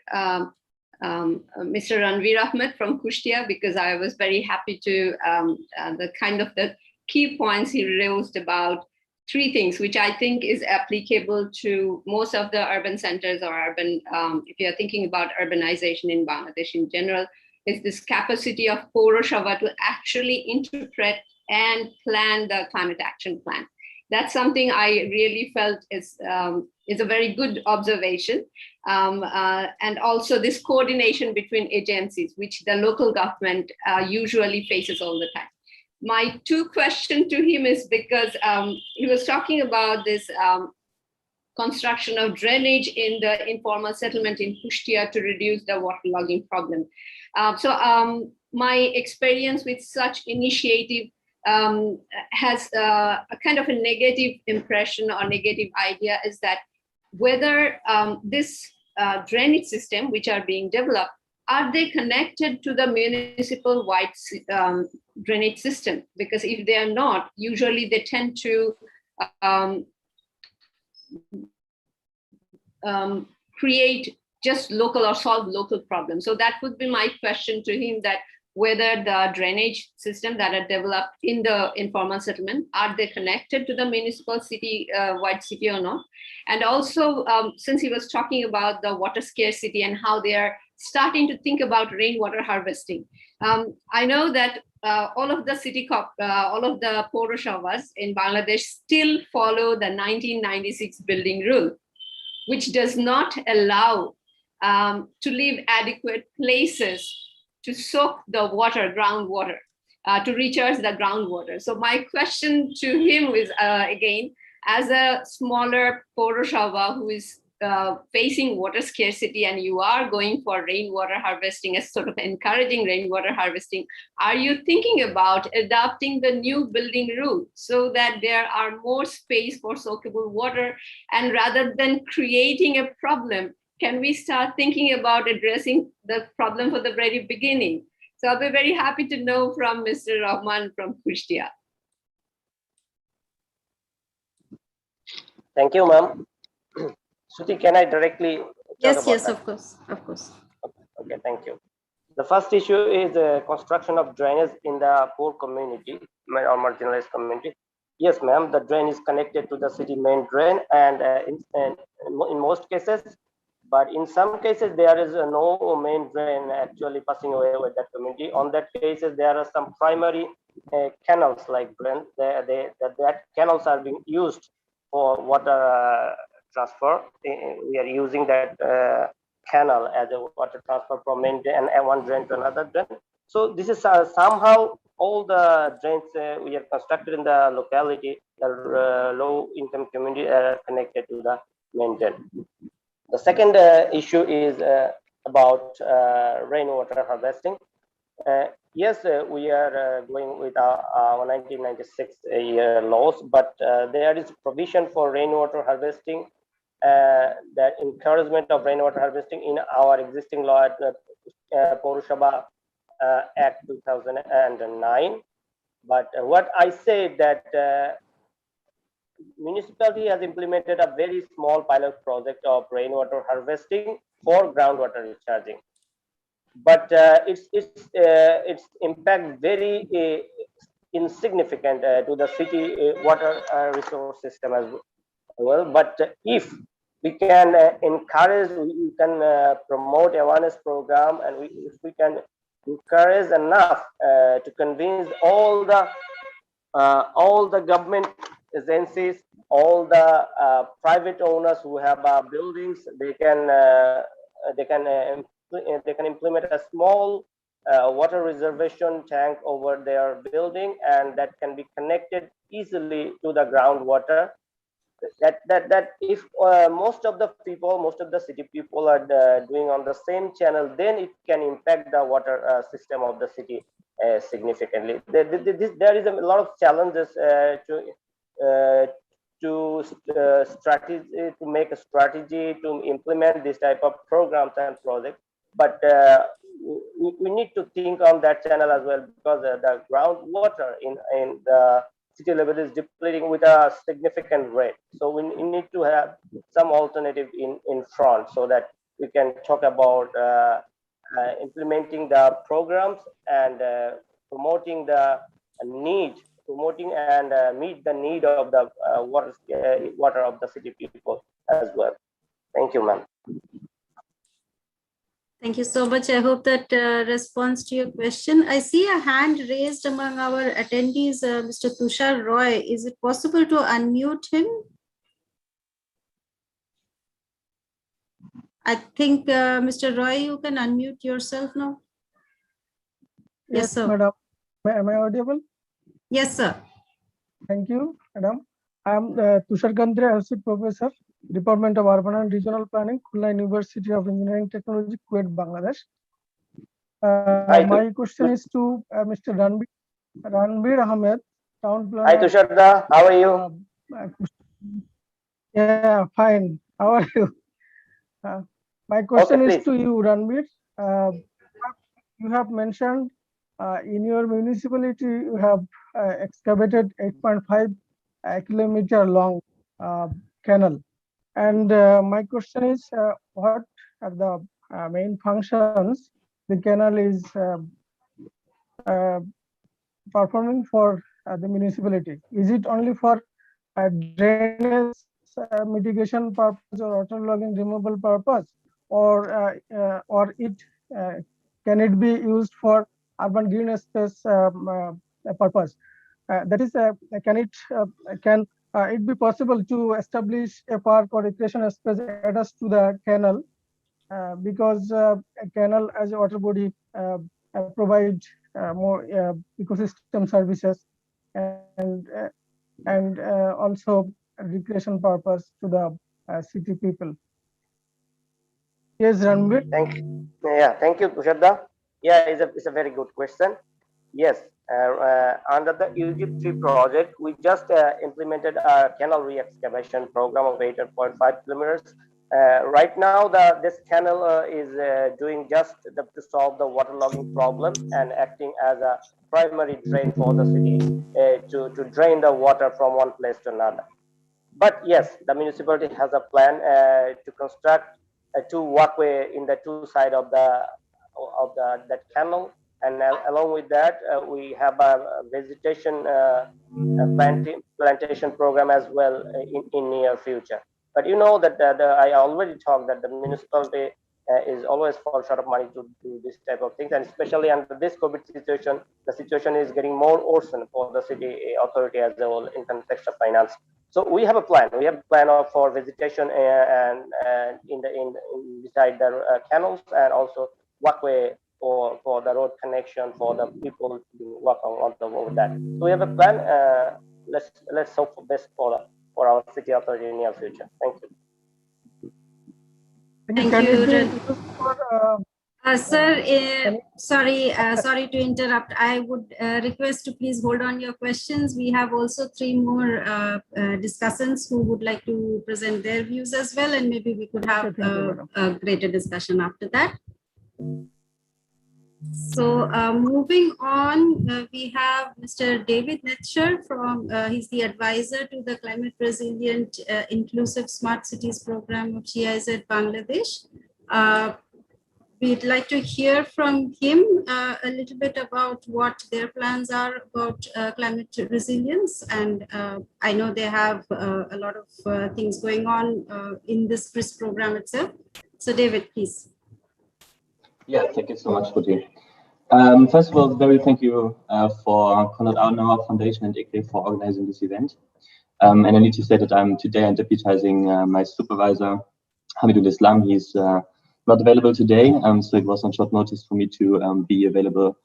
Ranveer Ahmed from Kushtia, because I was very happy to the kind of the key points he raised about three things, which I think is applicable to most of the urban centers or urban, if you're thinking about urbanization in Bangladesh in general, is this capacity of Pৌরসভা to actually interpret and plan the climate action plan. That's something I really felt is a very good observation. And also this coordination between agencies, which the local government usually faces all the time. My two questions to him is because he was talking about this construction of drainage in the informal settlement in Kushtia to reduce the waterlogging problem. My experience with such initiative has a kind of a negative impression or negative idea is that whether this drainage system which are being developed, are they connected to the municipal wide drainage system? Because if they are not, usually they tend to create just local or solve local problems. So that would be my question to him, that whether the drainage system that are developed in the informal settlement, are they connected to the municipal city, wide city or not? And also, since he was talking about the water scarcity and how they are starting to think about rainwater harvesting. I know that all of the all of the Pৌরসভাs in Bangladesh still follow the 1996 building rule, which does not allow to leave adequate places to soak the water, groundwater, to recharge the groundwater. So my question to him is, again, as a smaller Pৌরসভা who is facing water scarcity and you are going for rainwater harvesting as sort of encouraging rainwater harvesting, are you thinking about adopting the new building rule so that there are more space for soakable water, and rather than creating a problem, can we start thinking about addressing the problem from the very beginning? So I'll be very happy to know from Mr. Rahman from Kushtia. Thank you, ma'am. Shruti, can I directly talk Yes, about yes, that? of course, of course. Okay, thank you. The first issue is construction of drainage in the poor community or marginalized community. Yes, ma'am, the drain is connected to the city main drain, and in most cases, but in some cases there is no main drain actually passing away with that community. On that cases, there are some primary canals like drain. That canals are being used for water transfer. We are using that canal as a water transfer from main drain and one drain to another drain. So this is somehow all the drains we have constructed in the locality, the low income community are connected to the main drain. The second issue is about rainwater harvesting. Yes, we are going with our 1996 year laws, but there is provision for rainwater harvesting, that encouragement of rainwater harvesting in our existing law at Pৌরসভা Act 2009. But what I say that municipality has implemented a very small pilot project of rainwater harvesting for groundwater recharging, but its impact very insignificant to the city water resource system as well. But if we can encourage, we can promote awareness program, and if we can encourage enough to convince all the government agencies, all the private owners who have buildings, they can implement a small water reservation tank over their building, and that can be connected easily to the groundwater. That if most of the people, most of the city people are doing on the same channel, then it can impact the water system of the city significantly. There is a lot of challenges to make a strategy to implement this type of programs and projects, but we need to think on that channel as well, because the groundwater in the city level is depleting with a significant rate. So we need to have some alternative in front, so that we can talk about implementing the programs and promoting the need, promoting and meet the need of the water of the city people as well. Thank you, ma'am. Thank you so much. I hope that responds to your question. I see a hand raised among our attendees, Mr. Tushar Roy. Is it possible to unmute him? I think, Mr. Roy, you can unmute yourself now. Yes, sir. Madam. Am I audible? Yes, sir. Thank you, madam. I am Tushar Gandre, Associate Professor, Department of Urban and Regional Planning, Khulna University of Engineering Technology, Kuwait, Bangladesh. My question is to Mr. Ranbir Ahmed, Town Planner. Hi, Tushar, how are you? Yeah, fine. How are you? My question is to you, Ranbir. You have mentioned in your municipality, you have excavated 8.5 kilometer long canal. And my question is, what are the main functions the canal is performing for the municipality? Is it only for drainage mitigation purpose or waterlogging removal purpose, or it can it be used for urban green space purpose? That is, can it be possible to establish a park or recreation space attached to the canal, because a canal as a water body provide more ecosystem services and also recreation purpose to the city people. Yes, Ranbir. Thank you. Yeah, thank you, Tushar. Yeah, it's a very good question. Yes, under the UG3 project, we just implemented a canal re-excavation program of 8.5 kilometers. Right now, this canal is doing just to solve the waterlogging problem and acting as a primary drain for the city to drain the water from one place to another. But yes, the municipality has a plan to construct two walkway in the two sides of that canal, and along with that, we have a vegetation plantation program as well in near future. But you know that I already talked that the municipality is always fall short of money to do this type of things, and especially under this COVID situation, the situation is getting more worsened for the city authority as a whole in context of finance. So we have a plan. We have a plan for vegetation and beside the canals, and also walkway for the road connection for the people to walk on over that. So we have a plan. Let's hope for best for our city authority in near future. Thank you. Thank you. Sir, sorry to interrupt. I would request to please hold on your questions. We have also 3 more discussants who would like to present their views as well, and maybe we could have a greater discussion after that. So moving on, we have Mr. David Netcher from, he's the advisor to the Climate Resilient Inclusive Smart Cities Program of GIZ Bangladesh. we'd like to hear from him a little bit about what their plans are about climate resilience. And I know they have a lot of things going on in this BRIS program itself. So David, please. Yeah, thank you so much, Ruti. First of all, very thank you for Konrad Adenauer Foundation and ICLE for organizing this event. And I need to say that I'm today deputizing my supervisor, Hamidul Islam. He's not available today, so it was on short notice for me to be available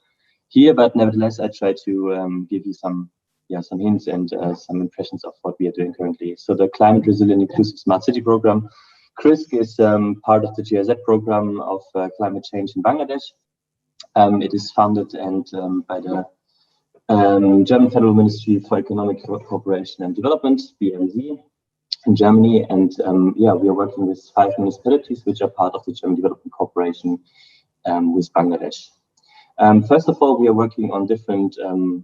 here. But nevertheless, I try to give you some hints and some impressions of what we are doing currently. So the Climate Resilient Inclusive Smart City Program, CRISC, is part of the GIZ program of climate change in Bangladesh. It is funded and by the German Federal Ministry for Economic Cooperation and Development, BMZ, in Germany. And we are working with 5 municipalities which are part of the German Development Cooperation with Bangladesh. First of all, we are working on different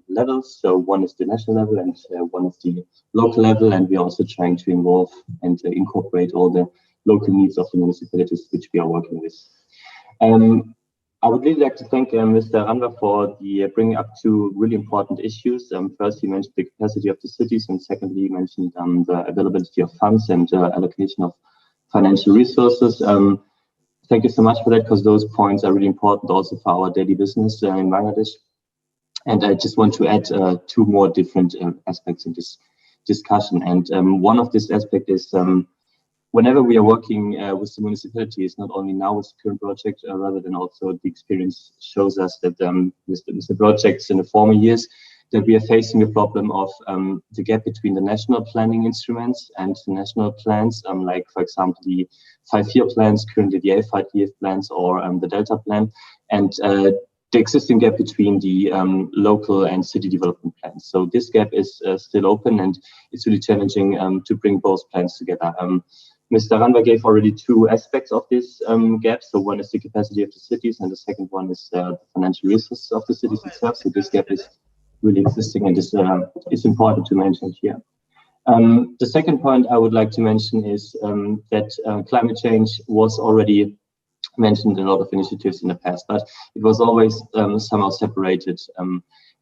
levels. So one is the national level and one is the local level. And we are also trying to involve and incorporate all the local needs of the municipalities which we are working with. I would really like to thank Mr. Ranva for bringing up 2 really important issues. First, he mentioned the capacity of the cities, and secondly, he mentioned the availability of funds and allocation of financial resources. Thank you so much for that, because those points are really important also for our daily business in Bangladesh. And I just want to add 2 more different aspects in this discussion. And one of this aspect is whenever we are working with the municipalities, not only now with the current project, rather than also the experience shows us that with the projects in the former years, that we are facing a problem of the gap between the national planning instruments and the national plans, like, for example, the 5-year plans, currently the 5-year plans, or the Delta plan, and the existing gap between the local and city development plans. So this gap is still open, and it's really challenging to bring both plans together. Mr. Ranva gave already 2 aspects of this gap. So one is the capacity of the cities, and the second one is the financial resources of the cities itself. So this gap is really existing, and is important to mention here. The second point I would like to mention is that climate change was already mentioned in a lot of initiatives in the past, but it was always somehow separated.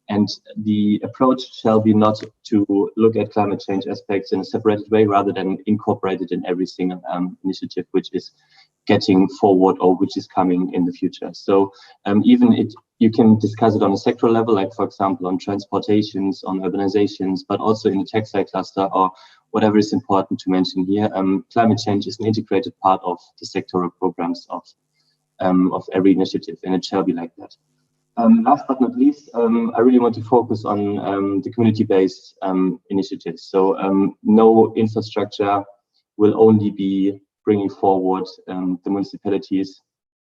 And the approach shall be not to look at climate change aspects in a separated way, rather than incorporated in every single initiative which is getting forward or which is coming in the future. So you can discuss it on a sectoral level, like, for example, on transportations, on urbanizations, but also in the textile cluster or whatever is important to mention here. Climate change is an integrated part of the sectoral programs of every initiative, and it shall be like that. Last but not least, I really want to focus on the community-based initiatives. So no infrastructure will only be bringing forward the municipalities.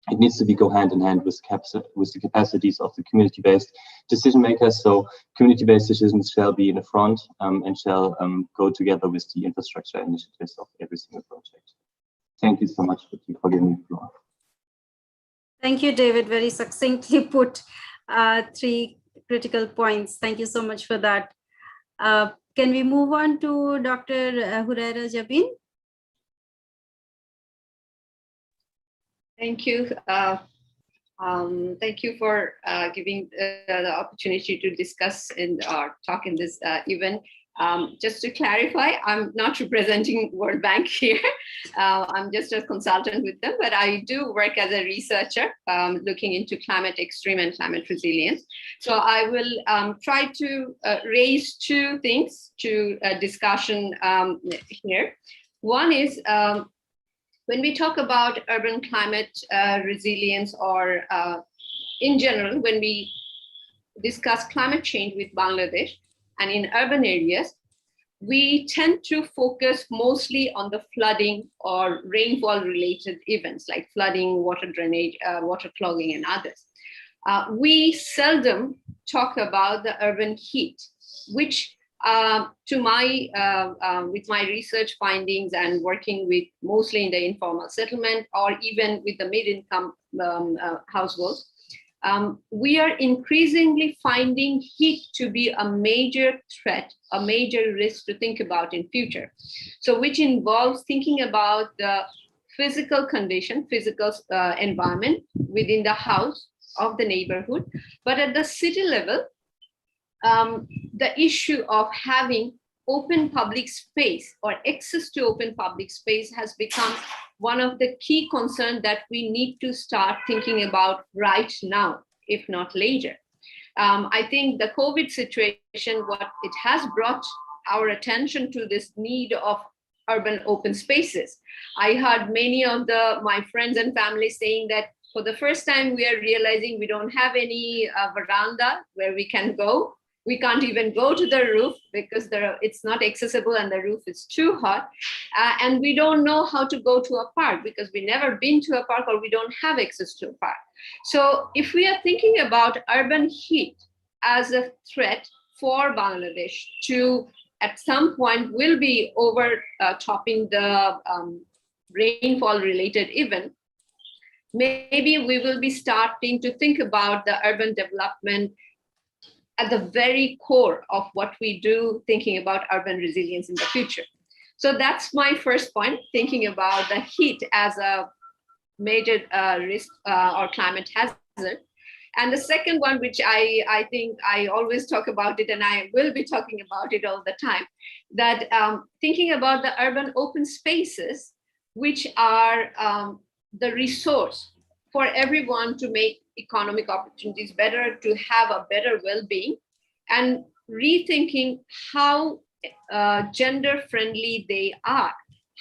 It needs to go hand in hand with the capacities of the community-based decision makers. So community-based decisions shall be in the front and shall go together with the infrastructure initiatives of every single project. Thank you so much for giving me the floor. Thank you, David. Very succinctly put 3 critical points. Thank you so much for that. Can we move on to Dr. Huraira Jabin? Thank you. Thank you for giving the opportunity to discuss or talk in this event. Just to clarify, I'm not representing World Bank here. I'm just a consultant with them, but I do work as a researcher looking into climate extreme and climate resilience. So I will try to raise 2 things to discussion here. One is when we talk about urban climate resilience, or in general, when we discuss climate change with Bangladesh and in urban areas, we tend to focus mostly on the flooding or rainfall related events like flooding, water drainage, water clogging, and others. We seldom talk about the urban heat, which with my research findings and working with mostly in the informal settlement or even with the mid-income households, we are increasingly finding heat to be a major threat, a major risk to think about in future. So which involves thinking about the physical condition, physical environment within the house of the neighborhood. But at the city level, the issue of having open public space or access to open public space has become one of the key concerns that we need to start thinking about right now, if not later. I think the COVID situation, what it has brought our attention to this need of urban open spaces. I heard many of my friends and family saying that for the first time, we are realizing we don't have any veranda where we can go. We can't even go to the roof because it's not accessible and the roof is too hot. And we don't know how to go to a park because we've never been to a park or we don't have access to a park. So if we are thinking about urban heat as a threat for Bangladesh to at some point will be overtopping the rainfall related event, maybe we will be starting to think about the urban development at the very core of what we do, thinking about urban resilience in the future. So that's my first point, thinking about the heat as a major risk or climate hazard. And the second one, which I think I always talk about it and I will be talking about it all the time, that thinking about the urban open spaces, which are the resource for everyone to make economic opportunities better, to have a better well-being, and rethinking how gender-friendly they are.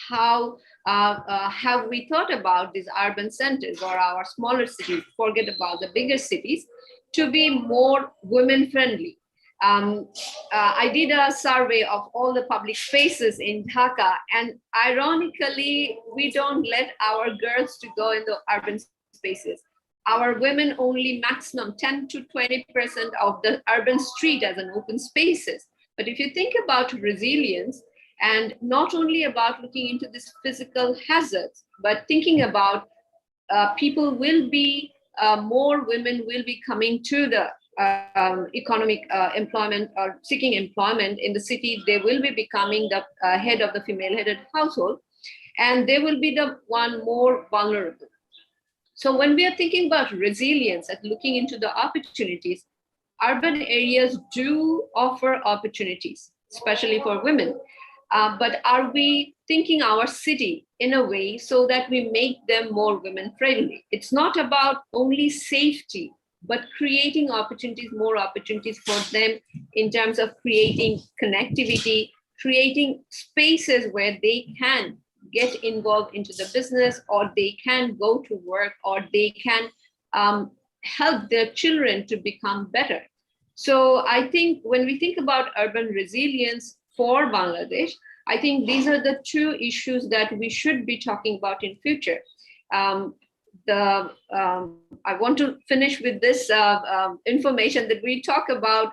How have we thought about these urban centers or our smaller cities, forget about the bigger cities, to be more women-friendly? I did a survey of all the public spaces in Dhaka, and ironically, we don't let our girls to go in the urban spaces. Our women only maximum 10 to 20% of the urban street as an open spaces. But if you think about resilience, and not only about looking into these physical hazards, but thinking about people will be, more women will be coming to the economic employment or seeking employment in the city. They will be becoming the head of the female-headed household, and they will be the one more vulnerable. So when we are thinking about resilience and looking into the opportunities, urban areas do offer opportunities, especially for women. But are we thinking our city in a way so that we make them more women-friendly? It's not about only safety, but creating opportunities, more opportunities for them in terms of creating connectivity, creating spaces where they can get involved into the business, or they can go to work, or they can help their children to become better. So I think when we think about urban resilience for Bangladesh, I think these are the two issues that we should be talking about in future. I want to finish with this information that we talk about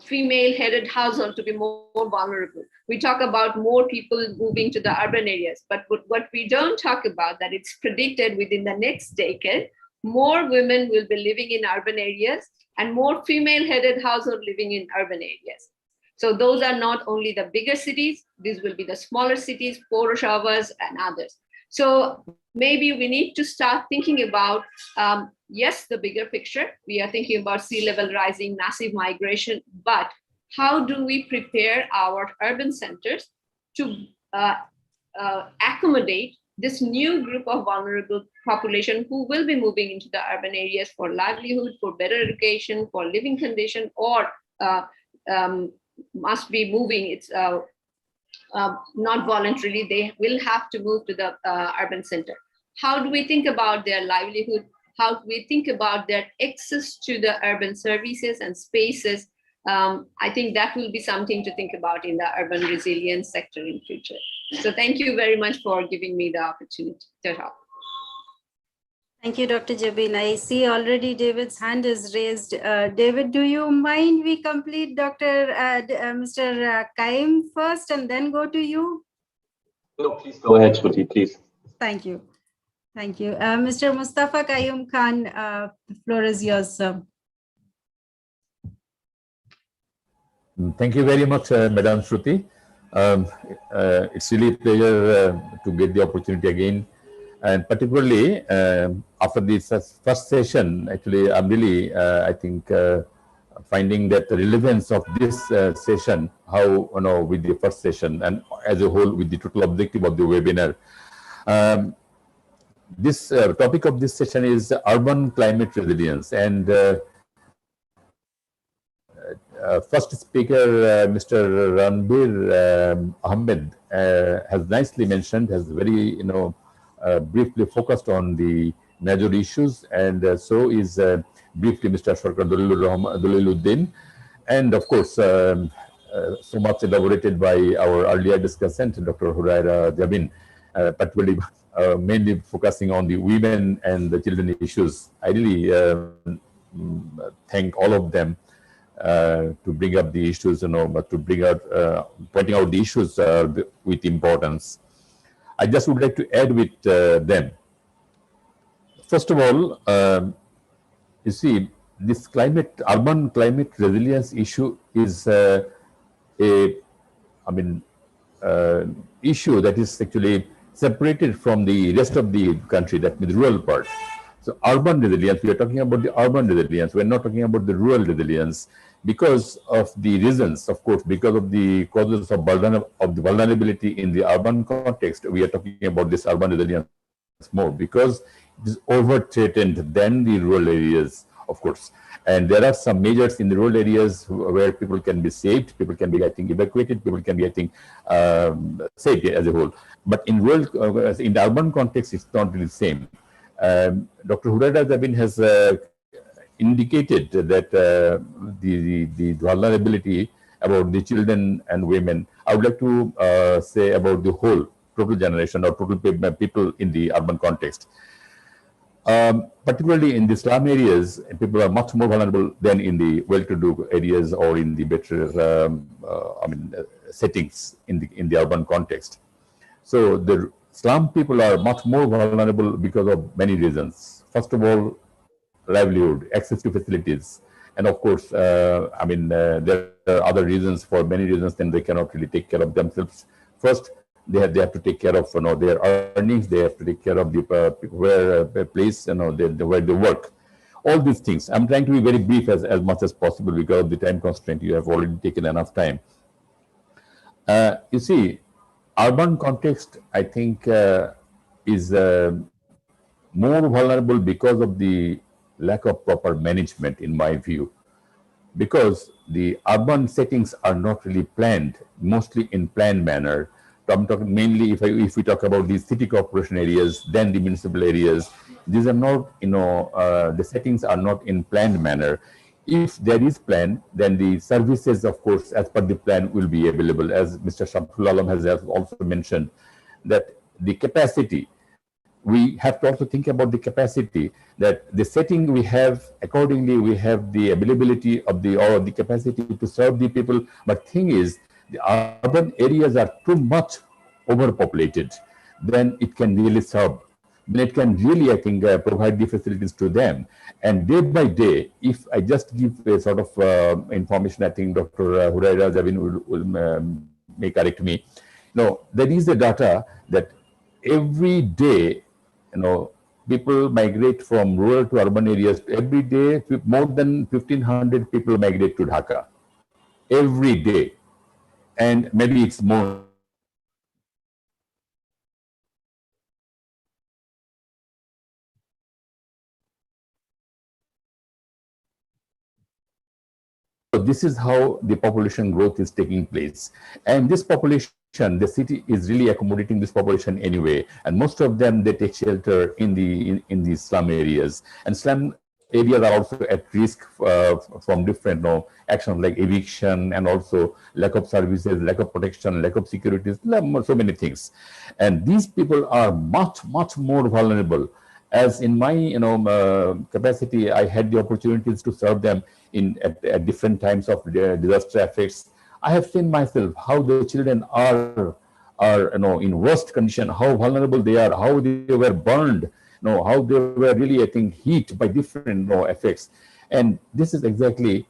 female-headed household to be more vulnerable. We talk about more people moving to the urban areas, but what we don't talk about, that it's predicted within the next decade, more women will be living in urban areas and more female-headed household living in urban areas. So those are not only the bigger cities, these will be the smaller cities, Purushavas and others. So maybe we need to start thinking about, yes, the bigger picture. We are thinking about sea level rising, massive migration, but how do we prepare our urban centers to accommodate this new group of vulnerable population who will be moving into the urban areas for livelihood, for better education, for living condition, or must be moving, it's not voluntarily, they will have to move to the urban center. How do we think about their livelihood? How do we think about their access to the urban services and spaces? I think that will be something to think about in the urban resilience sector in future. So thank you very much for giving me the opportunity to talk. Thank you, Dr. Jabin. I see already David's hand is raised. David, do you mind we complete Mr. Kaim first and then go to you? No, please go ahead, Shruti, please. Thank you. Thank you. Mr. Mustafa Qayyum Khan, the floor is yours, sir. Thank you very much, Madam Shruti. It's really a pleasure to get the opportunity again. And particularly after this first session, actually, I'm really, I think, finding that the relevance of this session, how, with the first session and as a whole with the total objective of the webinar. This topic of this session is urban climate resilience. And first speaker, Mr. Ranbir Ahmed, has nicely mentioned, has very, briefly focused on the major issues, and so is briefly Mr. Sarkar Daliluddin, and of course, so much elaborated by our earlier discussant, Dr. Huraira Jabin, particularly mainly focusing on the women and the children issues. I really thank all of them to bring up the issues, but to bring out, pointing out the issues with importance. I just would like to add with them. First of all, you see, this urban climate resilience issue is issue that is actually separated from the rest of the country, that means rural part. So urban resilience, we are talking about the urban resilience. We're not talking about the rural resilience because of the reasons, of course, because of the causes of the vulnerability in the urban context. We are talking about this urban resilience more because it is over-threatened than the rural areas, of course. And there are some measures in the rural areas where people can be saved, people can be, I think, evacuated, people can be, I think, saved as a whole. But in in the urban context, it's not really the same. Dr. Huraira Jabin has indicated that the vulnerability about the children and women. I would like to say about the whole total generation or total people in the urban context. Particularly in the slum areas, people are much more vulnerable than in the well-to-do areas or in the better, settings in the urban context. So the slum people are much more vulnerable because of many reasons. First of all, livelihood, access to facilities, and of course, there are other reasons. For many reasons, then they cannot really take care of themselves. First, they have to take care of their earnings. They have to take care of the place where they work. All these things. I'm trying to be very brief as much as possible because of the time constraint. You have already taken enough time. You see, urban context, I think, is more vulnerable because of the lack of proper management, in my view, because the urban settings are not really planned, mostly in planned manner. I'm talking mainly if we talk about the city corporation areas, then the municipal areas. These are not, the settings are not in planned manner. If there is plan, then the services, of course, as per the plan, will be available. As Mr. Shamsul Alam has also mentioned, that the capacity, we have to also think about the capacity, that the setting we have, accordingly, we have the availability of the capacity to serve the people. But thing is, the urban areas are too much overpopulated. Then it can really serve. Then it can really, I think, provide the facilities to them. And day by day, if I just give a sort of information, I think Dr. Huraira Jabin will may correct me. There is the data that every day, people migrate from rural to urban areas. Every day, more than 1,500 people migrate to Dhaka. Every day. And maybe it's more. So this is how the population growth is taking place. And this population, the city is really accommodating this population anyway. And most of them, they take shelter in the slum areas. And slum areas are also at risk from different actions like eviction and also lack of services, lack of protection, lack of security, so many things. And these people are much, much more vulnerable. As in my capacity, I had the opportunities to serve them at different times of disaster effects. I have seen myself how the children are in worst condition, how vulnerable they are, how they were burned, how they were really, I think, hit by different effects. And this is exactly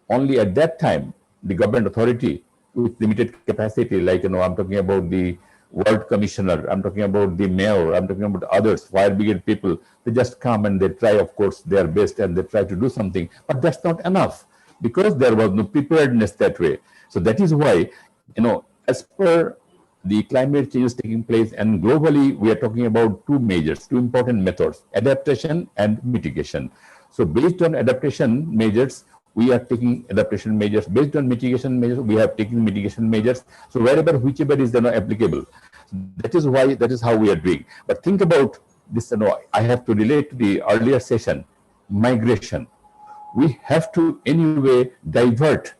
only at that time the government authority with limited capacity, like, I'm talking about the World Commissioner, I'm talking about the mayor, I'm talking about others, fire brigade people. They just come and they try, of course, their best and they try to do something, but that's not enough because there was no preparedness that way. So that is why, as per the climate change is taking place, and globally we are talking about two important methods, adaptation and mitigation. So based on adaptation measures, we are taking adaptation measures. Based on mitigation measures, we have taken mitigation measures. So wherever, whichever is applicable, that is how we are doing. But think about this. I have to relate to the earlier session, migration. We have to anyway divert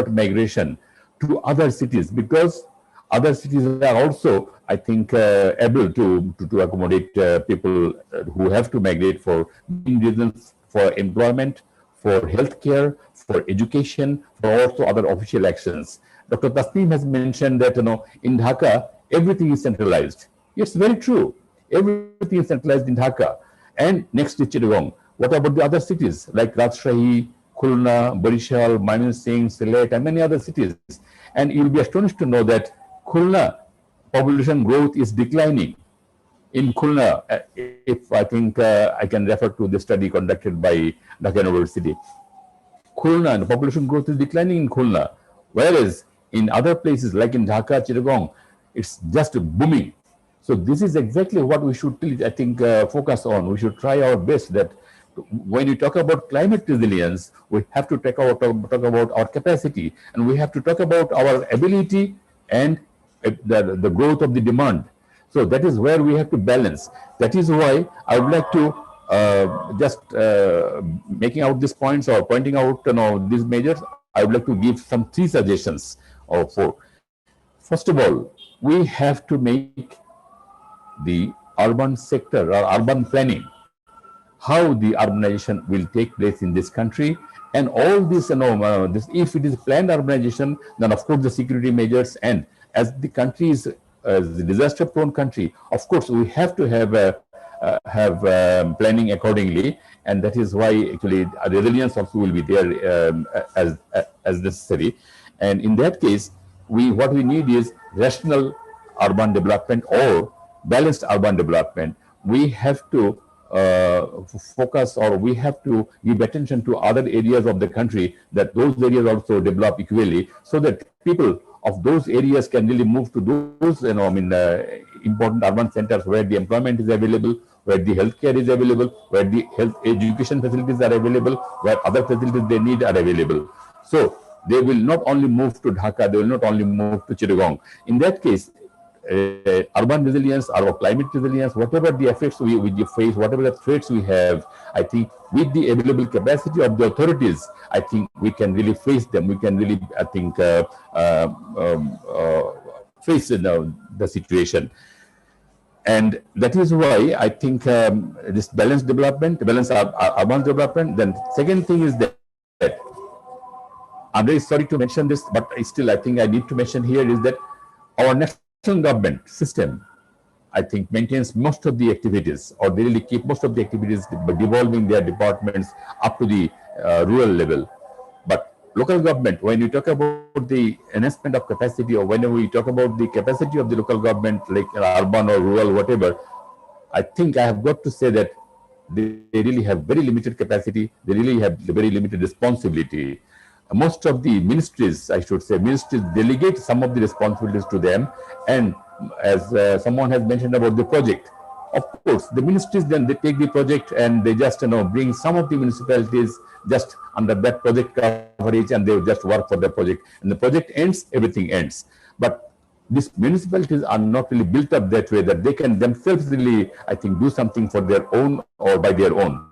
migration to other cities, because other cities are also, I think, able to accommodate people who have to migrate for main reasons, for employment, for healthcare, for education, for also other official actions. Dr. Tasneem has mentioned that in Dhaka everything is centralized. It's very true. Everything is centralized in Dhaka and next to Chittagong. What about the other cities like Rajshahi, Khulna, Barishal, Mymensingh, Sylhet, and many other cities? And you'll be astonished to know that Khulna population growth is declining. In Khulna, if I think I can refer to the study conducted by Dhaka University. Khulna, the population growth is declining in Khulna, whereas in other places like in Dhaka, Chittagong, it's just booming. So this is exactly what we should, I think, focus on. We should try our best that when you talk about climate resilience, we have to talk about our capacity, and we have to talk about our ability and the growth of the demand. So that is where we have to balance. That is why I would like to just making out these points or pointing out these measures, I would like to give some 3 suggestions or 4. First of all, we have to make the urban sector or urban planning, how the urbanization will take place in this country, and all this, if it is planned urbanization, then of course the security measures, and as the country is a disaster-prone country, of course we have to have planning accordingly, and that is why actually resilience also will be there as necessary. And in that case, what we need is rational urban development or balanced urban development. We have to focus, or we have to give attention to other areas of the country, that those areas also develop equally, so that people of those areas can really move to those important urban centers where the employment is available, where the healthcare is available, where the health education facilities are available, where other facilities they need are available. So they will not only move to Dhaka, they will not only move to Chittagong. In that case, urban resilience or climate resilience, whatever the effects we face, whatever the threats we have, I think with the available capacity of the authorities, I think we can really face them. We can really, I think, face the situation. And that is why I think this balanced development, urban development. Then second thing is that I'm very sorry to mention this, but still I think I need to mention here is that our national government system, I think, maintains most of the activities, or they really keep most of the activities devolving their departments up to the rural level. But local government, when you talk about the enhancement of capacity, or whenever we talk about the capacity of the local government, like urban or rural, whatever, I think I have got to say that they really have very limited capacity. They really have very limited responsibility. Most of the ministries, I should say, ministries delegate some of the responsibilities to them. And as someone has mentioned about the project, of course, the ministries then they take the project and they just bring some of the municipalities just under that project coverage, and they just work for the project. And the project ends, everything ends. But these municipalities are not really built up that way that they can themselves really, I think, do something for their own or by their own.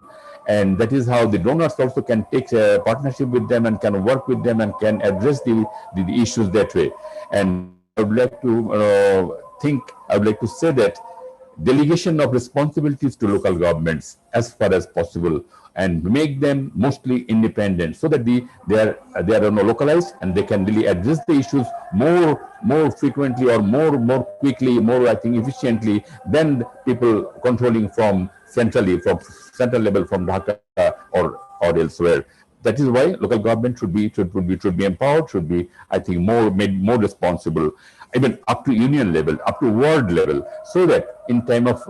And that is how the donors also can take a partnership with them and can work with them and can address the issues that way. And I would like to say that delegation of responsibilities to local governments as far as possible, and make them mostly independent, so that they are localized and they can really address the issues more frequently, or more quickly, more, I think, efficiently than people controlling from central level, from Dhaka or elsewhere. that is why local government should be empowered, should be, I think, made more responsible, even up to union level, up to ward level, so that in time of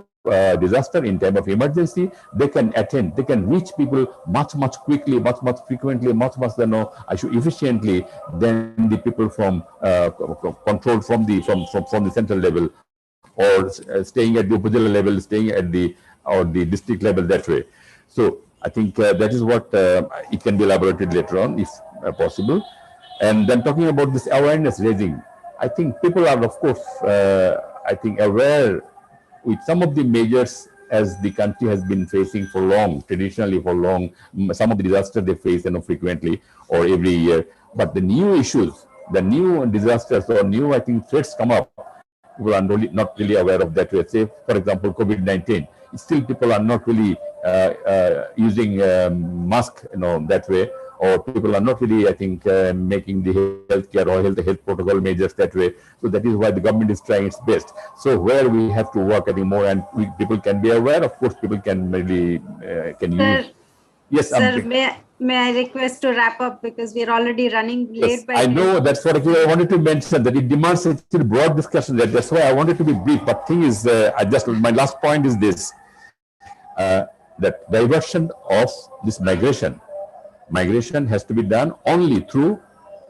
disaster, in time of emergency, they can attend, they can reach people much quickly, much frequently, much efficiently than the people from controlled from the central level, or staying at the upazila level, staying at the district level that way. So I think that is what it can be elaborated later on if possible. And then talking about this awareness raising, I think people are, of course, I think, aware with some of the measures as the country has been facing for long, traditionally for long, some of the disasters they face frequently or every year. But the new issues, the new disasters or new, I think, threats come up, people are not really aware of that way. Say, for example, COVID-19, still people are not really using mask, that way, or people are not really, I think, making the healthcare or health protocol measures that way. So that is why the government is trying its best. So where we have to work, I think, more, and people can be aware. Of course, people can really use. Yes, sir, may I request to wrap up because we're already running late. Yes, I know that's what I wanted to mention, that it demands a broad discussion. That's why I wanted to be brief. But thing is, my last point is this: that diversion of this migration has to be done only through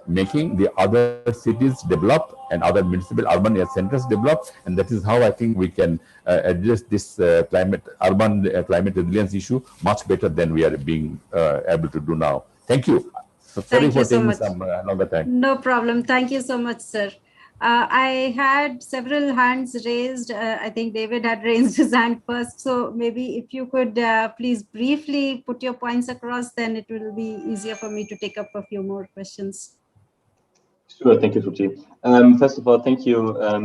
making the other cities develop and other municipal urban centers develop, and that is how I think we can address this urban climate resilience issue much better than we are being able to do now. Thank you. So sorry for taking some longer time. No problem. Thank you so much, sir. I had several hands raised. I think David had raised his hand first. So maybe if you could please briefly put your points across, then it will be easier for me to take up a few more questions. Sure, thank you, Fuji. First of all, thank you,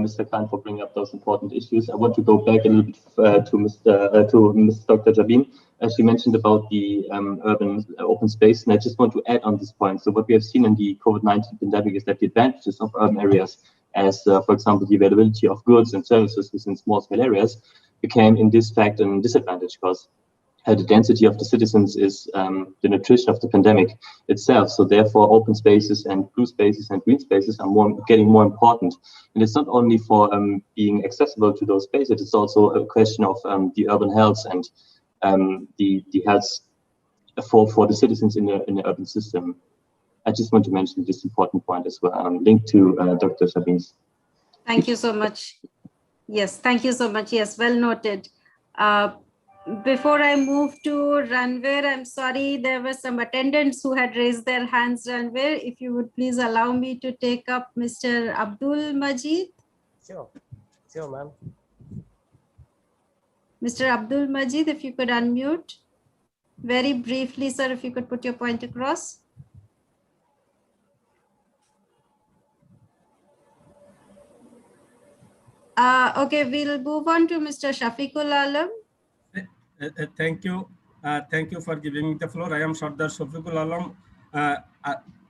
Mr. Khan, for bringing up those important issues. I want to go back a little bit to Ms. Dr. Jabin. She mentioned about the urban open space, and I just want to add on this point. So what we have seen in the COVID-19 pandemic is that the advantages of urban areas, as for example, the availability of goods and services within small-scale areas, became in this fact a disadvantage, because the density of the citizens is the nutrition of the pandemic itself. So therefore, open spaces and blue spaces and green spaces are getting more important. And it's not only for being accessible to those spaces, it's also a question of the urban health and the health for the citizens in the urban system. I just want to mention this important point as well, linked to Dr. Sabin's. Thank you so much. Yes, thank you so much. Yes, well noted. Before I move to Ranveer, I'm sorry, there were some attendants who had raised their hands. Ranveer, if you would please allow me to take up Mr. Abdul Majid. Sure, ma'am. Mr. Abdul Majid, if you could unmute. Very briefly, sir, if you could put your point across. Okay, we'll move on to Mr. Shafiqul Alam. Thank you. Thank you for giving me the floor. I am Sardar Shafiqul Alam,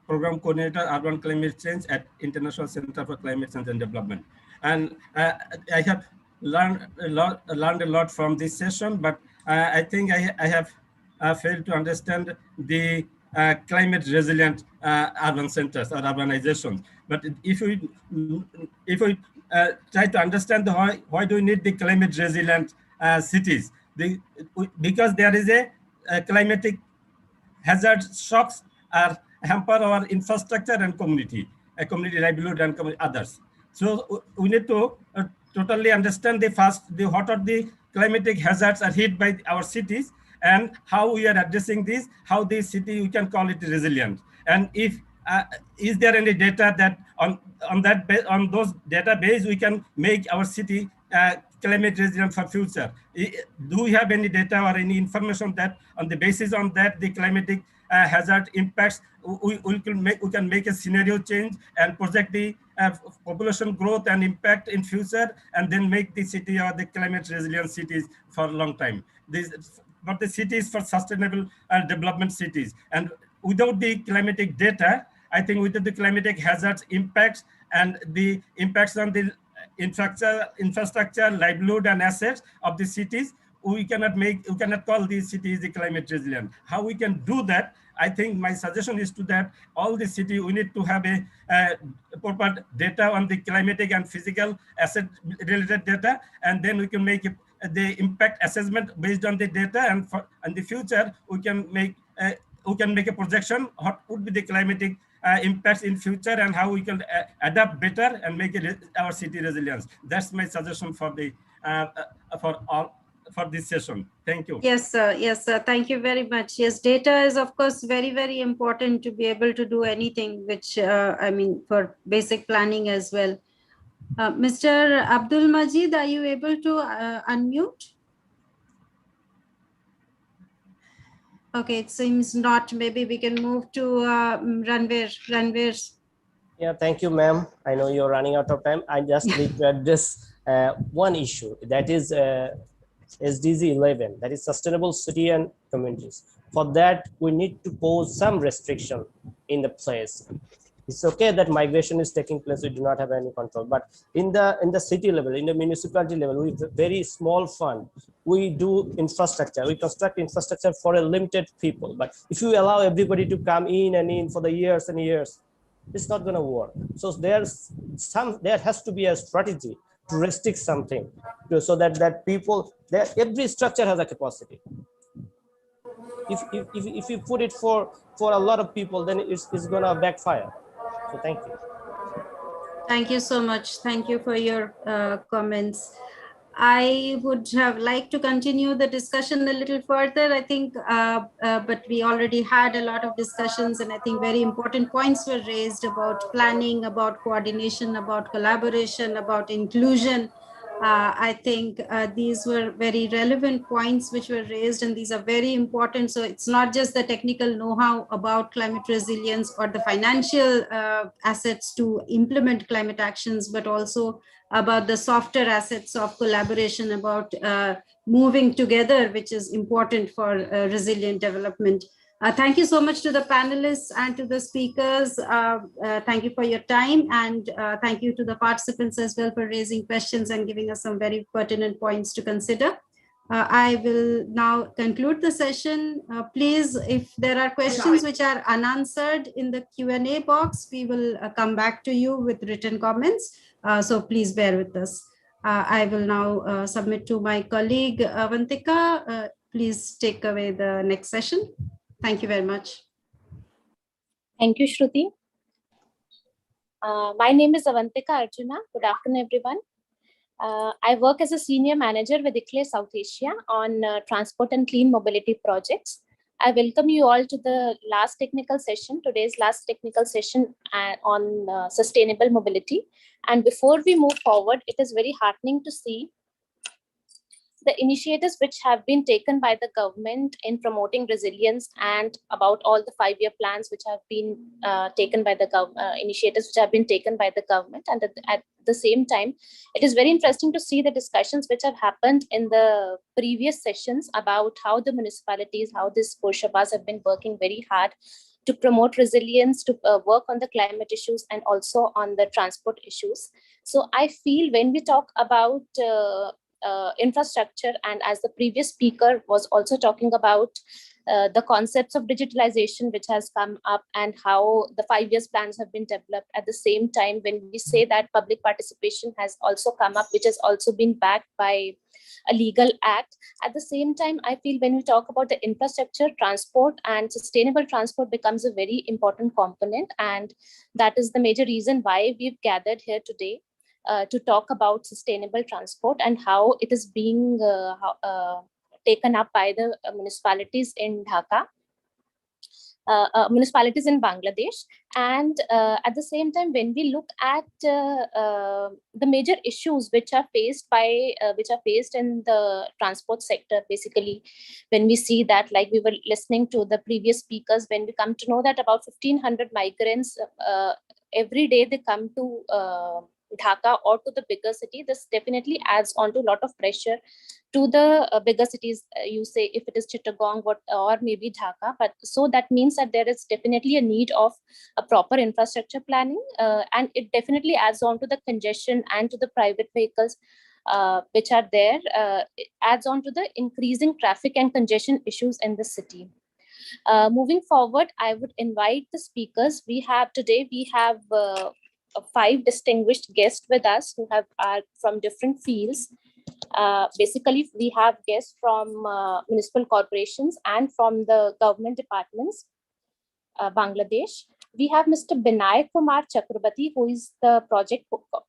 Program Coordinator, Urban Climate Change at International Center for Climate Change and Development. And I have learned a lot from this session, but I think I have failed to understand the climate resilient urban centers or urbanizations. But if we try to understand why do we need the climate resilient cities, because there is a climatic hazard shocks are hamper our infrastructure and community livelihood and others. So we need to totally understand what are the climatic hazards are hit by our cities and how we are addressing this, how this city we can call it resilient. And if is there any data that on those database we can make our city climate resilient for future? Do we have any data or any information that on the basis on that the climatic hazard impacts we can make a scenario change and project the population growth and impact in future, and then make the city or the climate resilient cities for a long time. But the cities for sustainable development cities, and without the climatic data, I think without the climatic hazards impacts and the impacts on the infrastructure, livelihood and assets of the cities, we cannot call these cities the climate resilient. How we can do that? I think my suggestion is to that all the city, we need to have a proper data on the climatic and physical asset related data, and then we can make the impact assessment based on the data, and for in the future we can make a projection what would be the climatic impacts in future and how we can adapt better and make our city resilience. That's my suggestion for the for this session. Thank you. Yes, sir. Yes, sir. Thank you very much. Yes, data is of course very, very important to be able to do anything, which I mean for basic planning as well. Mr. Abdul Majid, are you able to unmute? Okay, it seems not. Maybe we can move to Ranveer. Ranveer. Yeah, thank you, ma'am. I know you're running out of time. I just need to address one issue, that is SDG 11, that is sustainable city and communities. For that, we need to pose some restriction in the place. It's okay that migration is taking place, we do not have any control, but in the city level, in the municipality level, with a very small fund, we do infrastructure, we construct infrastructure for a limited people. But if you allow everybody to come in and in for the years and years, it's not going to work. So there has to be a strategy to restrict something so that people, every structure has a capacity. If you put it for a lot of people, then it's going to backfire. So thank you. Thank you so much. Thank you for your comments. I would have liked to continue the discussion a little further, I think, but we already had a lot of discussions, and I think very important points were raised about planning, about coordination, about collaboration, about inclusion. I think these were very relevant points which were raised, and these are very important. So it's not just the technical know-how about climate resilience or the financial assets to implement climate actions, but also about the softer assets of collaboration, about moving together, which is important for resilient development. Thank you so much to the panelists and to the speakers. Thank you for your time, and thank you to the participants as well for raising questions and giving us some very pertinent points to consider. I will now conclude the session. Please, if there are questions which are unanswered in the Q&A box, we will come back to you with written comments. So please bear with us. I will now submit to my colleague Avantika. Please take away the next session. Thank you very much. Thank you, Shruti. My name is Avantika Arjuna. Good afternoon, everyone. I work as a senior manager with ICLE South Asia on transport and clean mobility projects. I welcome you all to the last technical session, today's last technical session on sustainable mobility. And before we move forward, it is very heartening to see the initiatives which have been taken by the government in promoting resilience, and about all the 5-year plans which have been taken by the initiatives which have been taken by the government. And at the same time, it is very interesting to see the discussions which have happened in the previous sessions about how the municipalities, how these Purushabas have been working very hard to promote resilience, to work on the climate issues and also on the transport issues. So I feel when we talk about infrastructure, and as the previous speaker was also talking about the concepts of digitalization which has come up and how the 5-year plans have been developed. At the same time, when we say that public participation has also come up, which has also been backed by a legal act. At the same time, I feel when we talk about the infrastructure, transport and sustainable transport becomes a very important component, and that is the major reason why we've gathered here today to talk about sustainable transport and how it is being taken up by the municipalities in Dhaka, municipalities in Bangladesh. And at the same time, when we look at the major issues which are faced in the transport sector, basically, when we see that, like we were listening to the previous speakers, when we come to know that about 1,500 migrants every day they come to Dhaka or to the bigger city, this definitely adds on to a lot of pressure to the bigger cities, you say, if it is Chittagong or maybe Dhaka. But so that means that there is definitely a need of a proper infrastructure planning, and it definitely adds on to the congestion and to the private vehicles which are there, it adds on to the increasing traffic and congestion issues in the city. Moving forward, I would invite the speakers. We have 5 distinguished guests with us who are from different fields. Basically, we have guests from municipal corporations and from the government departments, Bangladesh. We have Mr. Binay Kumar Chakrabarti, who is the project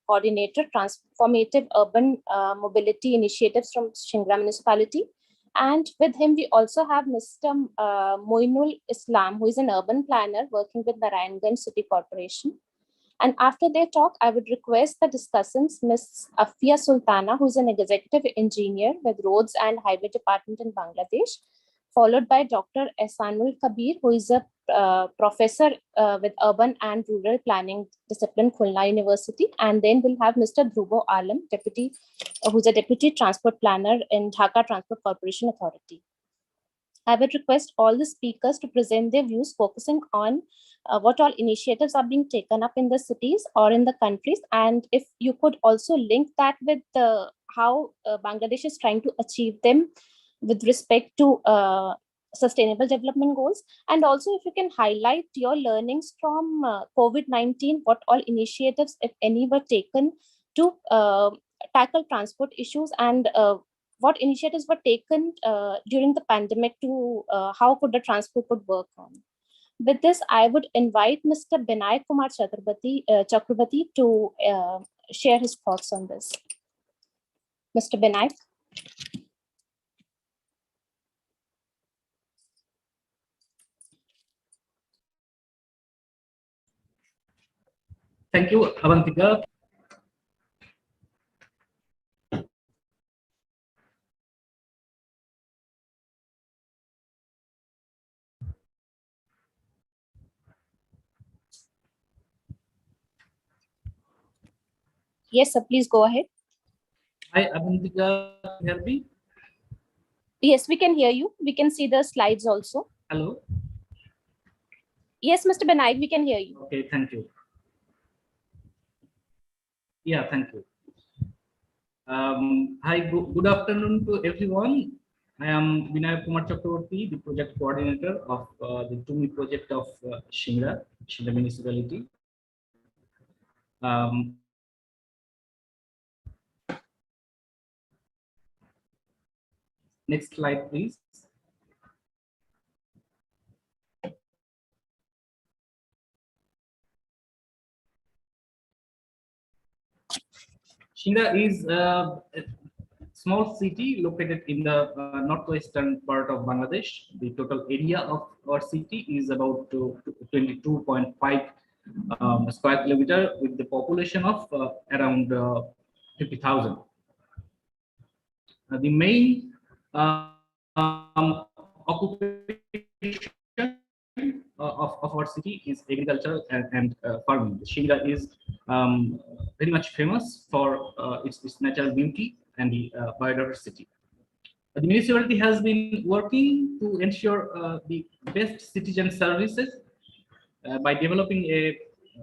coordinator, Transformative Urban Mobility Initiatives from Shingra Municipality. And with him, we also have Mr. Moinul Islam, who is an urban planner working with Narayanganj City Corporation. And after their talk, I would request the discussants, Ms. Afia Sultana, who is an executive engineer with Roads and Highway Department in Bangladesh, followed by Dr. Ehsanul Kabir, who is a professor with Urban and Rural Planning Discipline, Khulna University. And then we'll have Mr. Dhruvo Alam, who's a Deputy Transport Planner in Dhaka Transport Corporation Authority. I would request all the speakers to present their views, focusing on what all initiatives are being taken up in the cities or in the countries. And if you could also link that with how Bangladesh is trying to achieve them with respect to sustainable development goals. And also if you can highlight your learnings from COVID-19, what all initiatives, if any, were taken to tackle transport issues, and what initiatives were taken during the pandemic to how could the transport could work on. With this, I would invite Mr. Binay Kumar Chakrabarti to share his thoughts on this. Mr. Binay. Thank you, Avantika. Yes, sir, please go ahead. Hi, Avantika, can you hear me? Yes, we can hear you. We can see the slides also. Hello? Yes, Mr. Binay, we can hear you. Okay, thank you. Yeah, thank you. Hi, good afternoon to everyone. I am Binay Kumar Chakrabarti, the project coordinator of the TUMI project of Shingra Municipality. Next slide, please. Shingra is a small city located in the northwestern part of Bangladesh. The total area of our city is about 22.5 square kilometer, with the population of around 50,000. The main occupation of our city is agriculture and farming. Shingra is very much famous for its natural beauty and the biodiversity. The municipality has been working to ensure the best citizen services by developing a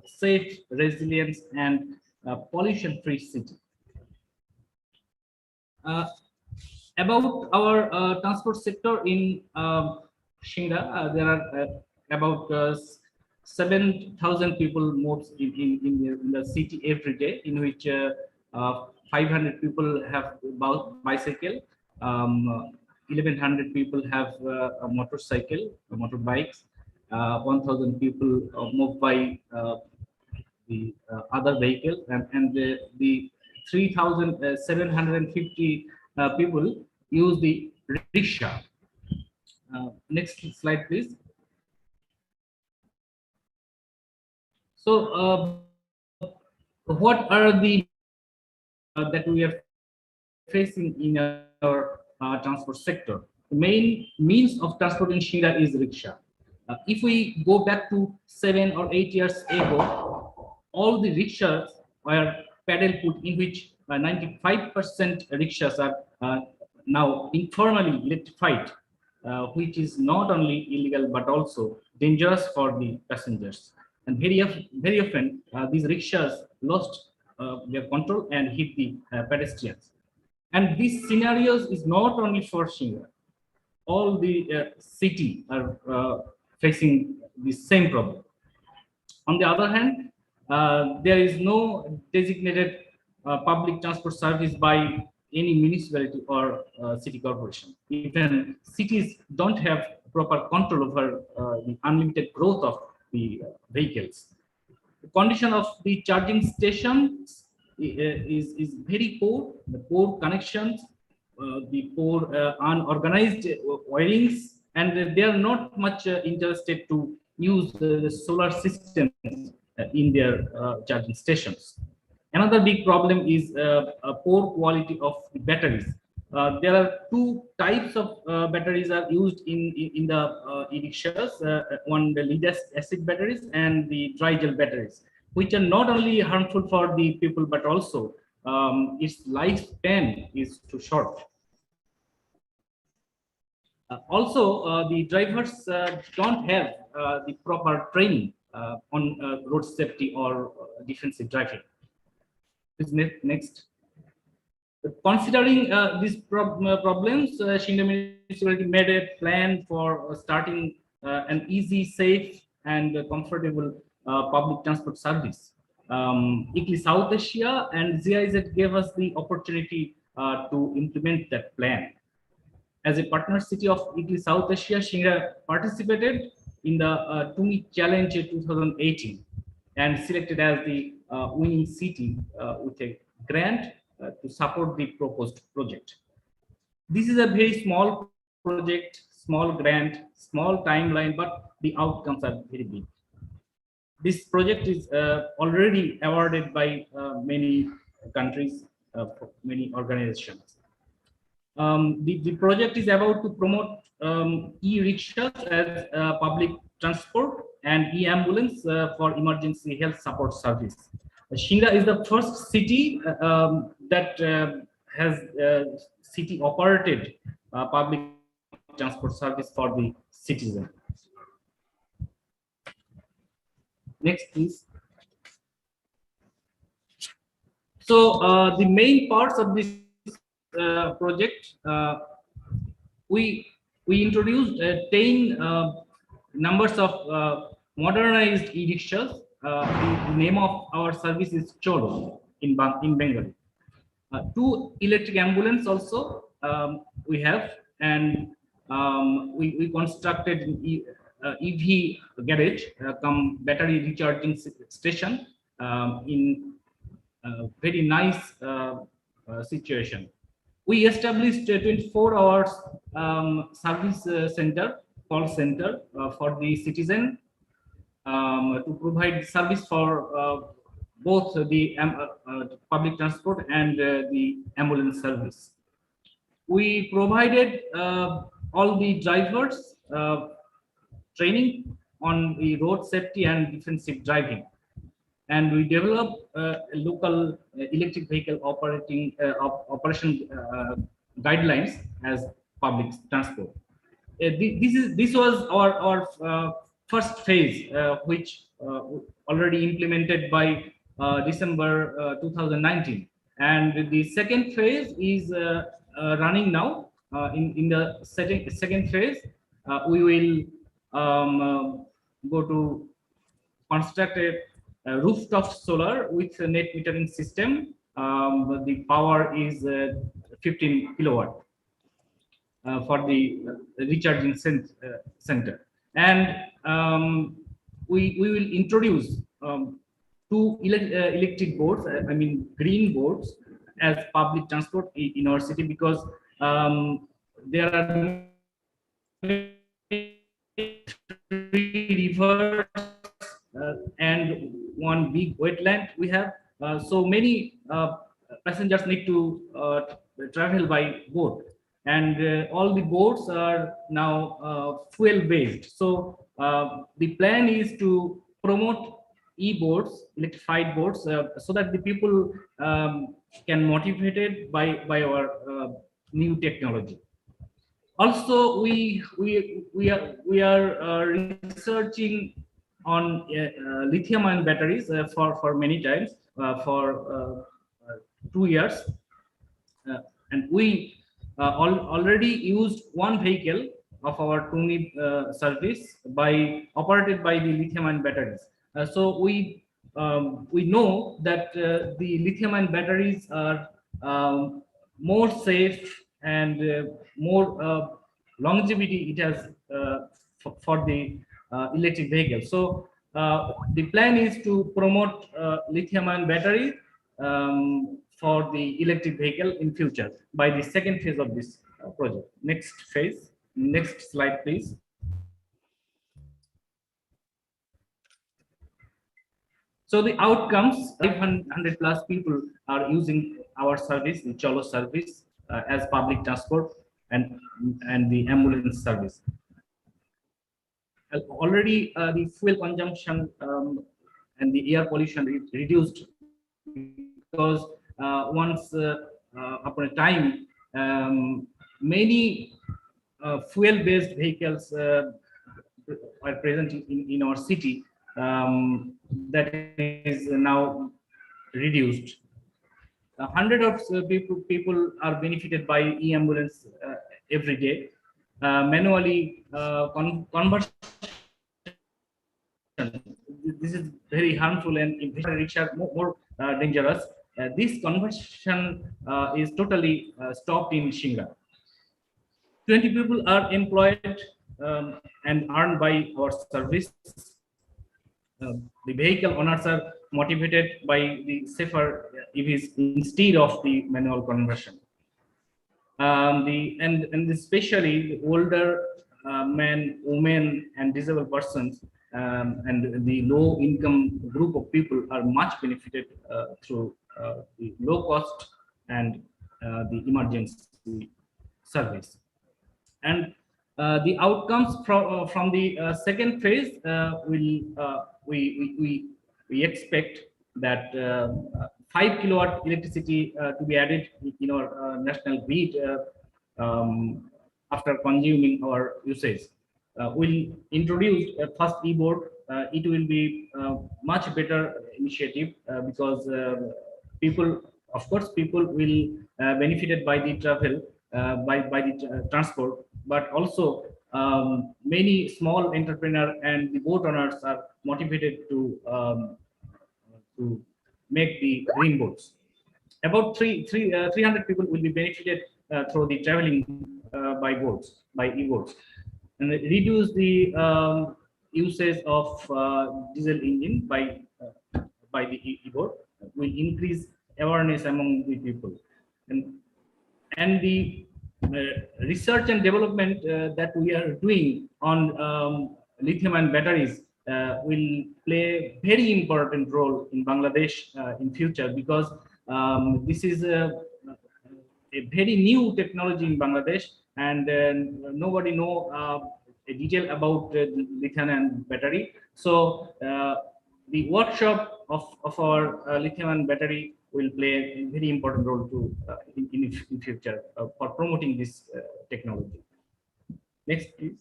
safe, resilient, and pollution-free city. About our transport sector in Shingra, there are about 7,000 people move in the city every day, in which 500 people have bicycle, 1,100 people have a motorcycle, motorbikes, 1,000 people move by the other vehicle, and the 3,750 people use the rickshaw. Next slide, please. So, what are the that we are facing in our transport sector? The main means of transport in Shingra is rickshaw. If we go back to 7 or 8 years ago, all the rickshaws were paddle put, in which 95% rickshaws are now informally electrified, which is not only illegal but also dangerous for the passengers. And very often these rickshaws lost their control and hit the pedestrians. And these scenarios is not only for Shinga. All the city are facing the same problem. On the other hand, there is no designated public transport service by any municipality or city corporation. Even cities don't have proper control over the unlimited growth of the vehicles. The condition of the charging stations is very poor. The poor connections, the poor unorganized wirings, and they are not much interested to use the solar systems in their charging stations. Another big problem is a poor quality of the batteries. There are two types of batteries are used in the e-rickshaws. One, the lead acid batteries and the dry gel batteries, which are not only harmful for the people but also its lifespan is too short. Also, the drivers don't have the proper training on road safety or defensive driving. Next. Considering these problems, Shinga municipality made a plan for starting an easy, safe, and comfortable public transport service. ICLEI South Asia and GIZ gave us the opportunity to implement that plan. As a partner city of ICLEI South Asia, Shinga participated in the Tumi Challenge 2018 and selected as the winning city with a grant to support the proposed project. This is a very small project, small grant, small timeline, but the outcomes are very big. This project is already awarded by many countries, many organizations. The project is about to promote e-rickshaws as public transport and e-ambulance for emergency health support service. Shinga is the first city that has city operated public transport service for the citizen. Next, please. So the main parts of this project, we introduced 10 numbers of modernized e-rickshaws. The name of our service is Cholo in Bengali. 2 electric ambulance also we have, and we constructed an EV garage, come battery recharging station in very nice situation. We established a 24 hours service center, call center for the citizen to provide service for both the public transport and the ambulance service. We provided all the drivers training on the road safety and defensive driving. And we developed a local electric vehicle operation guidelines as public transport. This was our first phase, which already implemented by December 2019, and the second phase is running now. In the second phase, we will go to construct a rooftop solar with a net metering system. The power is 15 kilowatt for the recharging center, and we will introduce 2 electric boards, I mean green boards, as public transport in our city, because there are 3 rivers and 1 big wetland we have. So many passengers need to travel by boat, and all the boats are now fuel based. So the plan is to promote e-boats, electrified boats, so that the people can motivated by our new technology. Also, we are researching on lithium-ion batteries for many times, for 2 years, And we already used one vehicle of our Tuni service operated by the lithium-ion batteries. So we know that the lithium-ion batteries are more safe and more longevity it has for the electric vehicle. So the plan is to promote lithium-ion battery for the electric vehicle in future by the second phase of this project. Next phase, next slide, please. So the outcomes, 500 plus people are using our service, the Cholo service, as public transport and the ambulance service. Already the fuel consumption and the air pollution reduced, because once upon a time many fuel-based vehicles are present in our city, that is now reduced. Hundreds of people are benefited by e-ambulance every day. Manually conversion, this is very harmful and rickshaw more dangerous. This conversion is totally stopped in Shinga. 20 people are employed and earned by our service. The vehicle owners are motivated by the safer EVs instead of the manual conversion. And especially the older men, women, and disabled persons and the low income group of people are much benefited through the low cost and the emergency service. And the outcomes from the second phase we expect that 5 kilowatt electricity to be added in our national grid after consuming our usage. We'll introduce a first e-board. It will be much better initiative because people, of course, people will benefited by the travel, by the transport, but also many small entrepreneurs and the boat owners are motivated to make the green boats. About 300 people will be benefited through the traveling by boats, by e-boats, and reduce the usage of diesel engine by the e-boat. Will increase awareness among the people, and the research and development that we are doing on lithium-ion batteries will play a very important role in Bangladesh in future, because this is a very new technology in Bangladesh, and nobody know a detail about lithium-ion battery. So the workshop of our lithium-ion battery will play a very important role to in future for promoting this technology. Next, please.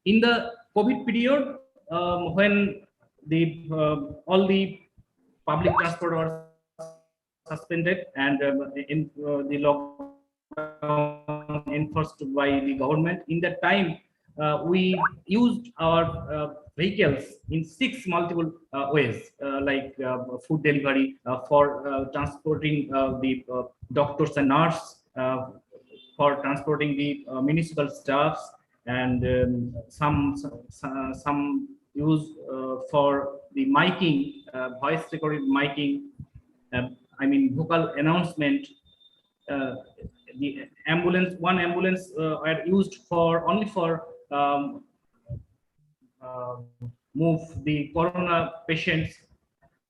In the COVID period, when the all the public transport was suspended and in the lockdown enforced by the government, in that time we used our vehicles in 6 multiple ways, like food delivery, for transporting the doctors and nurses, for transporting the municipal staffs, and some use for the miking, voice recorded miking, I mean vocal announcement. The ambulance, one ambulance are used for only for move the corona patients,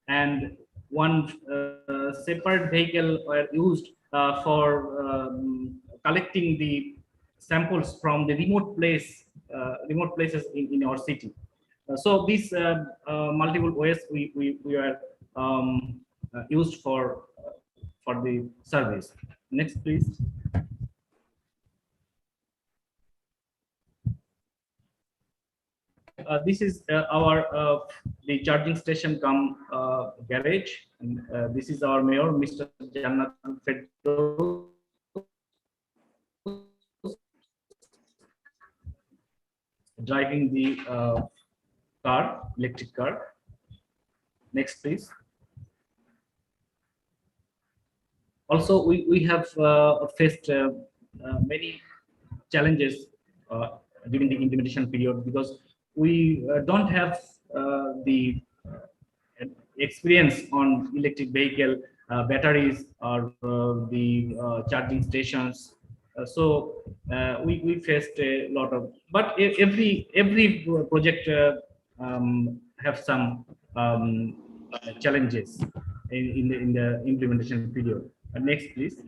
and one separate vehicle were used for collecting the samples from the remote places in our city. So these multiple ways we are used for the service. Next, please. this is our the charging station come garage, and this is our mayor, Mr. Jannat Firdaus, driving the car, electric car. Next, please. Also, we have faced many challenges during the implementation period, because we don't have the experience on electric vehicle batteries or the charging stations. We faced a lot of, but every project have some challenges in the implementation period. Next, please.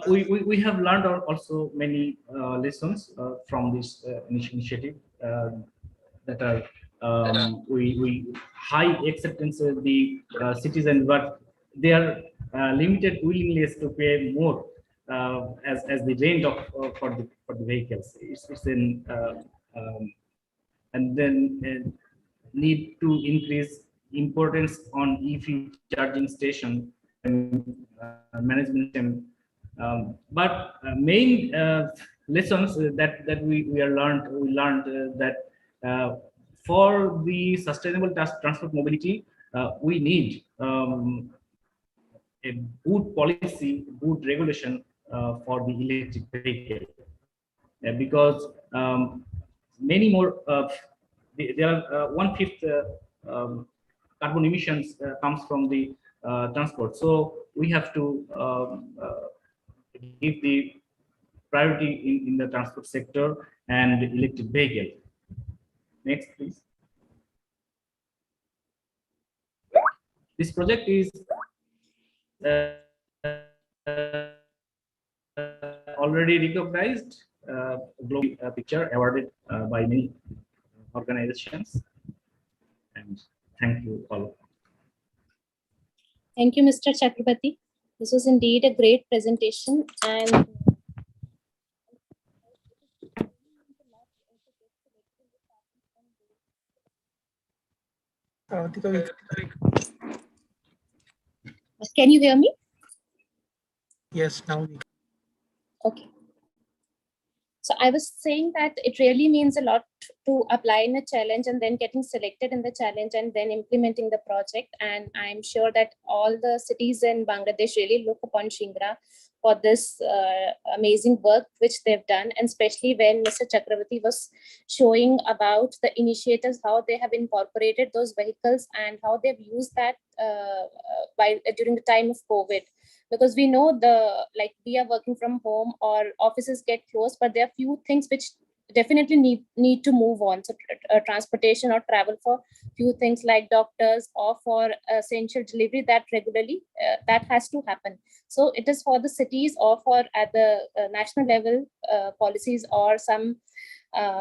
We have learned also many lessons from this initiative that are we high acceptance of the citizen, but their limited willingness to pay more as the range of for the vehicles. It's in and then need to increase importance on EV charging station and management system. But main lessons that we learned that for the sustainable transport mobility, we need a good policy, good regulation for the electric vehicle, because many more there are 1/5 carbon emissions comes from the transport. So we have to give the priority in the transport sector and electric vehicle. Next, please. This project is already recognized, global picture awarded by many organizations. And thank you all. Thank you, Mr. Chakrabarti. This was indeed a great presentation, and can you hear me? Yes, now we can. Okay. So I was saying that it really means a lot to apply in a challenge and then getting selected in the challenge and then implementing the project. And I'm sure that all the cities in Bangladesh really look upon Shingra for this amazing work which they've done. And especially when Mr. Chakrabarti was showing about the initiatives, how they have incorporated those vehicles and how they've used that during the time of COVID. Because we know we are working from home or offices get closed, but there are few things which definitely need to move on. So transportation or travel for few things like doctors or for essential delivery that regularly that has to happen. So it is for the cities or for at the national level policies or some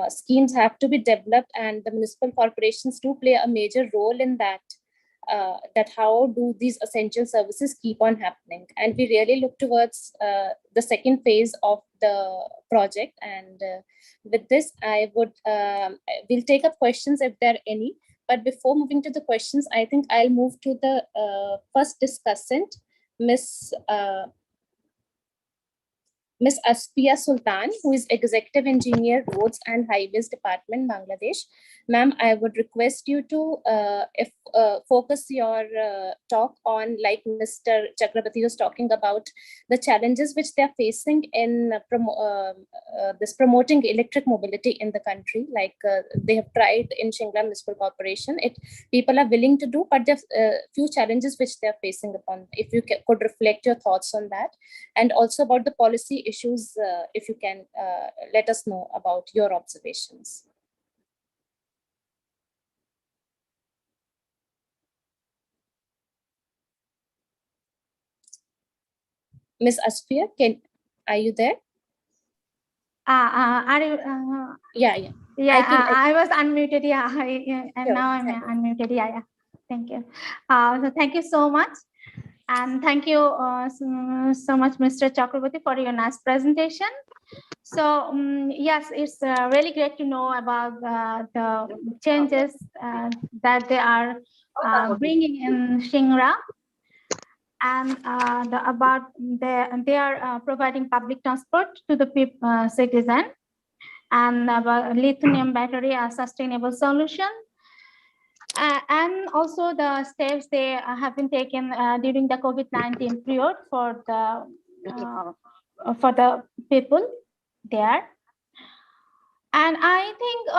schemes have to be developed, and the municipal corporations do play a major role in that. That how do these essential services keep on happening, and we really look towards the second phase of the project. And with this, I would we'll take up questions if there are any. But before moving to the questions, I think I'll move to the first discussant, Ms. Aspia Sultan, who is Executive Engineer, Roads and Highways Department, Bangladesh. Ma'am, I would request you to focus your talk on, like Mr. Chakrabarti was talking about, the challenges which they're facing in promoting electric mobility in the country. Like they have tried in Shingla Municipal Corporation. People are willing to do, but there are few challenges which they're facing upon. If you could reflect your thoughts on that, and also about the policy issues, if you can let us know about your observations. Ms. Aspia, are you there? Are you? Yeah. I was unmuted. Yeah, and sure, now I'm unmuted. Yeah. Thank you. So thank you so much, and thank you so much, Mr. Chakrabarti, for your nice presentation. So yes, it's really great to know about the changes that they are bringing in Shingra, and they are providing public transport to the citizen, and about lithium battery, a sustainable solution. And also the steps they have been taken during the COVID-19 period for the people there. And I think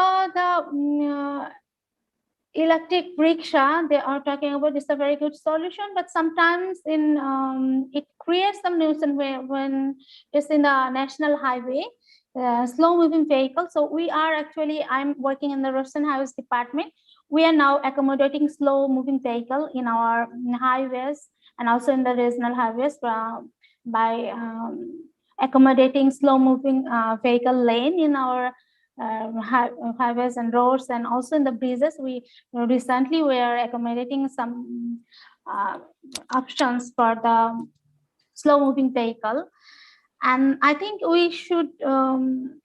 electric rickshaw they are talking about is a very good solution, but sometimes it creates some nuisance when it's in the national highway, slow moving vehicle. So I'm working in the roads and highways department. We are now accommodating slow moving vehicle in our highways and also in the regional highways by accommodating slow moving vehicle lane in our highways and roads, and also in the bridges. We recently were accommodating some options for the slow moving vehicle, and I think we should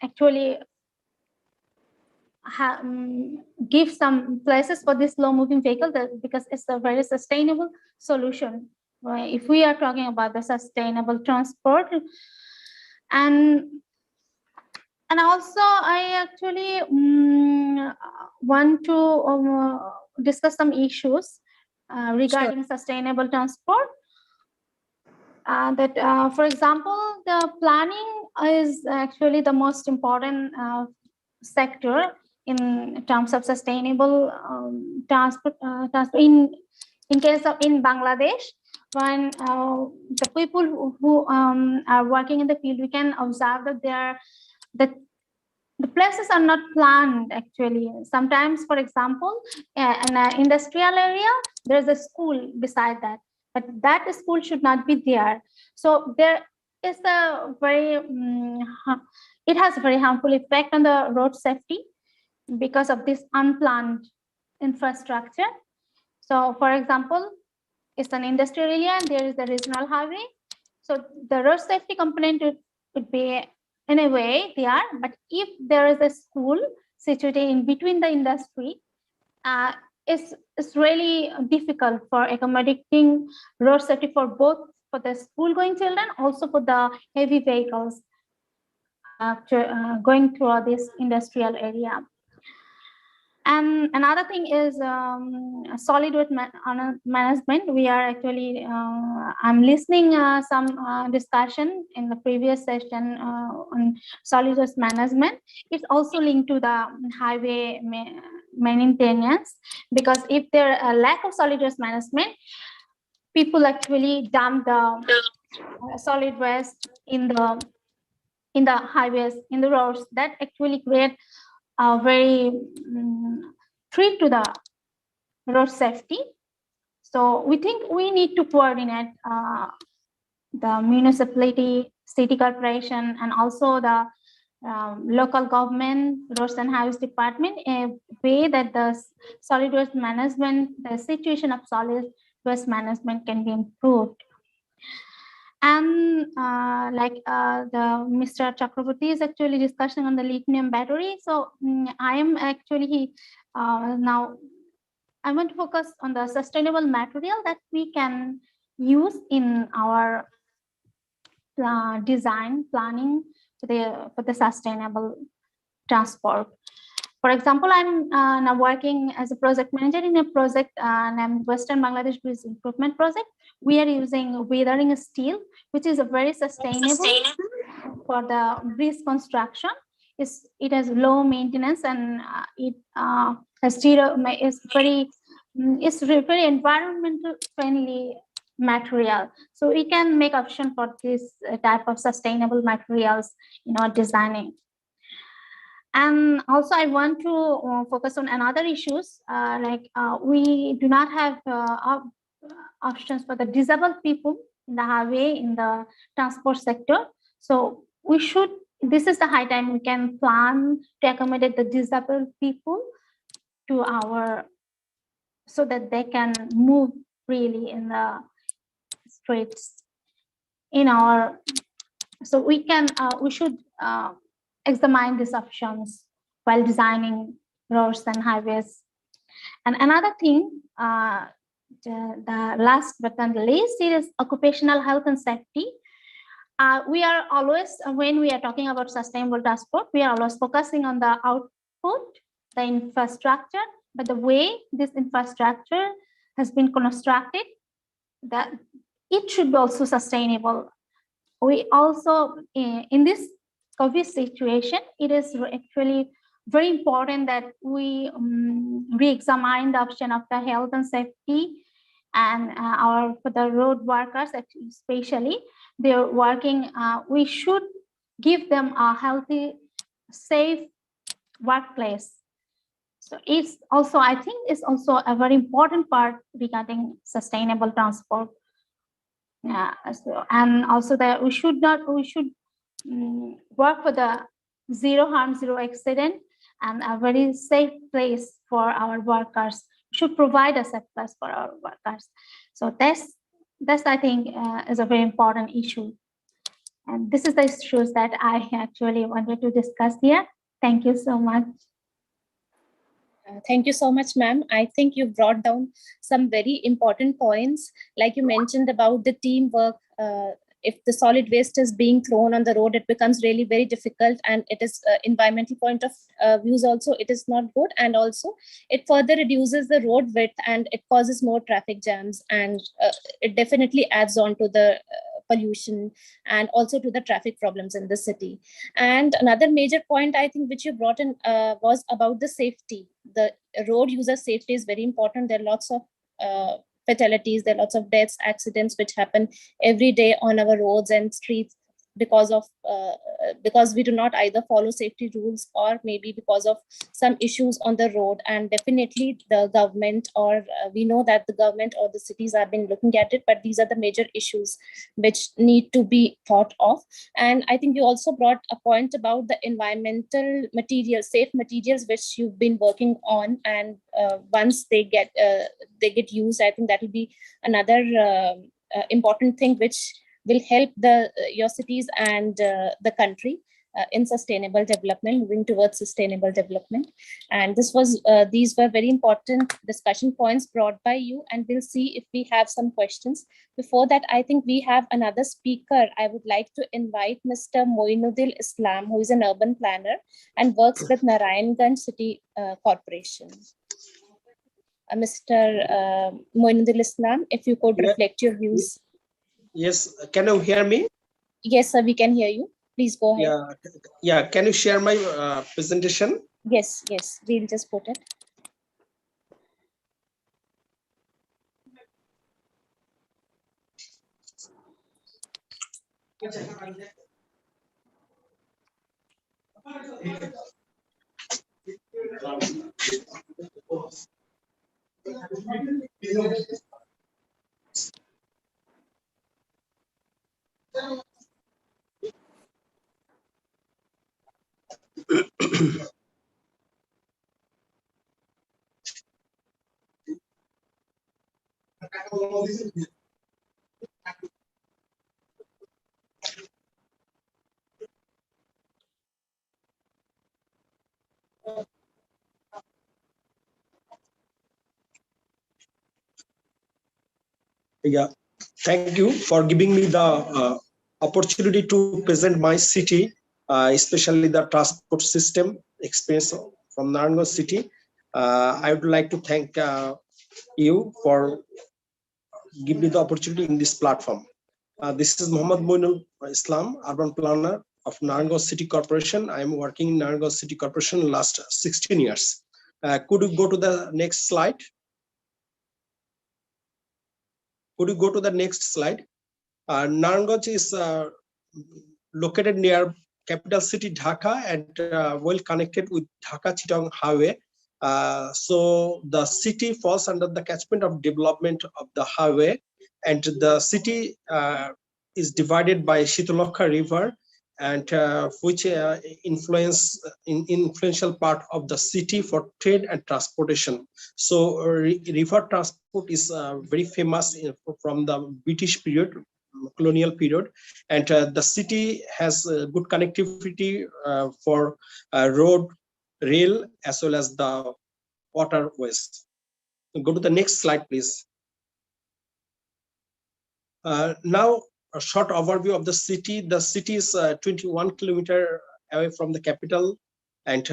actually give some places for this slow moving vehicle because it's a very sustainable solution. If we are talking about the sustainable transport, and also, I actually want to discuss some issues regarding sustainable transport. For example, the planning is actually the most important sector in terms of sustainable transport. In case of in Bangladesh, when the people who are working in the field, we can observe that the places are not planned actually. Sometimes, for example, in an industrial area, there's a school beside that, but that school should not be there. So there is a it has a very harmful effect on the road safety because of this unplanned infrastructure. So for example, it's an industrial area and there is the regional highway. So the road safety component would be in a way there, but if there is a school situated in between the industry, it's really difficult for accommodating road safety for both for the school going children, also for the heavy vehicles going through this industrial area. And another thing is solid waste management. We are actually, I'm listening some discussion in the previous session on solid waste management. It's also linked to the highway maintenance, because if there a lack of solid waste management, people actually dump the solid waste in the highways, in the roads. That actually create a very threat to the road safety. So we think we need to coordinate the municipality, city corporation, and also the local government, roads and highways department, a way that the solid waste management, the situation of solid waste management can be improved. And the Mr. Chakraborty is actually discussing on the lithium battery. So I am actually now I want to focus on the sustainable material that we can use in our design planning for the sustainable transport. For example, I'm now working as a project manager in a project named Western Bangladesh Bridge Improvement Project. We are using weathering steel, which is a very sustainable for the bridge construction. It has low maintenance and it has it's very environmental friendly material. So we can make option for this type of sustainable materials in our designing. And also I want to focus on another issues, we do not have options for the disabled people in the highway, in the transport sector. So this is the high time we can plan to accommodate the disabled people so that they can move freely in the streets in our So we should examine these options while designing roads and highways. And another thing, the last but not least, is occupational health and safety. We are always, when we are talking about sustainable transport, we are always focusing on the output, the infrastructure, but the way this infrastructure has been constructed, that it should be also sustainable. We also, in this COVID situation, it is actually very important that we re-examine the option of the health and safety, and for the road workers especially, they're working, we should give them a healthy, safe workplace. So it's also, I think it's also a very important part regarding sustainable transport. And also that we should work for the zero harm, zero accident, and a very safe place for our workers. We should provide a safe place for our workers. So that's I think is a very important issue. And this is the issues that I actually wanted to discuss here. Thank you so much. Thank you so much, ma'am. I think you brought down some very important points, like you mentioned about the teamwork. If the solid waste is being thrown on the road, it becomes really very difficult, and it is environmental point of views also, it is not good. And also it further reduces the road width and it causes more traffic jams, and it definitely adds on to the pollution and also to the traffic problems in the city. And another major point I think which you brought in was about the safety. The road user safety is very important. There are lots of fatalities, there are lots of deaths, accidents which happen every day on our roads and streets because we do not either follow safety rules, or maybe because of some issues on the road. And definitely the government, or we know that the government or the cities have been looking at it, but these are the major issues which need to be thought of. And I think you also brought a point about the environmental materials, safe materials, which you've been working on, and once they get used, I think that will be another important thing which will help your cities and the country in sustainable development, moving towards sustainable development. And these were very important discussion points brought by you, and we'll see if we have some questions. Before that, I think we have another speaker. I would like to invite Mr. Moinudil Islam, who is an urban planner and works with Narayanganj City Corporation. Mr. Moinudil Islam, if you could reflect your views. Yes, can you hear me? Yes, sir, we can hear you. Please go ahead. Yeah. Can you share my presentation? Yes, we'll just put it. Yeah, thank you for giving me the opportunity to present my city, especially the transport system experience from Narayanganj city. I would like to thank you for giving me the opportunity in this platform. This is Muhammad Moinul Islam, urban planner of Narayanganj City Corporation. I am working in Narayanganj City Corporation last 16 years. Could you go to the next slide? Could you go to the next slide? Narayanganj is located near capital city Dhaka and well connected with Dhaka-Chittagong highway. So the city falls under the catchment of development of the highway, and the city is divided by Shitolokha River, and which influential part of the city for trade and transportation. So river transport is very famous from the British period. colonial period, and the city has good connectivity for road, rail, as well as the waterways. Go to the next slide, please. Now, a short overview of the city. The city is 21 kilometers away from the capital, and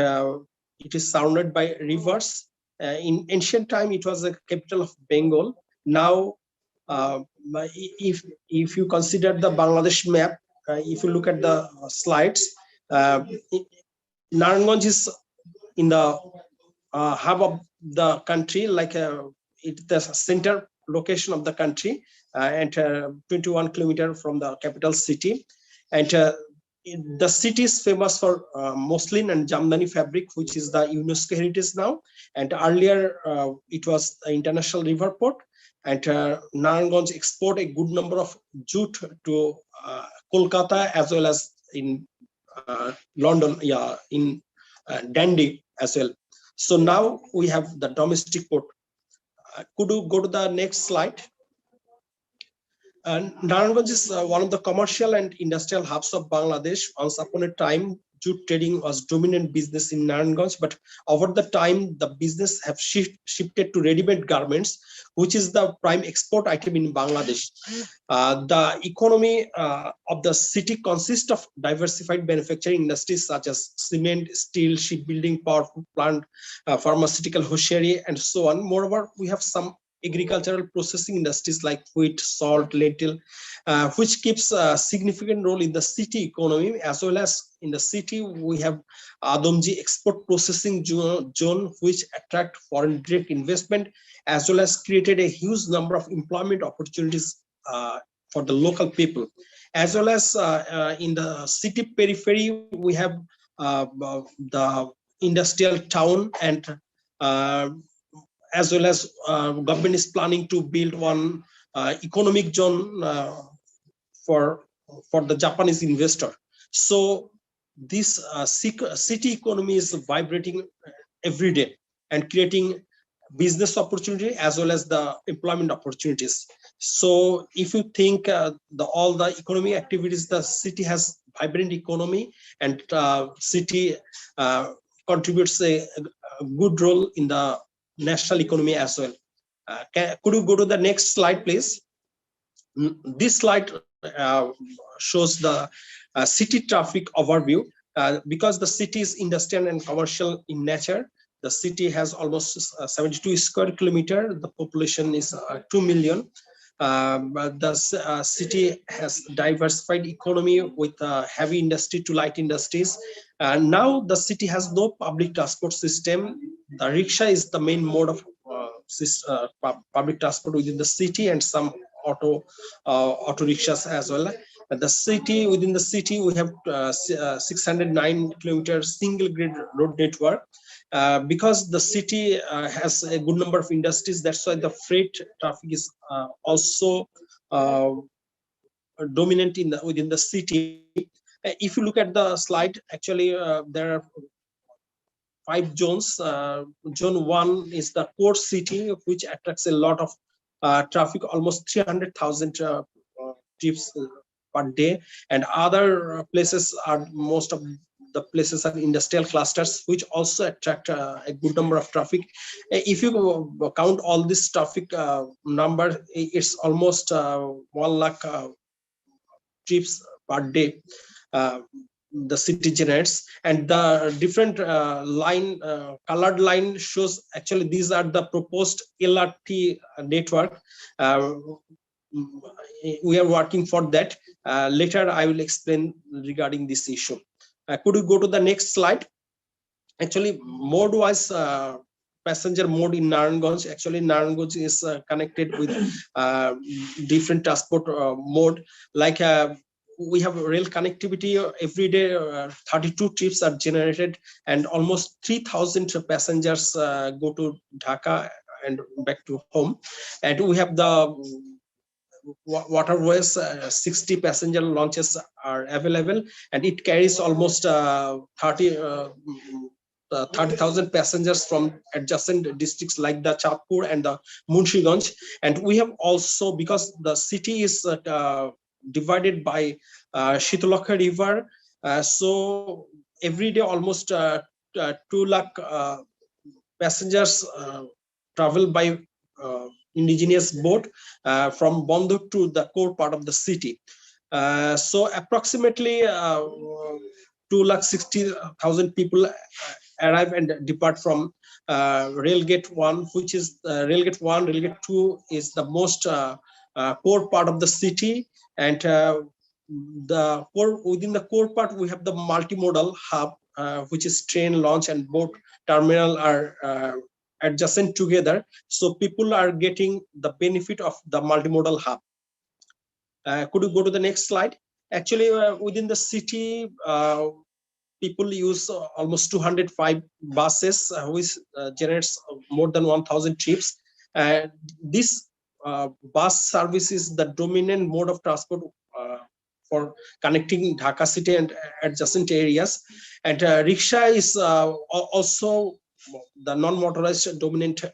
it is surrounded by rivers. In ancient time, it was the capital of Bengal. Now, if you consider the Bangladesh map, if you look at the slides, Naranganj is in the hub of the country, like it's the center location of the country, and 21 kilometers from the capital city. And the city is famous for muslin and Jamdani fabric, which is the UNESCO heritage now. And earlier, it was the international river port. And Naranganj export a good number of jute to Kolkata, as well as in London, in Dundee as well. So now we have the domestic port. Could you go to the next slide? Naranganj is one of the commercial and industrial hubs of Bangladesh. Once upon a time, jute trading was dominant business in Naranganj, but over the time, the business have shifted to ready-made garments, which is the prime export item in Bangladesh. The economy of the city consists of diversified manufacturing industries such as cement, steel, shipbuilding, power plant, pharmaceutical, hosiery, and so on. Moreover, we have some agricultural processing industries like wheat, salt, lentil, which keeps a significant role in the city economy. As well as in the city, we have Adomji export processing zone, which attract foreign direct investment, as well as created a huge number of employment opportunities for the local people. As well as in the city periphery, we have the industrial town, and as well as government is planning to build one economic zone for the Japanese investor. So this city economy is vibrating every day and creating business opportunity as well as the employment opportunities. So if you think all the economic activities, the city has vibrant economy, and city contributes a good role in the national economy as well. Could you go to the next slide, please? This slide shows the city traffic overview. Because the city is industrial and commercial in nature, the city has almost 72 square kilometers. The population is 2 million. The city has diversified economy with heavy industry to light industries. Now the city has no public transport system. The rickshaw is the main mode of public transport within the city, and some auto rickshaws as well. The city, within the city, we have 609 kilometers single grid road network. Because the city has a good number of industries, that's why the freight traffic is also dominant within the city. If you look at the slide, actually there are 5 zones. Zone 1 is the core city, which attracts a lot of traffic, almost 300,000 trips per day, and other places are, most of the places are industrial clusters, which also attract a good number of traffic. If you count all this traffic number, it's almost 1 lakh trips per day the city generates. And the different colored line shows, actually these are the proposed LRT network. We are working for that. Later I will explain regarding this issue. Could you go to the next slide? Actually, mode wise, passenger mode in Naranganj, actually Naranganj is connected with different transport mode. Like we have rail connectivity every day. 32 trips are generated, and almost 3,000 passengers go to Dhaka and back to home. And we have the waterways, 60 passenger launches are available, and it carries almost 30,000 passengers from adjacent districts like the Chatpur and the Munshiganj. And we have also, because the city is divided by Shitolakha River. So every day almost 2 lakh passengers travel by indigenous boat from Bondok to the core part of the city. So approximately 2,60,000 people arrive and depart from Railgate 1, which is Railgate 1, Railgate 2 is the most core part of the city, and the core within the core part we have the multimodal hub, which is train, launch, and boat terminal are adjacent together, so people are getting the benefit of the multimodal hub. Could you go to the next slide? Actually, within the city, people use almost 205 buses, which generates more than 1,000 trips. This bus service is the dominant mode of transport for connecting Dhaka city and adjacent areas. And rickshaw is also the non-motorized dominant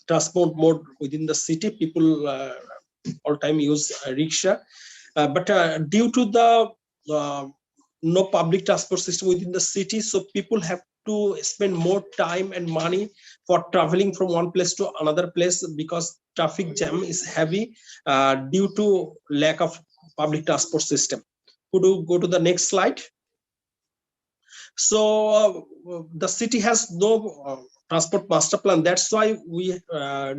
transport mode within the city. People all time use rickshaw, but due to the no public transport system within the city, so people have to spend more time and money for traveling from one place to another place because traffic jam is heavy due to lack of public transport system. Could you go to the next slide? So the city has no transport master plan. That's why we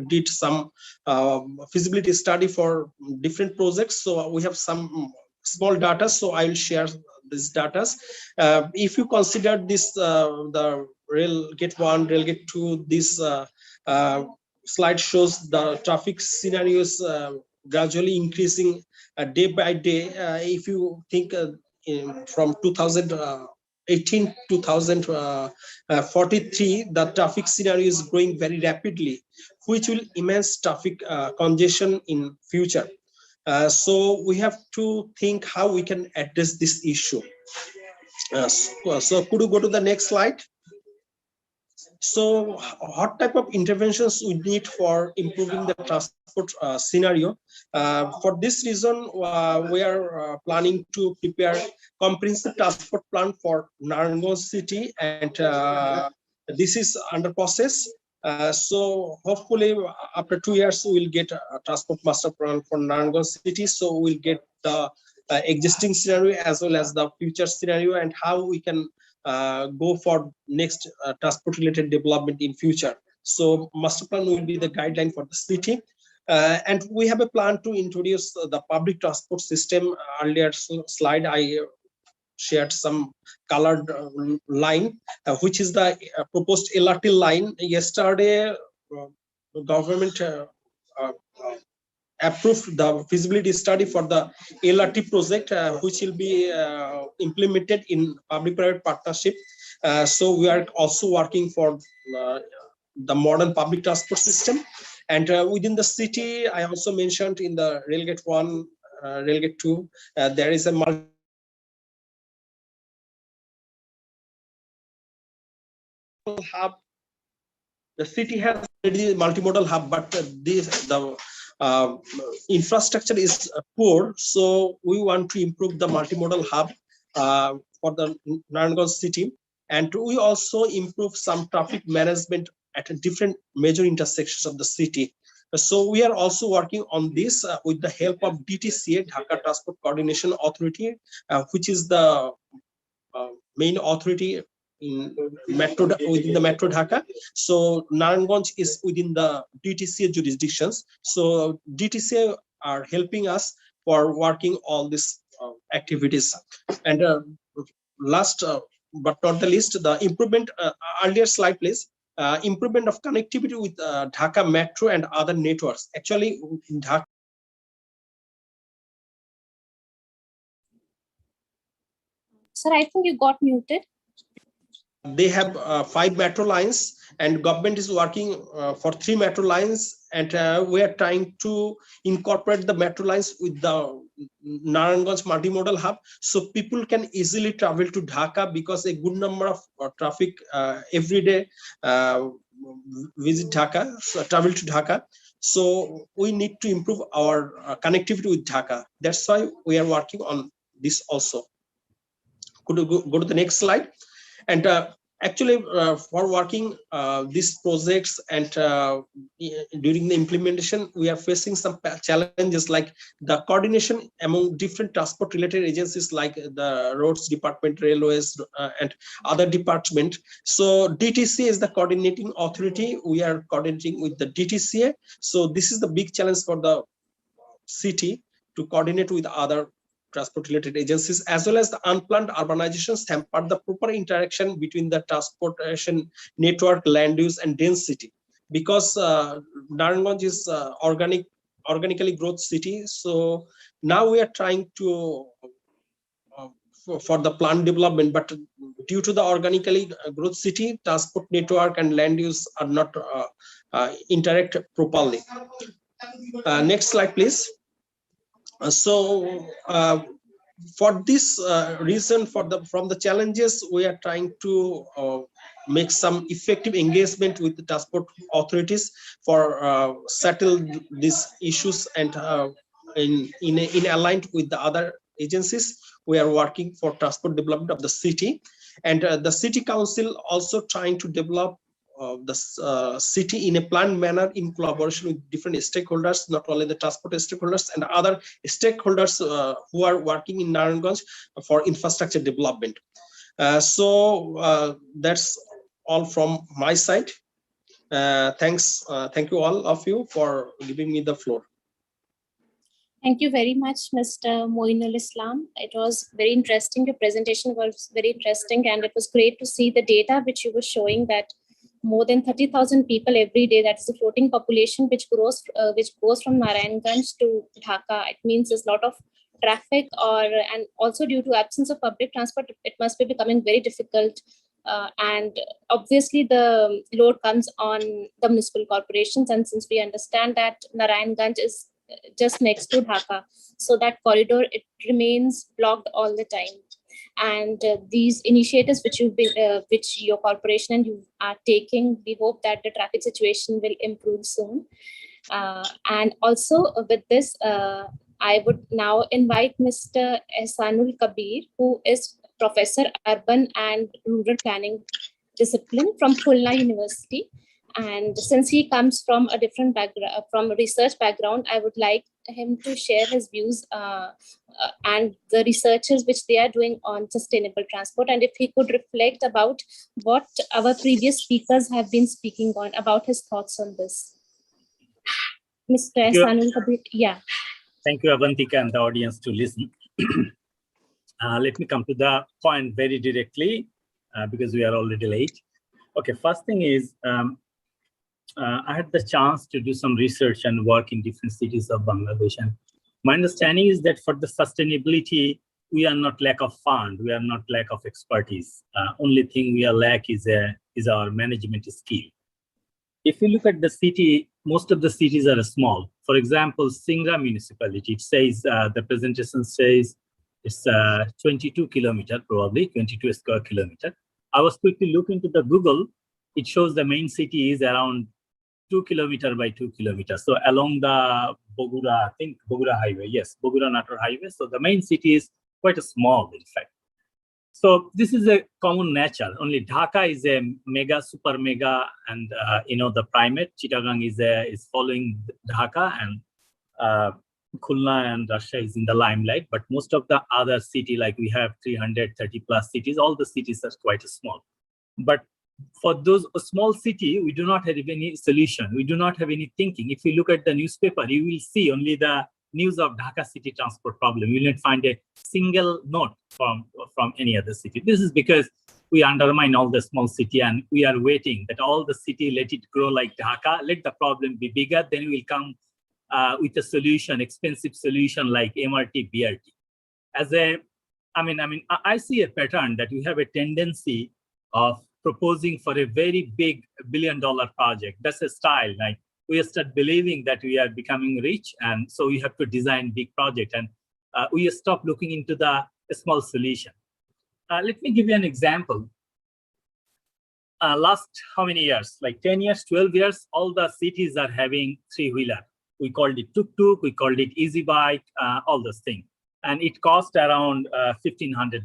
did some feasibility study for different projects. So we have some small data. So I will share these data. If you consider this, the Railgate 1, Railgate 2, this slide shows the traffic scenarios gradually increasing day by day. If you think from 2018 to 2043, the traffic scenario is growing very rapidly, which will immense traffic congestion in future. So we have to think how we can address this issue. So could you go to the next slide? So what type of interventions we need for improving the transport scenario? For this reason, we are planning to prepare comprehensive transport plan for Naranganj city, and this is under process. So hopefully after 2 years, we will get a transport master plan for Naranganj city. So we'll get the existing scenario as well as the future scenario and how we can go for next transport related development in future. So master plan will be the guideline for the city. And we have a plan to introduce the public transport system. Earlier slide, I shared some colored line, which is the proposed LRT line. Yesterday, the government approved the feasibility study for the LRT project, which will be implemented in public-private partnership. So we are also working for the modern public transport system. And within the city, I also mentioned in the Railgate 1, Railgate 2, there is a hub. The city has already multimodal hub, but the infrastructure is poor. So we want to improve the multimodal hub for the Naranganj city. And we also improve some traffic management at different major intersections of the city. So we are also working on this with the help of DTCA, Dhaka Transport Coordination Authority, which is the main authority in metro within the Metro Dhaka. So Naranganj is within the DTCA jurisdictions. So DTCA are helping us for working all these activities. And last but not the least, the improvement, earlier slide please, improvement of connectivity with Dhaka Metro and other networks. Actually, Dhaka Sir, I think you got muted. they have 5 metro lines, and government is working for 3 metro lines, and we are trying to incorporate the metro lines with the Naranganj multimodal hub, so people can easily travel to Dhaka, because a good number of traffic every day visit Dhaka, so travel to Dhaka. So we need to improve our connectivity with Dhaka. That's why we are working on this also. Could you go to the next slide? And actually, for working these projects and during the implementation, we are facing some challenges like the coordination among different transport-related agencies like the roads department, railways, and other department. So DTCA is the coordinating authority. We are coordinating with the DTCA. So this is the big challenge for the city to coordinate with other transport-related agencies, as well as the unplanned urbanization hampered the proper interaction between the transportation network, land use, and density. Because Narayanganj is organically growth city, so now we are trying to for the planned development, but due to the organically growth city, transport network and land use are not interact properly. Next slide, please. For this reason, from the challenges, we are trying to make some effective engagement with the transport authorities for settle these issues, and in aligned with the other agencies, we are working for transport development of the city, and the city council also trying to develop the city in a planned manner in collaboration with different stakeholders, not only the transport stakeholders and other stakeholders who are working in Narayanganj for infrastructure development. That's all from my side. Thank you all of you for giving me the floor. Thank you very much, Mr. Moinul Islam. It was very interesting. Your presentation was very interesting, and it was great to see the data which you were showing that more than 30,000 people every day, that's the floating population which goes from Narayanganj to Dhaka. It means there's a lot of traffic, and also due to absence of public transport, it must be becoming very difficult. And obviously the load comes on the municipal corporations, and since we understand that Narayanganj is just next to Dhaka, so that corridor, it remains blocked all the time. And these initiatives which which your corporation and you are taking, we hope that the traffic situation will improve soon. And also with this, I would now invite Mr. Ehsanul Kabir, who is Professor Urban and Rural Planning Discipline from Khulna University. And since he comes from a different background, from a research background, I would like him to share his views and the researches which they are doing on sustainable transport. And if he could reflect about what our previous speakers have been speaking on, about his thoughts on this. Mr. Ehsanul Kabir, yeah. Thank you, Avantika, and the audience to listen. Let me come to the point very directly because we are already late. Okay, first thing is, I had the chance to do some research and work in different cities of Bangladesh. And my understanding is that for the sustainability, we are not lack of fund, we are not lack of expertise. Only thing we are lack is our management skill. If you look at the city, most of the cities are small. For example, Singra municipality, it says, the presentation says it's 22 kilometer, probably 22 square kilometer. I was quickly looking into the Google, it shows the main city is around 2 kilometer by 2 kilometers. So along the Bogura, I think Bogura highway, yes, Bogura Nator highway. So the main city is quite a small, in fact. So this is a common nature. Only Dhaka is a mega, super mega, and the primate. Chittagong is following Dhaka, and Khulna and Russia is in the limelight. But most of the other city, like we have 330 plus cities, all the cities are quite small. But for those small city, we do not have any solution. We do not have any thinking. If you look at the newspaper, you will see only the news of Dhaka city transport problem. You will not find a single note from any other city. This is because we undermine all the small city, and we are waiting that all the city, let it grow like Dhaka, let the problem be bigger, then we will come with a solution, expensive solution like MRT, BRT. I see a pattern that we have a tendency of proposing for a very big billion-dollar project. That's a style. Like we start believing that we are becoming rich, and so we have to design big project, and we stop looking into the small solution. Let me give you an example. last how many years, like 10 years, 12 years, all the cities are having three-wheeler. We called it tuk-tuk, we called it easy bike, all those things. And it cost around $1,500.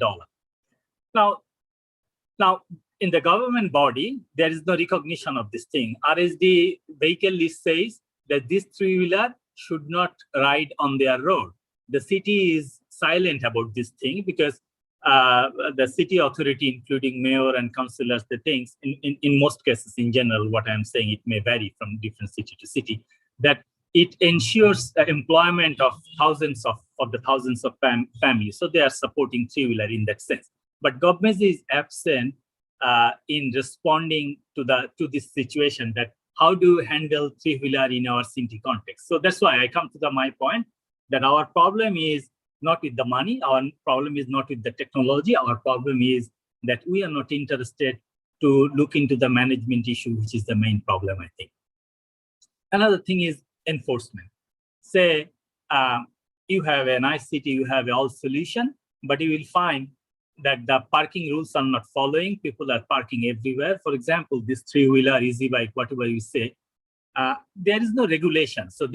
Now, in the government body, there is no recognition of this thing. RSD vehicle list says that this three-wheeler should not ride on their road. The city is silent about this thing because the city authority, including mayor and councillors, the things, in most cases, in general, what I'm saying, it may vary from different city to city, that it ensures the employment of thousands of families. So they are supporting three-wheeler in that sense. But government is absent in responding to this situation, that how do you handle three-wheeler in our city context? So that's why I come to my point that our problem is not with the money, our problem is not with the technology, our problem is that we are not interested to look into the management issue, which is the main problem, I think. Another thing is enforcement. Say you have a nice city, you have all solution, but you will find that the parking rules are not following. People are parking everywhere. For example, this three-wheeler, easy bike, whatever you say, there is no regulation. So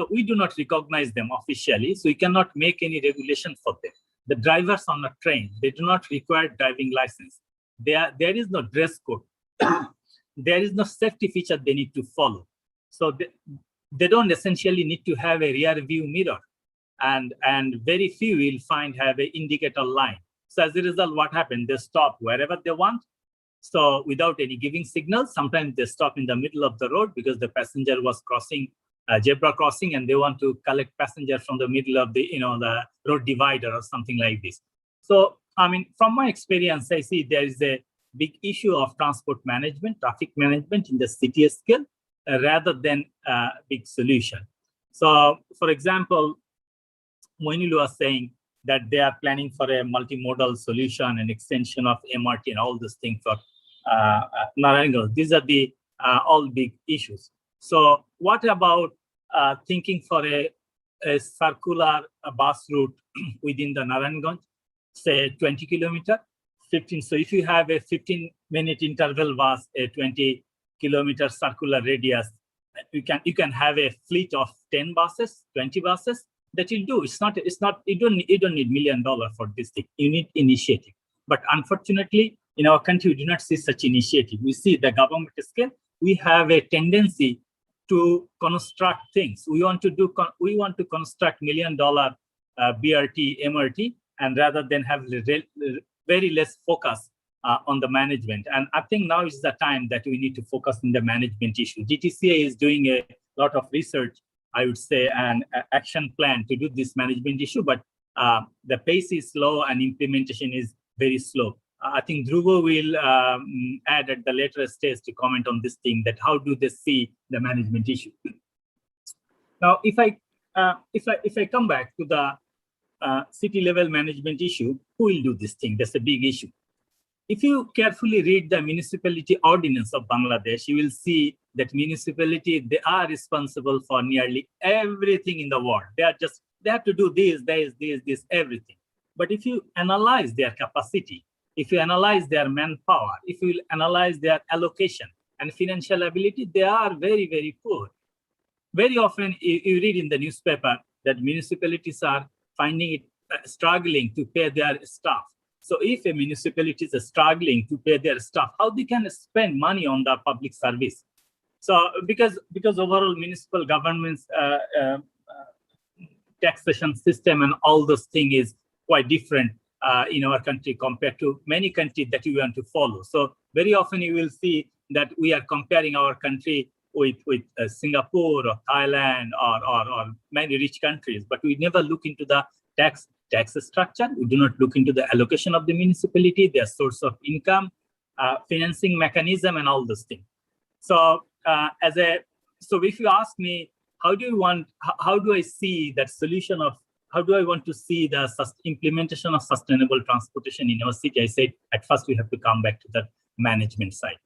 we do not recognize them officially. So we cannot make any regulation for them. The drivers are not trained. They do not require driving license. There is no dress code. There is no safety feature they need to follow. So they don't essentially need to have a rear view mirror. And very few will find have an indicator line. So as a result, what happened? They stop wherever they want. So without any giving signals, sometimes they stop in the middle of the road because the passenger was crossing a zebra crossing and they want to collect passenger from the middle of the road divider or something like this. So, I mean, from my experience, I see there is a big issue of transport management, traffic management in the city scale rather than a big solution. So, for example, Moinulu was saying that they are planning for a multimodal solution and extension of MRT and all those things for Narayanaganj. These are the all big issues. So what about thinking for a circular bus route within the Narayanaganj, say 20 kilometer, 15. So if you have a 15-minute interval bus, a 20-kilometer circular radius, you can have a fleet of 10 buses, 20 buses. That will do. It's not. You don't need $1 million for this thing. You need initiative. But unfortunately, in our country, we do not see such initiative. We see the government scale. We have a tendency to construct things. We want to construct $1 million BRT, MRT, and rather than have very less focus on the management. And I think now is the time that we need to focus on the management issue. GTCA is doing a lot of research, I would say, an action plan to do this management issue, but the pace is slow and implementation is very slow. I think Dhruvo will add at the later stage to comment on this thing, that how do they see the management issue. Now, if I come back to the city level management issue, who will do this thing? That's a big issue. If you carefully read the municipality ordinance of Bangladesh, you will see that municipality, they are responsible for nearly everything in the world. They have to do this, everything. But if you analyze their capacity, if you analyze their manpower, if you analyze their allocation and financial ability, they are very, very poor. Very often you read in the newspaper that municipalities are finding it struggling to pay their staff. So if a municipality is struggling to pay their staff, how they can spend money on the public service? So because overall municipal government's taxation system and all those things is quite different in our country compared to many countries that we want to follow. So very often you will see that we are comparing our country with Singapore or Thailand or many rich countries, but we never look into the tax structure. We do not look into the allocation of the municipality, their source of income, financing mechanism, and all those things. So so if you ask me, how do I see that solution of, how do I want to see the implementation of sustainable transportation in our city? I said at first we have to come back to the management side,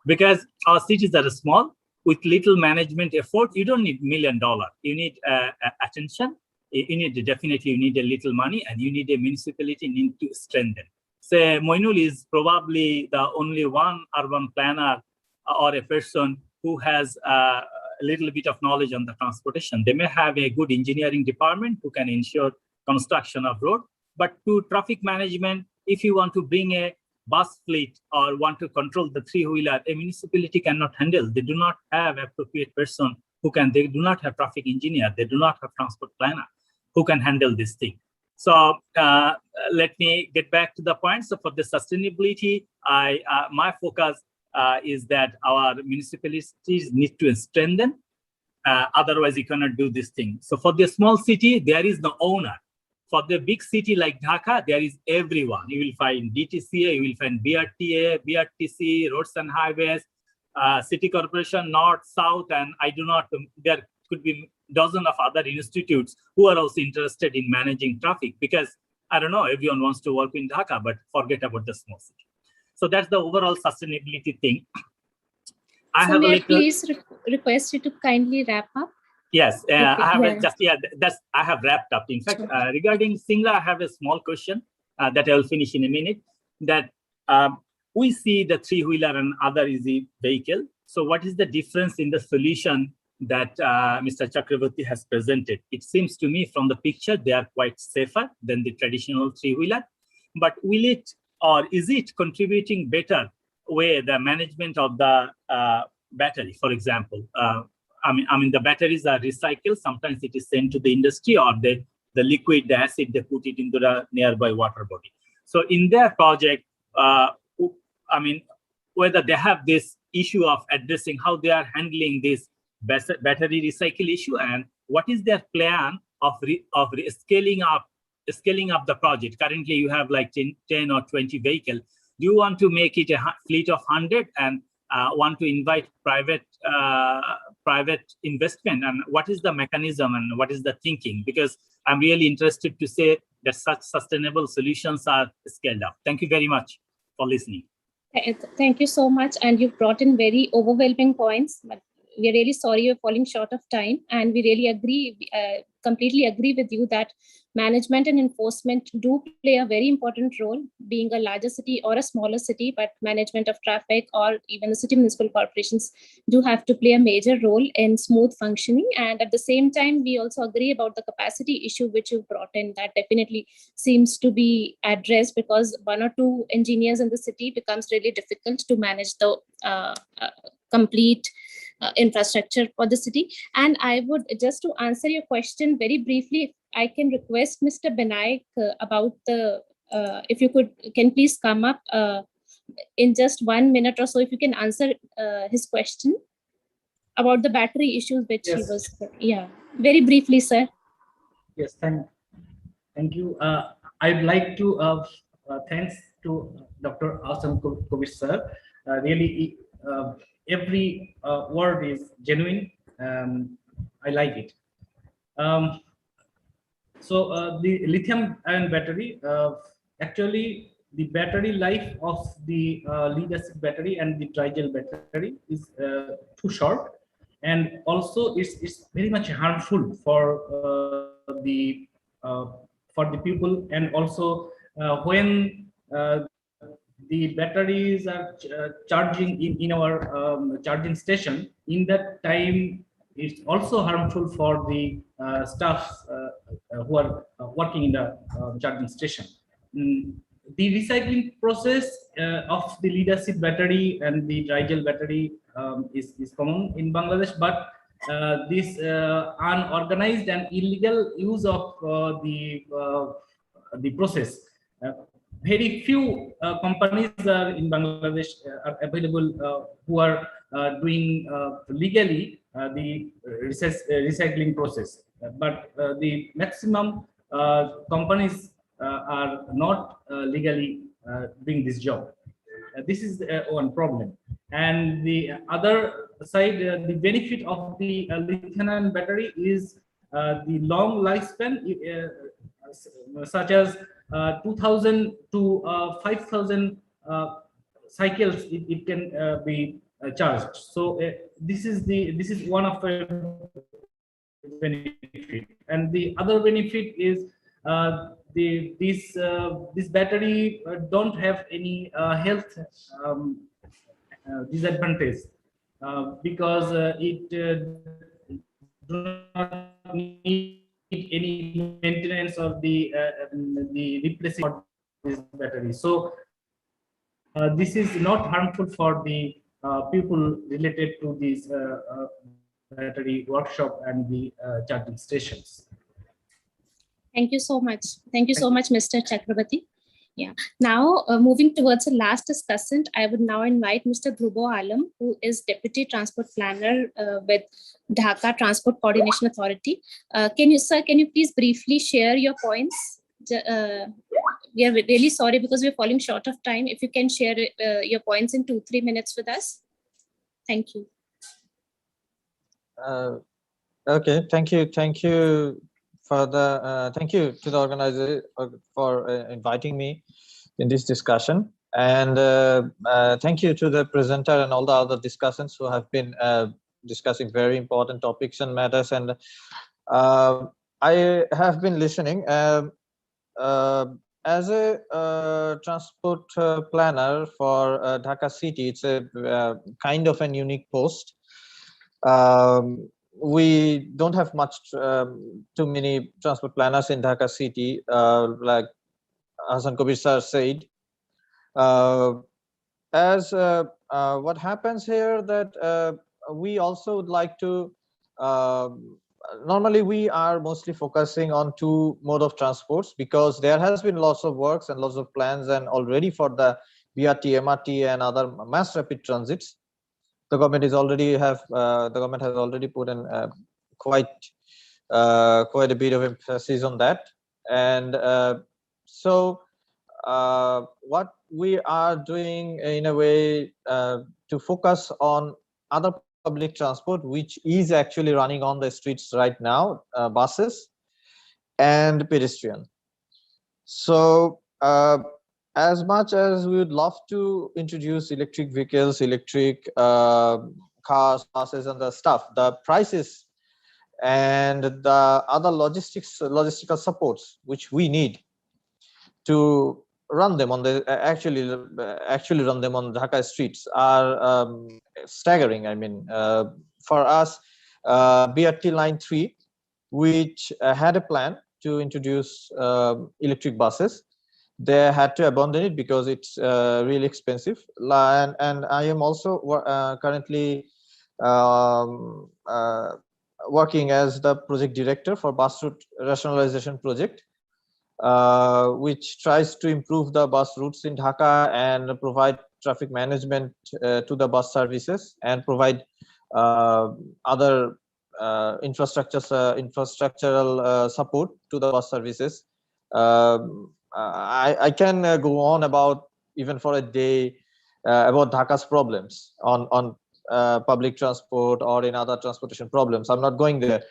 because our cities are small. With little management effort, you don't need $1 million. You need attention. You need a little money, and you need a municipality need to strengthen. say Moinul is probably the only one urban planner or a person who has a little bit of knowledge on the transportation. They may have a good engineering department who can ensure construction of road, but to traffic management, if you want to bring a bus fleet or want to control the three-wheeler, a municipality cannot handle. They do not have appropriate person who can, they do not have traffic engineer, they do not have transport planner who can handle this thing. So let me get back to the point. So for the sustainability, my focus is that our municipalities need to strengthen. Otherwise, you cannot do this thing. So for the small city, there is no owner. For the big city like Dhaka, there is everyone. You will find DTCA, you will find BRTA, BRTC, roads and highways, city corporation, north, south, and I do not, there could be dozens of other institutes who are also interested in managing traffic, because I don't know, everyone wants to work in Dhaka, but forget about the small city. So that's the overall sustainability thing. So may I please request you to kindly wrap up? Yes, I have I have wrapped up. In fact, regarding Singla, I have a small question that I will finish in a minute. That we see the three-wheeler and other easy vehicle. So what is the difference in the solution that Mr. Chakraborty has presented? It seems to me from the picture, they are quite safer than the traditional three-wheeler. But will it, or is it contributing better way the management of the battery, for example? I mean, the batteries are recycled. Sometimes it is sent to the industry, or the liquid, the acid, they put it into the nearby water body. So in their project, I mean, whether they have this issue of addressing how they are handling this battery recycle issue, and what is their plan of scaling up the project? Currently, you have like 10 or 20 vehicles. Do you want to make it a fleet of 100 and want to invite private investment? And what is the mechanism and what is the thinking? Because I'm really interested to say that such sustainable solutions are scaled up. Thank you very much for listening. Thank you so much. And you've brought in very overwhelming points, but we're really sorry you're falling short of time. And we really agree, completely agree with you that management and enforcement do play a very important role, being a larger city or a smaller city, but management of traffic or even the city municipal corporations do have to play a major role in smooth functioning. And at the same time, we also agree about the capacity issue which you brought in, that definitely seems to be addressed, because one or two engineers in the city becomes really difficult to manage the complete infrastructure for the city. And I would, just to answer your question very briefly, I can request Mr. Benaik about the, if you can please come up in just 1 minute or so, if you can answer his question about the battery issues which he was, very briefly, sir. Yes, thank you. I'd like to thanks to Dr. Awesome Kovish sir. Really, every word is genuine. I like it. So the lithium-ion battery, actually, the battery life of the lead-acid battery and the dry-gel battery is too short, and also it's very much harmful for the people, and also when the batteries are charging in our charging station, in that time it's also harmful for the staff who are working in the charging station. The recycling process of the lead-acid battery and the dry gel battery is common in Bangladesh, but this unorganized and illegal use of the process, very few companies are in Bangladesh are available who are doing legally the recycling process, but the maximum companies are not legally doing this job. This is one problem. And the other side, the benefit of the lithium-ion battery is the long lifespan, such as 2,000 to 5,000 cycles it can be charged. So this is one of the benefit, and the other benefit is this battery don't have any health disadvantage because it do not need any maintenance of the replacing of this battery. So this is not harmful for the people related to this battery workshop and the charging stations. Thank you so much. Thank you so much, Mr. Chakrabarti. Yeah. Now, moving towards the last discussant, I would now invite Mr. Dhruvo Alam, who is Deputy Transport Planner with Dhaka Transport Coordination Authority. Sir, can you please briefly share your points? We are really sorry because we're falling short of time. If you can share your points in 2-3 minutes with us. Thank you. Okay, thank you. Thank you for the thank you to the organizer for inviting me in this discussion, and thank you to the presenter and all the other discussants who have been discussing very important topics and matters. And I have been listening. As a transport planner for Dhaka city, it's a kind of an unique post. We don't have much too many transport planners in Dhaka city, like Hassan Kabir sir said. What happens here that we also would like to normally we are mostly focusing on two mode of transports, because there has been lots of works and lots of plans and already for the BRT, MRT and other mass rapid transits. The government is already the government has already put in quite a bit of emphasis on that. And so what we are doing in a way to focus on other public transport, which is actually running on the streets right now, buses and pedestrian. So as much as we would love to introduce electric vehicles, electric cars, buses and the stuff, the prices and the other logistical supports which we need to run them on the actually run them on Dhaka streets are staggering. I mean, for us, BRT line 3, which had a plan to introduce electric buses, they had to abandon it because it's really expensive. And I am also currently working as the project director for bus route rationalization project, which tries to improve the bus routes in Dhaka and provide traffic management to the bus services and provide other infrastructural support to the bus services. I can go on about even for a day about Dhaka's problems on public transport or in other transportation problems. I'm not going there.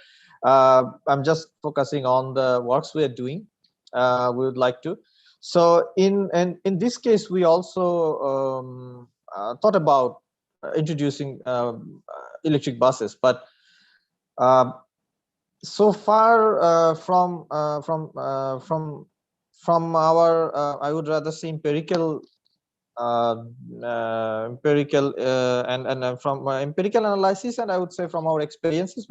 I'm just focusing on the works we are doing. We would like to. So in this case, we also thought about introducing electric buses, but so far from our I would rather say empirical and from empirical analysis, and I would say from our experiences,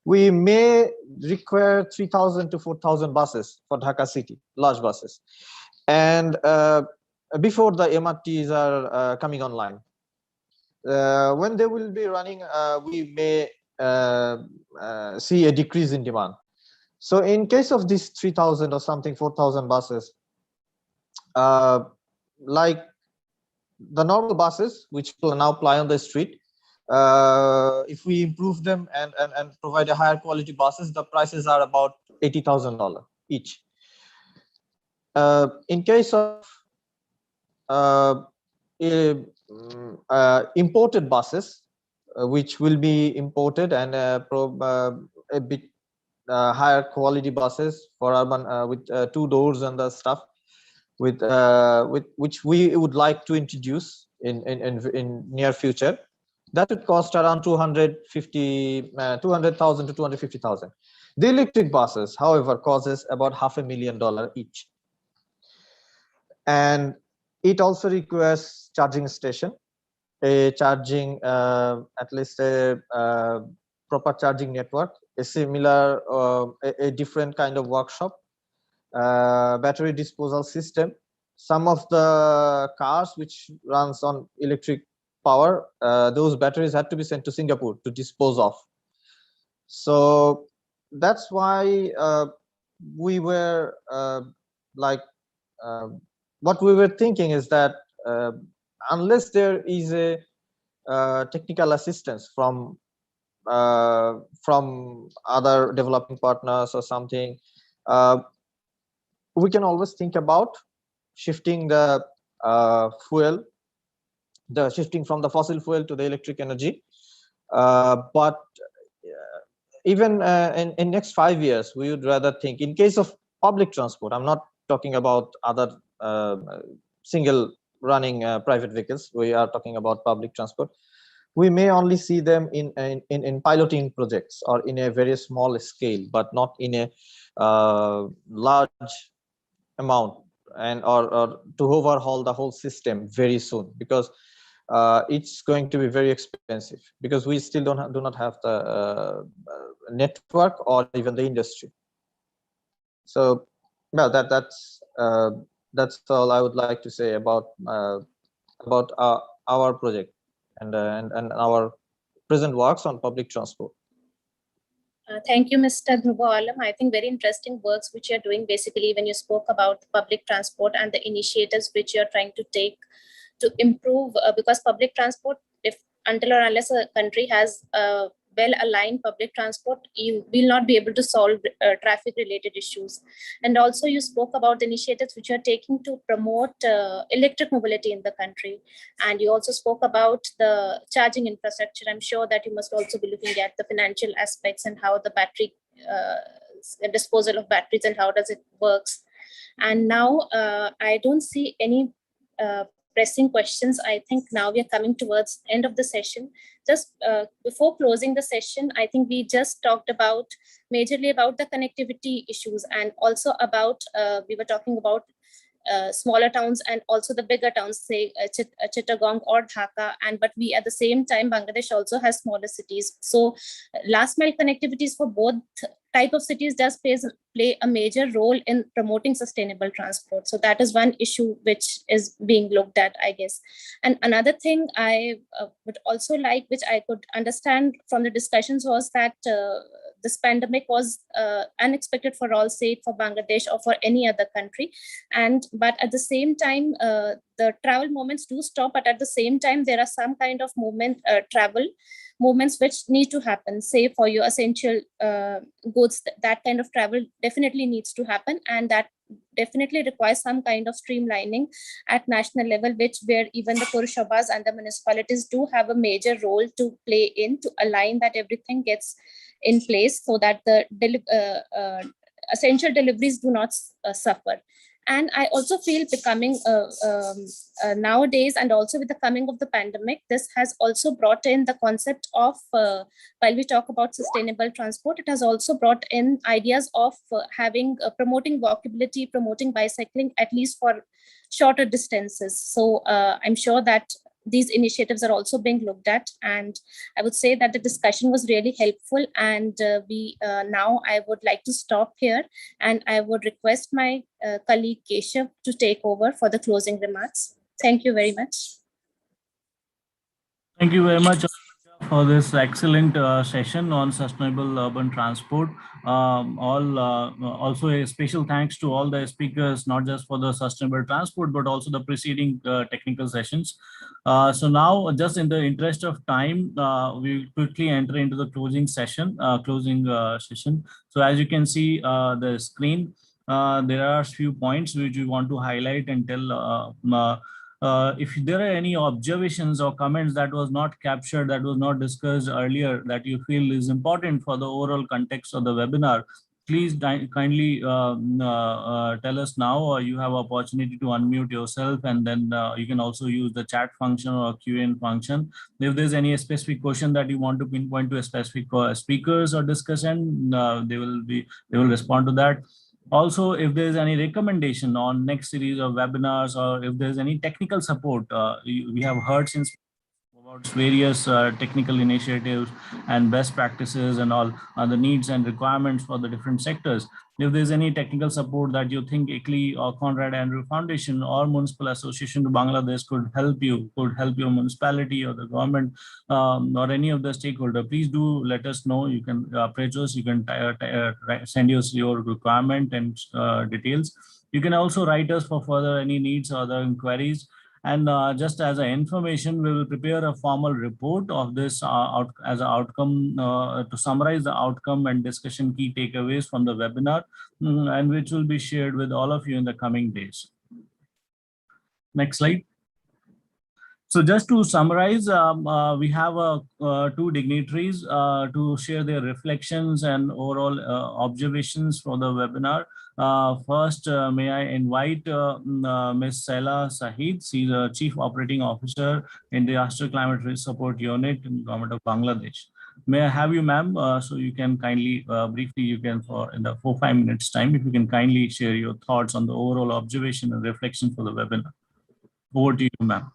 we may require 3,000 to 4,000 buses for Dhaka city, large buses, and before the MRTs are coming online. When they will be running, we may see a decrease in demand. So in case of these 3,000 or something, 4,000 buses, like the normal buses which now ply on the street, if we improve them and provide a higher quality buses, the prices are about $80,000 each. In case of imported buses, which will be imported and a bit higher quality buses for urban with 2 doors and the stuff, with which we would like to introduce in near future. That would cost around 200,000 to 250,000. The electric buses, however, causes about $500,000 each. And it also requires charging station, a charging, at least a proper charging network, a similar, a different kind of workshop, battery disposal system. Some of the cars which runs on electric power, those batteries had to be sent to Singapore to dispose of. So that's why we were what we were thinking is that unless there is a technical assistance from other developing partners or something, we can always think about shifting the shifting from the fossil fuel to the electric energy. But even in next 5 years, we would rather think, in case of public transport, I'm not talking about other single running private vehicles, we are talking about public transport. We may only see them in piloting projects or in a very small scale, but not in a large amount, and or to overhaul the whole system very soon, because it's going to be very expensive, because we still do not have the network or even the industry. So well, that's all I would like to say about our project and our present works on public transport. Thank you, Mr. Dhruva Alam. I think very interesting works which you're doing, basically, when you spoke about public transport and the initiatives which you're trying to take to improve, because public transport, if until or unless a country has well-aligned public transport, you will not be able to solve traffic-related issues. And also you spoke about the initiatives which you're taking to promote electric mobility in the country. And you also spoke about the charging infrastructure. I'm sure that you must also be looking at the financial aspects and how the battery disposal of batteries and how does it works. And now I don't see any pressing questions. I think now we are coming towards end of the session. Just before closing the session, I think we just talked about majorly about the connectivity issues, and also about we were talking about smaller towns and also the bigger towns, say Chittagong or Dhaka. And but we at the same time, Bangladesh also has smaller cities. So last mile connectivities for both type of cities does play a major role in promoting sustainable transport. So that is one issue which is being looked at, I guess. And another thing I would also like, which I could understand from the discussions, was that this pandemic was unexpected for all, say for Bangladesh or for any other country. But at the same time, the travel movements do stop, but at the same time, there are some kind of travel movements which need to happen, say for your essential goods. That kind of travel definitely needs to happen, and that definitely requires some kind of streamlining at national level, where even the Purushabhas and the municipalities do have a major role to play in, to align that everything gets in place so that the essential deliveries do not suffer. And I also feel becoming nowadays, and also with the coming of the pandemic, this has also brought in the concept of, while we talk about sustainable transport, it has also brought in ideas of promoting walkability, promoting bicycling, at least for shorter distances. So I'm sure that these initiatives are also being looked at, and I would say that the discussion was really helpful. And now I would like to stop here, and I would request my colleague Keshav to take over for the closing remarks. Thank you very much. Thank you very much for this excellent session on sustainable urban transport. Also a special thanks to all the speakers, not just for the sustainable transport, but also the preceding technical sessions. So now, just in the interest of time, we quickly enter into the closing session. So as you can see the screen, there are a few points which we want to highlight and tell. If there are any observations or comments that was not captured, that was not discussed earlier, that you feel is important for the overall context of the webinar, please kindly tell us now. You have opportunity to unmute yourself, and then you can also use the chat function or Q&A function. If there's any specific question that you want to pinpoint to a specific speakers or discussion, they will respond to that. Also, if there is any recommendation on next series of webinars, or if there's any technical support, we have heard since about various technical initiatives and best practices and all the needs and requirements for the different sectors. If there's any technical support that you think ICLEI or Conrad Andrew Foundation or Municipal Association to Bangladesh could help your municipality or the government or any of the stakeholder, please do let us know. You can approach us, you can send us your requirement and details. You can also write us for further any needs or other inquiries. And just as an information, we will prepare a formal report of this as an outcome to summarize the outcome and discussion key takeaways from the webinar, and which will be shared with all of you in the coming days. Next slide. So just to summarize, we have two dignitaries to share their reflections and overall observations for the webinar. First, may I invite Ms. Saila Sahid. She's a Chief Operating Officer in Disaster Climate Risk Support Unit in the Government of Bangladesh. May I have you, ma'am, so you can kindly, briefly, you can, in the 4-5 minutes time, if you can kindly share your thoughts on the overall observation and reflection for the webinar. Over to you, ma'am.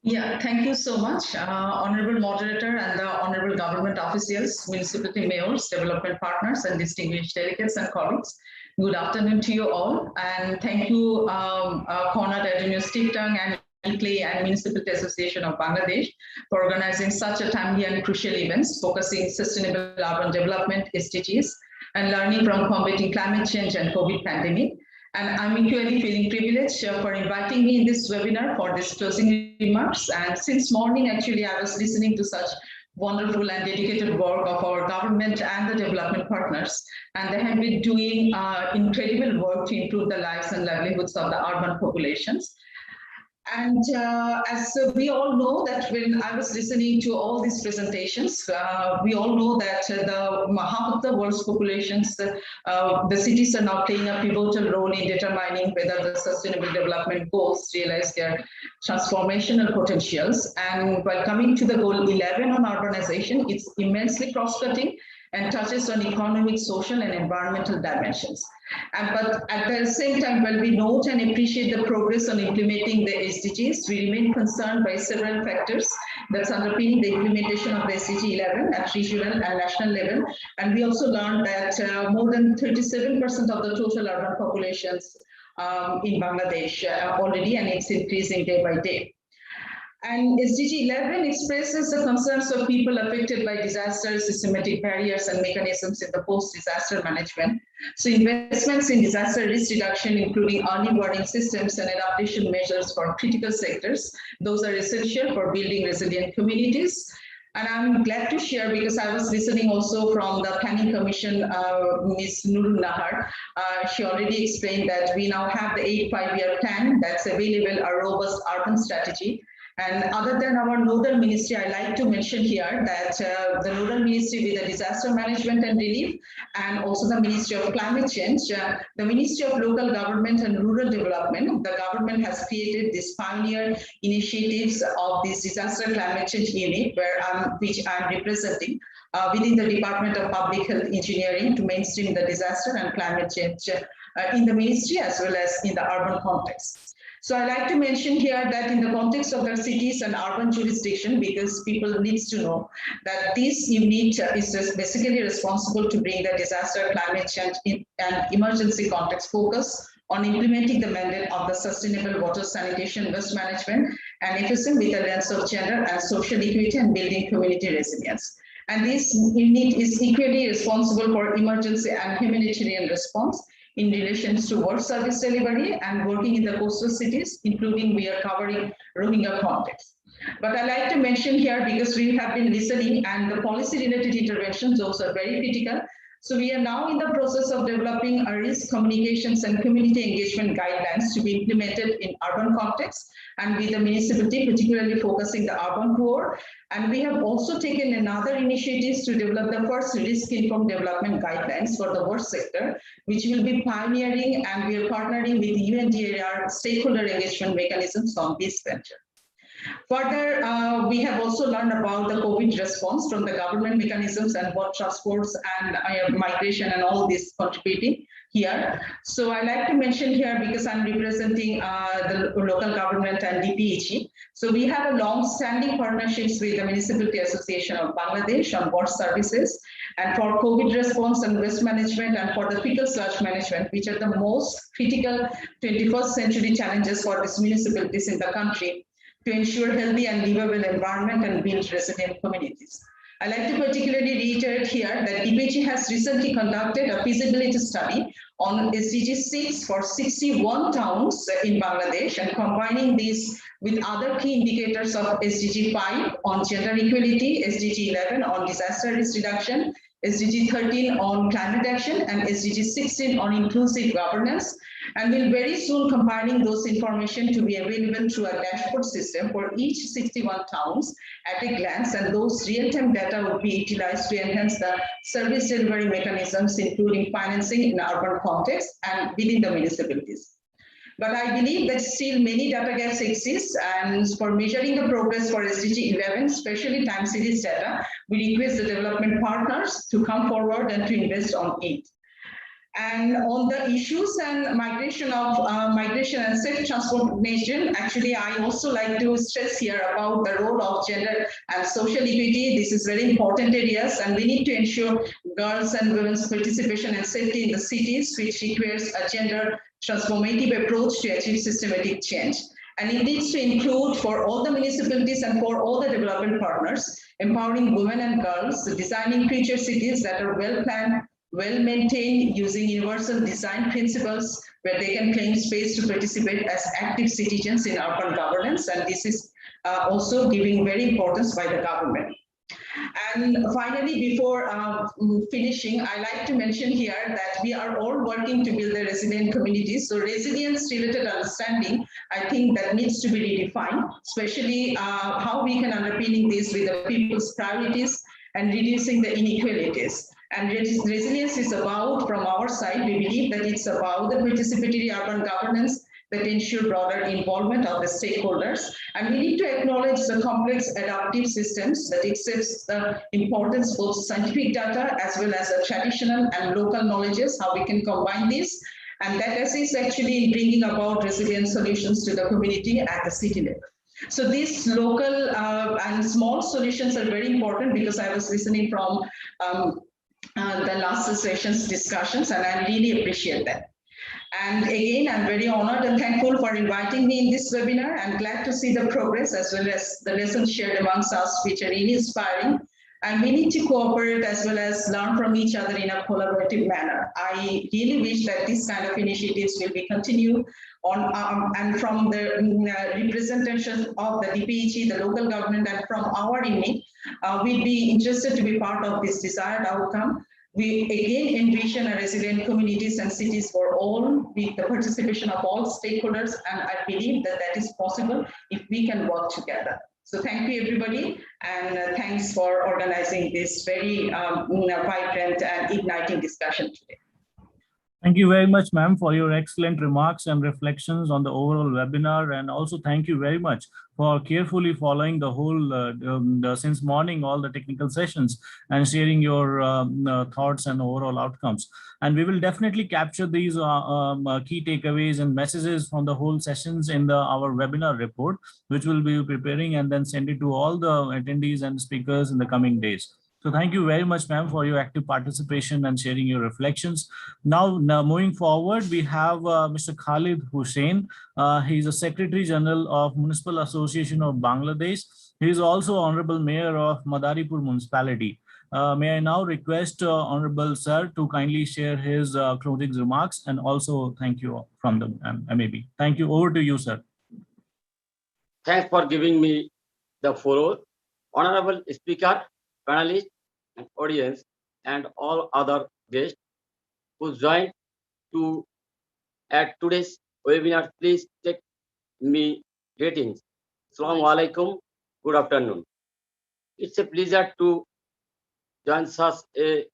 Yeah, thank you so much, Honorable Moderator and the Honorable Government officials, municipality mayors, development partners, and distinguished delegates and colleagues. Good afternoon to you all, and thank you, Conrad Andrew Stiftung and ICLEI and Municipality Association of Bangladesh for organizing such a timely and crucial events focusing sustainable urban development, SDGs, and learning from combating climate change and COVID pandemic. And I'm equally feeling privileged for inviting me in this webinar for this closing remarks. And since morning, actually, I was listening to such wonderful and dedicated work of our government and the development partners. And they have been doing incredible work to improve the lives and livelihoods of the urban populations. And as we all know that when I was listening to all these presentations, we all know that half of the world's populations, the cities are now playing a pivotal role in determining whether the sustainable development goals realize their transformational potentials. And while coming to the goal 11 on urbanization, it's immensely cross-cutting and touches on economic, social, and environmental dimensions. But at the same time, while we note and appreciate the progress on implementing the SDGs, we remain concerned by several factors that's underpinning the implementation of the SDG 11 at regional and national level. And we also learned that more than 37% of the total urban populations in Bangladesh already, and it's increasing day by day. And SDG 11 expresses the concerns of people affected by disasters, systematic barriers, and mechanisms in the post-disaster management. So investments in disaster risk reduction, including early warning systems and adaptation measures for critical sectors, those are essential for building resilient communities. And I'm glad to share, because I was listening also from the Planning Commission, Ms. Nurul Nahar. She already explained that we now have the 8 5-year plan that's available, a robust urban strategy. And other than our Nodal Ministry, I like to mention here that the Nodal Ministry with the Disaster Management and Relief, and also the Ministry of Climate Change, the Ministry of Local Government and Rural Development, the government has created this pioneer initiatives of this Disaster Climate Change Unit, which I'm representing within the Department of Public Health Engineering to mainstream the disaster and climate change in the ministry as well as in the urban context. So I like to mention here that in the context of the cities and urban jurisdiction, because people need to know that this unit is basically responsible to bring the disaster, climate change and emergency context focus on implementing the mandate of the sustainable water sanitation, waste management, and FSM with a lens of gender and social equity and building community resilience. And this unit is equally responsible for emergency and humanitarian response in relation to work service delivery and working in the coastal cities, including we are covering Rohingya context. But I like to mention here, because we have been listening and the policy related interventions, those are very critical. So we are now in the process of developing a risk communications and community engagement guidelines to be implemented in urban context and with the municipality, particularly focusing the urban core. And we have also taken another initiatives to develop the first risk-informed development guidelines for the work sector, which will be pioneering, and we are partnering with UNDRR stakeholder engagement mechanisms on this venture. Further, we have also learned about the COVID response from the government mechanisms and what transports and migration and all this contributing here. So I like to mention here, because I'm representing the local government and DPHE. So we have a long-standing partnerships with the Municipality Association of Bangladesh on water services and for COVID response and waste management and for the fecal sludge management, which are the most critical 21st century challenges for these municipalities in the country, to ensure healthy and livable environment and build resilient communities. I'd like to particularly reiterate here that DPHE has recently conducted a feasibility study on SDG 6 for 61 towns in Bangladesh, and combining this with other key indicators of SDG 5 on gender equality, SDG 11 on disaster risk reduction, SDG 13 on climate action, and SDG 16 on inclusive governance. And we'll very soon compiling those information to be available through a dashboard system for each 61 towns at a glance, and those real-time data will be utilized to enhance the service delivery mechanisms, including financing in urban context and within the municipalities. But I believe that still many data gaps exist, and for measuring the progress for SDG 11, especially time series data, we request the development partners to come forward and to invest on it. And on the issues and migration and safe transformation, actually, I also like to stress here about the role of gender and social equity. This is very important areas, and we need to ensure girls and women's participation and safety in the cities, which requires a gender transformative approach to achieve systematic change. And it needs to include, for all the municipalities and for all the development partners, empowering women and girls, designing future cities that are well planned, well-maintained, using universal design principles where they can claim space to participate as active citizens in urban governance. And this is also giving very importance by the government. And finally, before finishing, I like to mention here that we are all working to build a resilient communities. So resilience-related understanding, I think that needs to be redefined, especially how we can underpinning this with the people's priorities and reducing the inequalities. And resilience is about, from our side, we believe that it's about the participatory urban governance that ensure broader involvement of the stakeholders. And we need to acknowledge the complex adaptive systems that accepts the importance of scientific data as well as the traditional and local knowledges, how we can combine this. And that assists actually in bringing about resilient solutions to the community at the city level. So these local and small solutions are very important, because I was listening from the last session's discussions, and I really appreciate that. And again, I'm very honored and thankful for inviting me in this webinar. I'm glad to see the progress as well as the lessons shared amongst us, which are really inspiring. And we need to cooperate as well as learn from each other in a collaborative manner. I really wish that this kind of initiatives will be continued on, and from the representation of the DPHE, the local government, and from our unit, we'd be interested to be part of this desired outcome. We again envision a resilient communities and cities for all, with the participation of all stakeholders, and I believe that that is possible if we can work together. So thank you, everybody, and thanks for organizing this very vibrant and igniting discussion today. Thank you very much, ma'am, for your excellent remarks and reflections on the overall webinar. And also thank you very much for carefully following the whole, since morning, all the technical sessions and sharing your thoughts and overall outcomes. And we will definitely capture these key takeaways and messages from the whole sessions in our webinar report, which we'll be preparing and then send it to all the attendees and speakers in the coming days. So thank you very much, ma'am, for your active participation and sharing your reflections. Now moving forward, we have Mr. Khalid Hussain. He is a Secretary General of Municipal Association of Bangladesh. He is also Honorable Mayor of Madaripur Municipality. May I now request Honorable Sir to kindly share his closing remarks, and also thank you from the MAB. Thank you. Over to you, sir. Thanks for giving me the floor. Honorable Speaker, panelists, and audience, and all other guests who joined to at today's webinar. Please take me greetings. Assalamu alaikum. Good afternoon. It's a pleasure to join such a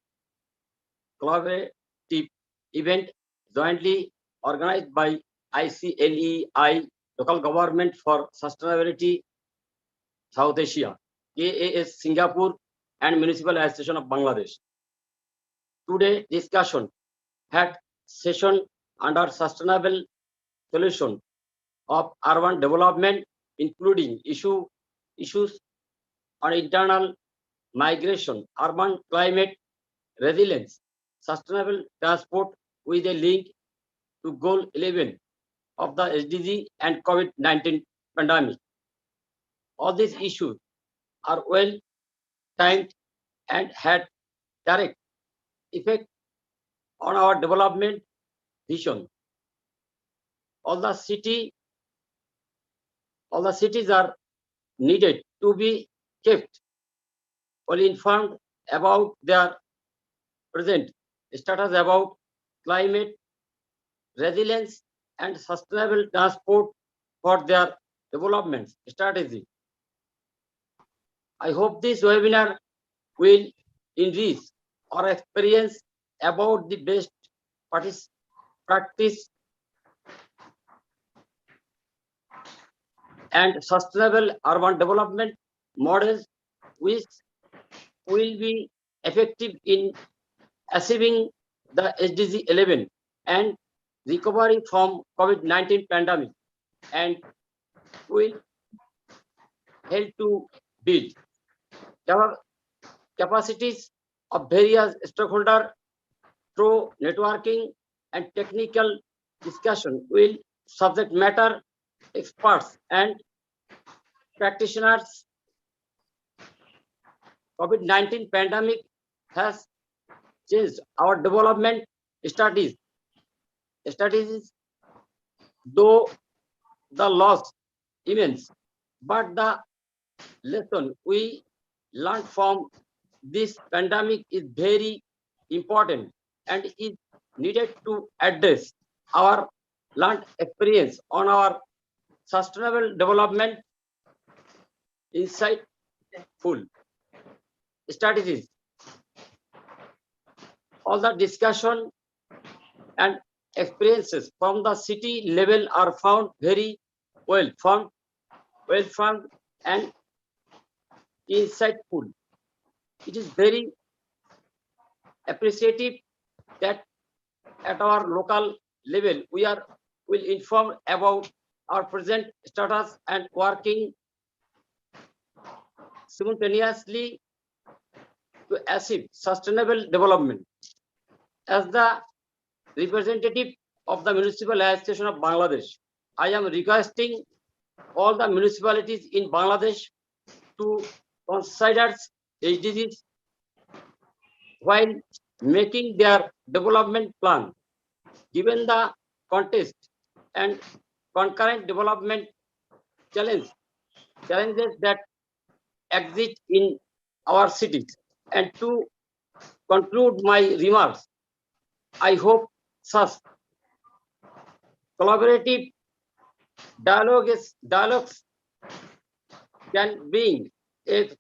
collaborative event jointly organized by ICLEI, Local Government for Sustainability South Asia, KAS Singapore, and Municipal Association of Bangladesh. Today discussion had session under sustainable solution of urban development, including issues on internal migration, urban climate resilience, sustainable transport with a link to goal 11 of the SDG and COVID-19 pandemic. All these issues are well timed and had direct effect on our development vision. All the cities are needed to be kept well informed about their present status about climate resilience and sustainable transport for their development strategy. I hope this webinar will enrich our experience about the best practice and sustainable urban development models which will be effective in achieving the SDG 11 and recovery from COVID-19 pandemic, and will help to build capacities of various stakeholders through networking and technical discussion with subject matter experts and practitioners. COVID-19 pandemic has changed our development strategies, though the loss immense, but the lesson we learned from this pandemic is very important and is needed to address our learned experience on our sustainable development insightful strategies. All the discussion and experiences from the city level are found very well formed and insightful. It is very appreciative that at our local level we will inform about our present status and working simultaneously to achieve sustainable development. As the representative of the Municipal Association of Bangladesh, I am requesting all the municipalities in Bangladesh to consider SDGs while making their development plan, given the context and concurrent development challenges that exist in our cities. And to conclude my remarks, I hope such collaborative dialogues can bring a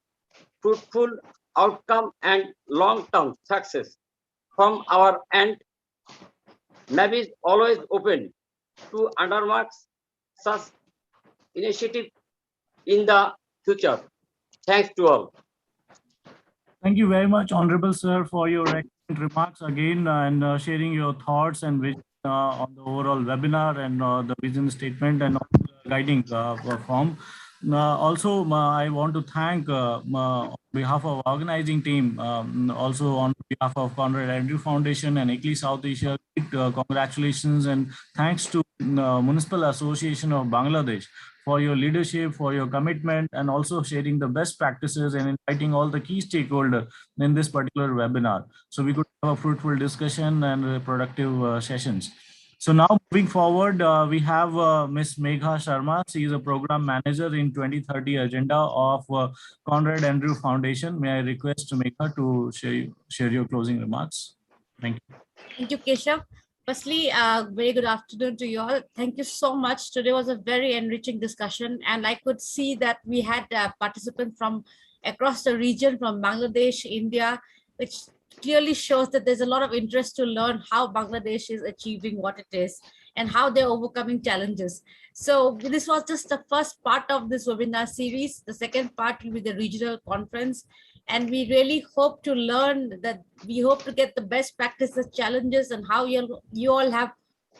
fruitful outcome and long-term success from our end. NAB is always open to undermark such initiative in the future. Thanks to all. Thank you very much, Honorable Sir, for your excellent remarks again and sharing your thoughts and vision on the overall webinar and the vision statement and also the guiding form. Also, I want to thank on behalf of organizing team, also on behalf of Conrad Andrew Foundation and ICLEI South Asia, congratulations and thanks to Municipal Association of Bangladesh for your leadership, for your commitment, and also sharing the best practices and inviting all the key stakeholders in this particular webinar. So we could have a fruitful discussion and productive sessions. So now moving forward, we have Ms. Megha Sharma. She is a program manager in 2030 agenda of Conrad Andrew Foundation. May I request Megha to share your closing remarks? Thank you. Thank you, Keshav. Firstly, very good afternoon to you all. Thank you so much. Today was a very enriching discussion, and I could see that we had participants from across the region, from Bangladesh, India, which clearly shows that there's a lot of interest to learn how Bangladesh is achieving what it is and how they're overcoming challenges. So this was just the first part of this webinar series. The second part will be the regional conference. And we really hope to learn that we hope to get the best practices, challenges, and how you all have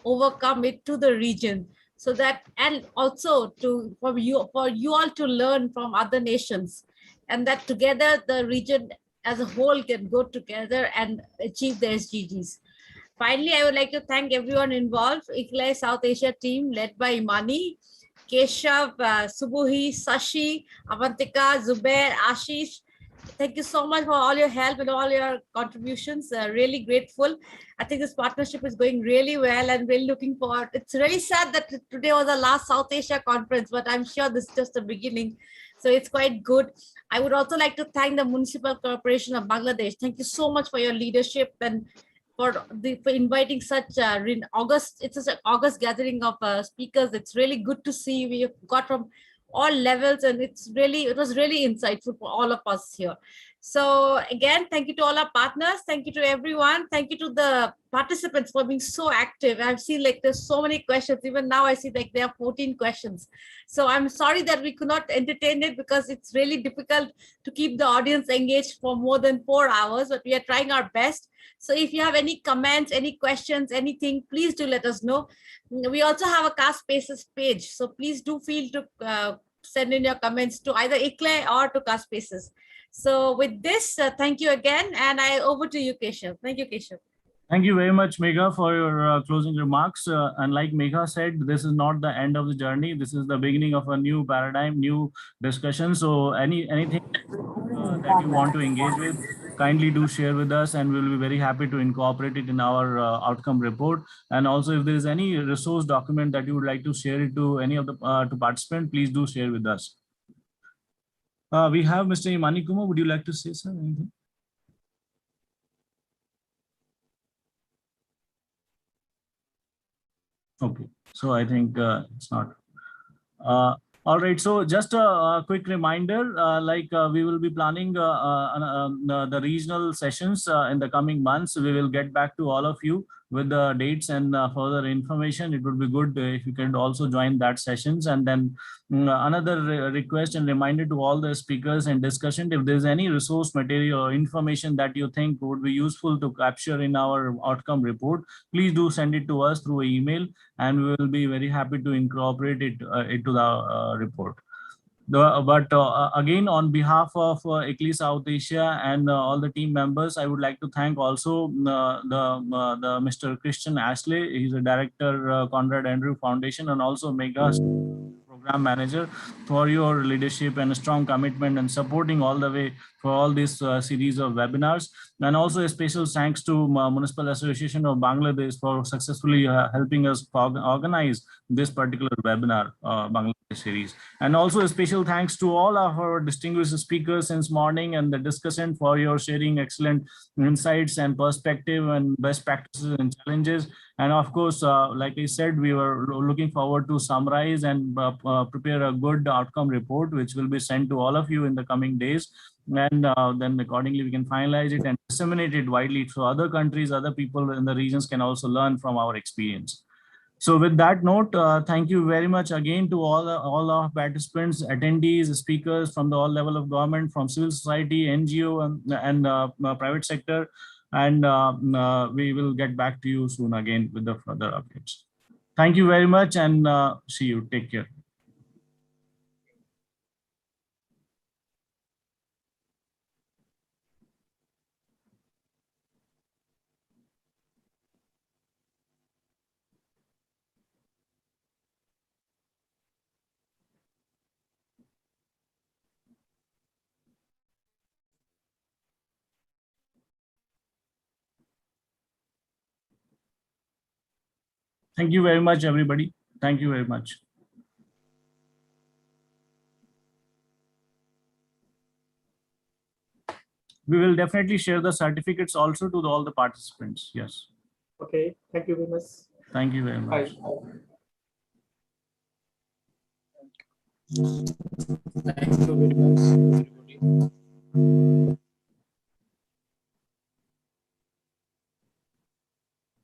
overcome it to the region. So that, and also for you all to learn from other nations, and that together the region as a whole can go together and achieve the SDGs. Finally, I would like to thank everyone involved, ICLAI South Asia team led by Imani, Keshav, Subuhi, Sashi, Avantika, Zubair, Ashish. Thank you so much for all your help and all your contributions. Really grateful. I think this partnership is going really well and really looking forward. It's really sad that today was the last South Asia conference, but I'm sure this is just the beginning. So it's quite good. I would also like to thank the Municipal Corporation of Bangladesh. Thank you so much for your leadership and for inviting such in August. It's an August gathering of speakers. It's really good to see. We have got from all levels, and it was really insightful for all of us here. So again, thank you to all our partners. Thank you to everyone. Thank you to the participants for being so active. I've seen like there's so many questions. Even now I see like there are 14 questions. So I'm sorry that we could not entertain it because it's really difficult to keep the audience engaged for more than 4 hours, but we are trying our best. So if you have any comments, any questions, anything, please do let us know. We also have a KASpaces page. So please do feel to send in your comments to either ICLAI or to KASpaces. So with this, thank you again. And over to you, Keshav. Thank you, Keshav. Thank you very much, Megha, for your closing remarks. And like Megha said, this is not the end of the journey. This is the beginning of a new paradigm, new discussion. So anything that you want to engage with, kindly do share with us, and we'll be very happy to incorporate it in our outcome report. And also, if there is any resource document that you would like to share it to any of the to participants, please do share with us. We have Mr. Imani Kumar. Would you like to say something? Okay, so I think it's not. All right, so just a quick reminder, we will be planning the regional sessions in the coming months. We will get back to all of you with the dates and further information. It would be good if you can also join that sessions. And then another request and reminder to all the speakers and discussion, if there's any resource material or information that you think would be useful to capture in our outcome report, please do send it to us through email, and we will be very happy to incorporate it into the report. Again, on behalf of ICLAI South Asia and all the team members, I would like to thank also the Mr. Christian Ashley. He's a director, Conrad Andrew Foundation, and also Megha, program manager, for your leadership and strong commitment and supporting all the way for all this series of webinars. And also a special thanks to Municipal Association of Bangladesh for successfully helping us organize this particular webinar Bangladesh series. And also a special thanks to all of our distinguished speakers since morning and the discussant for your sharing excellent insights and perspective and best practices and challenges. And of course, like I said, we were looking forward to summarize and prepare a good outcome report, which will be sent to all of you in the coming days. And then accordingly, we can finalize it and disseminate it widely so other countries, other people in the regions can also learn from our experience. So with that note, thank you very much again to all our participants, attendees, speakers from the all level of government, from civil society, NGO, and private sector. And we will get back to you soon again with the further updates. Thank you very much, and see you. Take care. Thank you very much, everybody. Thank you very much. We will definitely share the certificates also to all the participants. Yes. Okay, thank you very much. Thank you very much. Thank you very much, everybody.